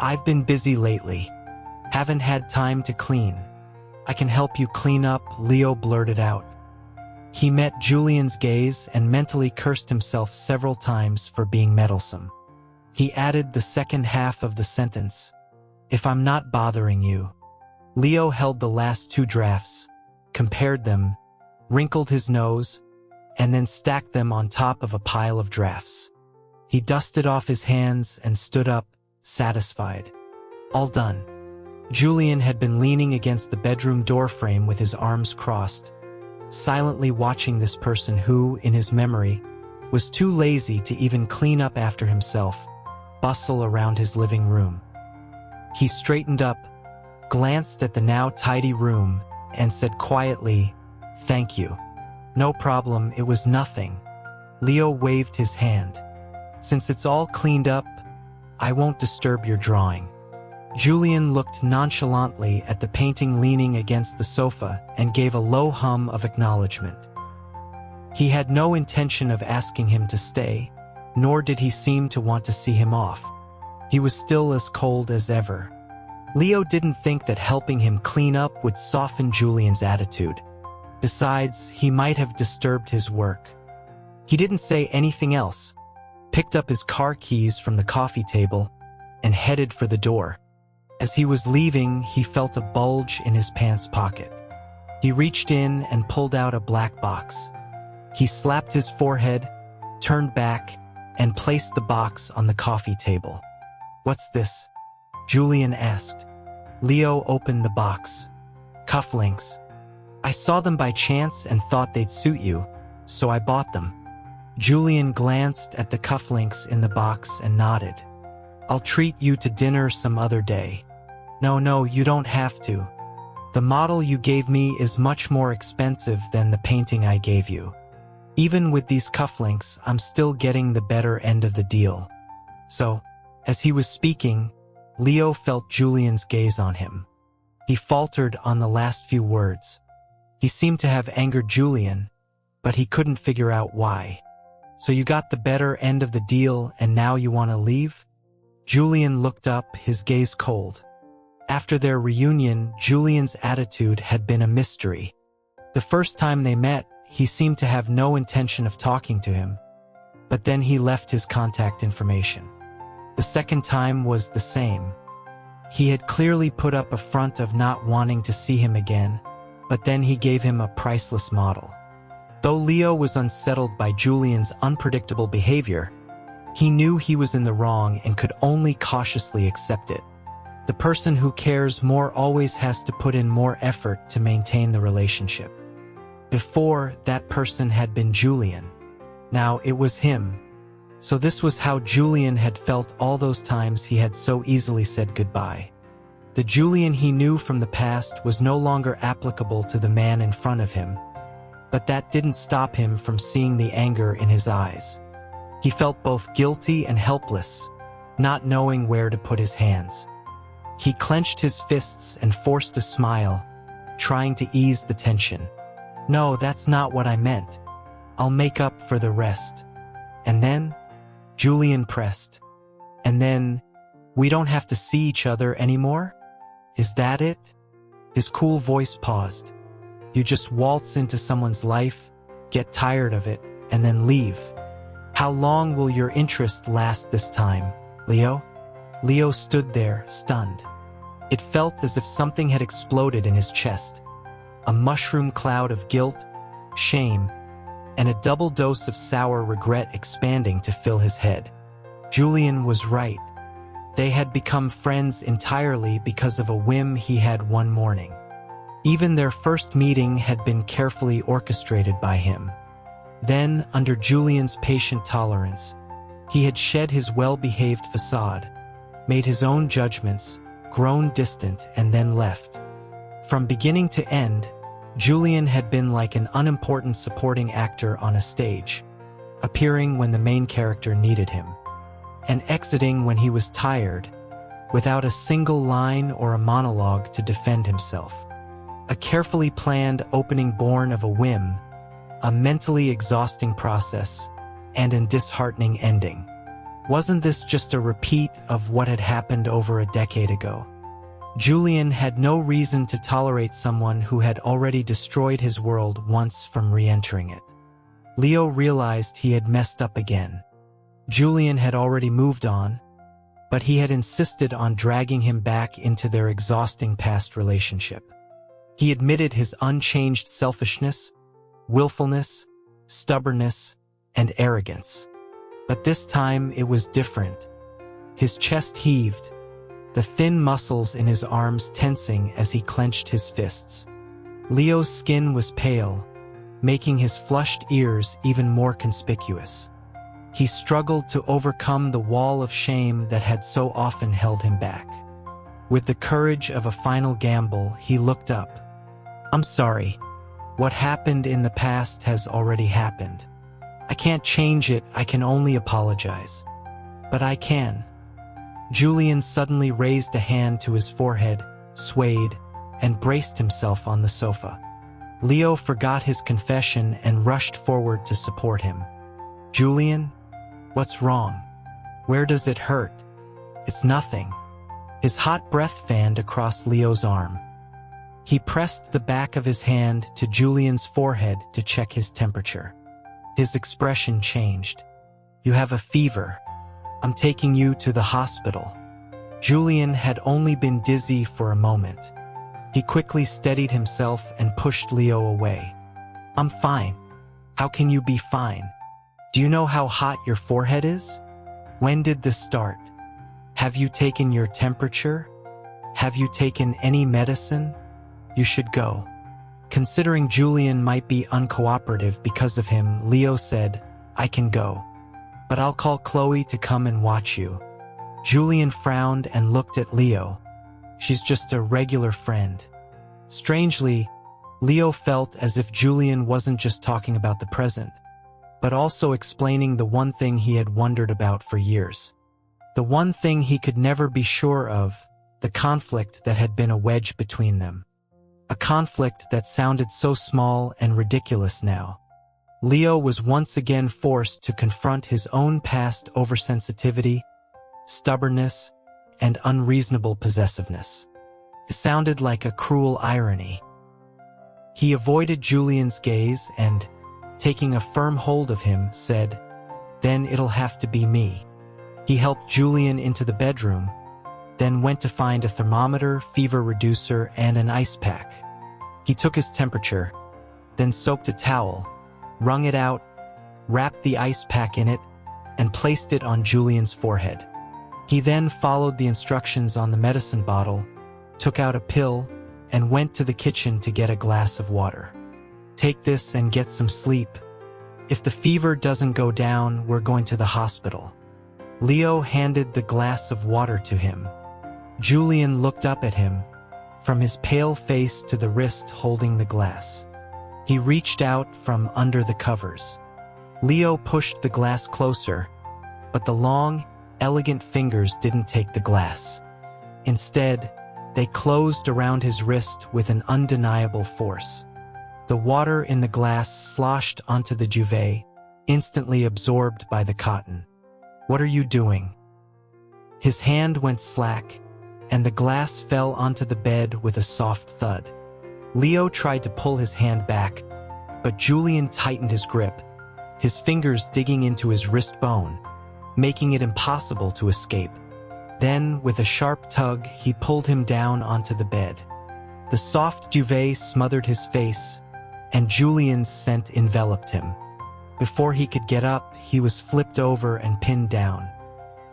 "I've been busy lately. Haven't had time to clean." "I can help you clean up," Leo blurted out. He met Julian's gaze and mentally cursed himself several times for being meddlesome. He added the second half of the sentence, "If I'm not bothering you." Leo held the last two drafts, compared them, wrinkled his nose, and then stacked them on top of a pile of drafts. He dusted off his hands and stood up, satisfied. All done. Julian had been leaning against the bedroom doorframe with his arms crossed, silently watching this person who, in his memory, was too lazy to even clean up after himself, bustle around his living room. He straightened up, glanced at the now tidy room, and said quietly, "Thank you." "No problem, it was nothing." Leo waved his hand. "Since it's all cleaned up, I won't disturb your drawing." Julian looked nonchalantly at the painting leaning against the sofa and gave a low hum of acknowledgement. He had no intention of asking him to stay, nor did he seem to want to see him off. He was still as cold as ever. Leo didn't think that helping him clean up would soften Julian's attitude. Besides, he might have disturbed his work. He didn't say anything else, picked up his car keys from the coffee table, and headed for the door. As he was leaving, he felt a bulge in his pants pocket. He reached in and pulled out a black box. He slapped his forehead, turned back, and placed the box on the coffee table. "What's this?" Julian asked. Leo opened the box. "Cufflinks. I saw them by chance and thought they'd suit you, so I bought them." Julian glanced at the cufflinks in the box and nodded. "I'll treat you to dinner some other day." No, you don't have to. The model you gave me is much more expensive than the painting I gave you. Even with these cufflinks, I'm still getting the better end of the deal." So, as he was speaking, Leo felt Julian's gaze on him. He faltered on the last few words. He seemed to have angered Julian, but he couldn't figure out why. "So you got the better end of the deal and now you want to leave?" Julian looked up, his gaze cold. After their reunion, Julian's attitude had been a mystery. The first time they met, he seemed to have no intention of talking to him, but then he left his contact information. The second time was the same. He had clearly put up a front of not wanting to see him again, but then he gave him a priceless model. Though Leo was unsettled by Julian's unpredictable behavior, he knew he was in the wrong and could only cautiously accept it. The person who cares more always has to put in more effort to maintain the relationship. Before, that person had been Julian. Now it was him. So this was how Julian had felt all those times he had so easily said goodbye. The Julian he knew from the past was no longer applicable to the man in front of him, but that didn't stop him from seeing the anger in his eyes. He felt both guilty and helpless, not knowing where to put his hands. He clenched his fists and forced a smile, trying to ease the tension. "No, that's not what I meant. I'll make up for the rest." "And then?" Julian pressed. "And then, we don't have to see each other anymore? Is that it?" His cool voice paused. "You just waltz into someone's life, get tired of it, and then leave. How long will your interest last this time, Leo?" Leo stood there, stunned. It felt as if something had exploded in his chest. A mushroom cloud of guilt, shame, and a double dose of sour regret expanding to fill his head. Julian was right. They had become friends entirely because of a whim he had one morning. Even their first meeting had been carefully orchestrated by him. Then, under Julian's patient tolerance, he had shed his well-behaved facade, made his own judgments, grown distant, and then left. From beginning to end, Julian had been like an unimportant supporting actor on a stage, appearing when the main character needed him, and exiting when he was tired, without a single line or a monologue to defend himself. A carefully planned opening born of a whim, a mentally exhausting process, and a disheartening ending. Wasn't this just a repeat of what had happened over a decade ago? Julian had no reason to tolerate someone who had already destroyed his world once from re-entering it. Leo realized he had messed up again. Julian had already moved on, but he had insisted on dragging him back into their exhausting past relationship. He admitted his unchanged selfishness, willfulness, stubbornness, and arrogance. But this time it was different. His chest heaved, the thin muscles in his arms tensing as he clenched his fists. Leo's skin was pale, making his flushed ears even more conspicuous. He struggled to overcome the wall of shame that had so often held him back. With the courage of a final gamble, he looked up. "I'm sorry. What happened in the past has already happened. I can't change it, I can only apologize. But I can." Julian suddenly raised a hand to his forehead, swayed, and braced himself on the sofa. Leo forgot his confession and rushed forward to support him. "Julian, what's wrong? Where does it hurt?" "It's nothing." His hot breath fanned across Leo's arm. He pressed the back of his hand to Julian's forehead to check his temperature. His expression changed. "You have a fever. I'm taking you to the hospital." Julian had only been dizzy for a moment. He quickly steadied himself and pushed Leo away. "I'm fine." "How can you be fine? Do you know how hot your forehead is? When did this start? Have you taken your temperature? Have you taken any medicine? You should go." Considering Julian might be uncooperative because of him, Leo said, "I can go. But I'll call Chloe to come and watch you." Julian frowned and looked at Leo. "She's just a regular friend." Strangely, Leo felt as if Julian wasn't just talking about the present, but also explaining the one thing he had wondered about for years. The one thing he could never be sure of, the conflict that had been a wedge between them. A conflict that sounded so small and ridiculous now. Leo was once again forced to confront his own past oversensitivity, stubbornness, and unreasonable possessiveness. It sounded like a cruel irony. He avoided Julian's gaze and, taking a firm hold of him, said, "Then it'll have to be me." He helped Julian into the bedroom, then went to find a thermometer, fever reducer, and an ice pack. He took his temperature, then soaked a towel, wrung it out, wrapped the ice pack in it, and placed it on Julian's forehead. He then followed the instructions on the medicine bottle, took out a pill, and went to the kitchen to get a glass of water. "Take this and get some sleep. If the fever doesn't go down, we're going to the hospital." Leo handed the glass of water to him. Julian looked up at him, from his pale face to the wrist holding the glass. He reached out from under the covers. Leo pushed the glass closer, but the long, elegant fingers didn't take the glass. Instead, they closed around his wrist with an undeniable force. The water in the glass sloshed onto the duvet, instantly absorbed by the cotton. "What are you doing?" His hand went slack, and the glass fell onto the bed with a soft thud. Leo tried to pull his hand back, but Julian tightened his grip, his fingers digging into his wrist bone, making it impossible to escape. Then, with a sharp tug, he pulled him down onto the bed. The soft duvet smothered his face, and Julian's scent enveloped him. Before he could get up, he was flipped over and pinned down.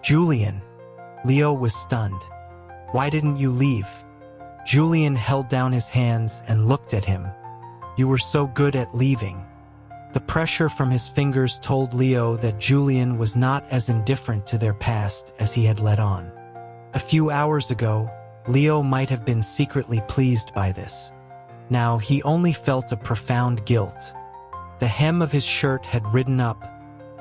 "Julian!" Leo was stunned. "Why didn't you leave?" Julian held down his hands and looked at him. "You were so good at leaving." The pressure from his fingers told Leo that Julian was not as indifferent to their past as he had let on. A few hours ago, Leo might have been secretly pleased by this. Now he only felt a profound guilt. The hem of his shirt had ridden up,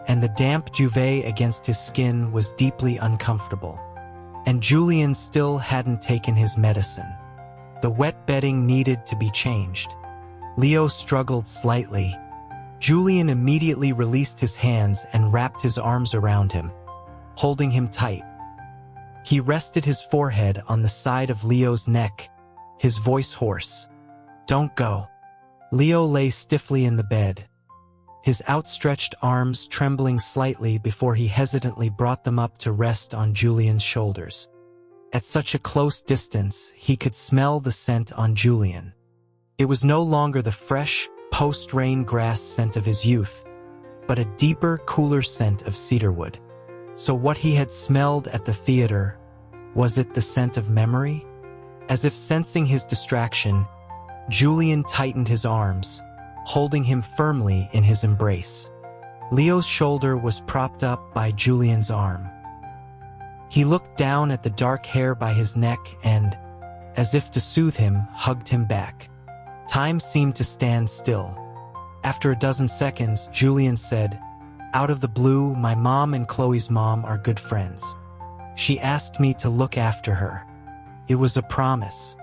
and the damp duvet against his skin was deeply uncomfortable. And Julian still hadn't taken his medicine. The wet bedding needed to be changed. Leo struggled slightly. Julian immediately released his hands and wrapped his arms around him, holding him tight. He rested his forehead on the side of Leo's neck, his voice hoarse. "Don't go." Leo lay stiffly in the bed, his outstretched arms trembling slightly before he hesitantly brought them up to rest on Julian's shoulders. At such a close distance, he could smell the scent on Julian. It was no longer the fresh, post-rain grass scent of his youth, but a deeper, cooler scent of cedarwood. So what he had smelled at the theater, was it the scent of memory? As if sensing his distraction, Julian tightened his arms, holding him firmly in his embrace. Leo's shoulder was propped up by Julian's arm. He looked down at the dark hair by his neck and, as if to soothe him, hugged him back. Time seemed to stand still. After a dozen seconds, Julian said, "Out of the blue, my mom and Chloe's mom are good friends. She asked me to look after her. It was a promise."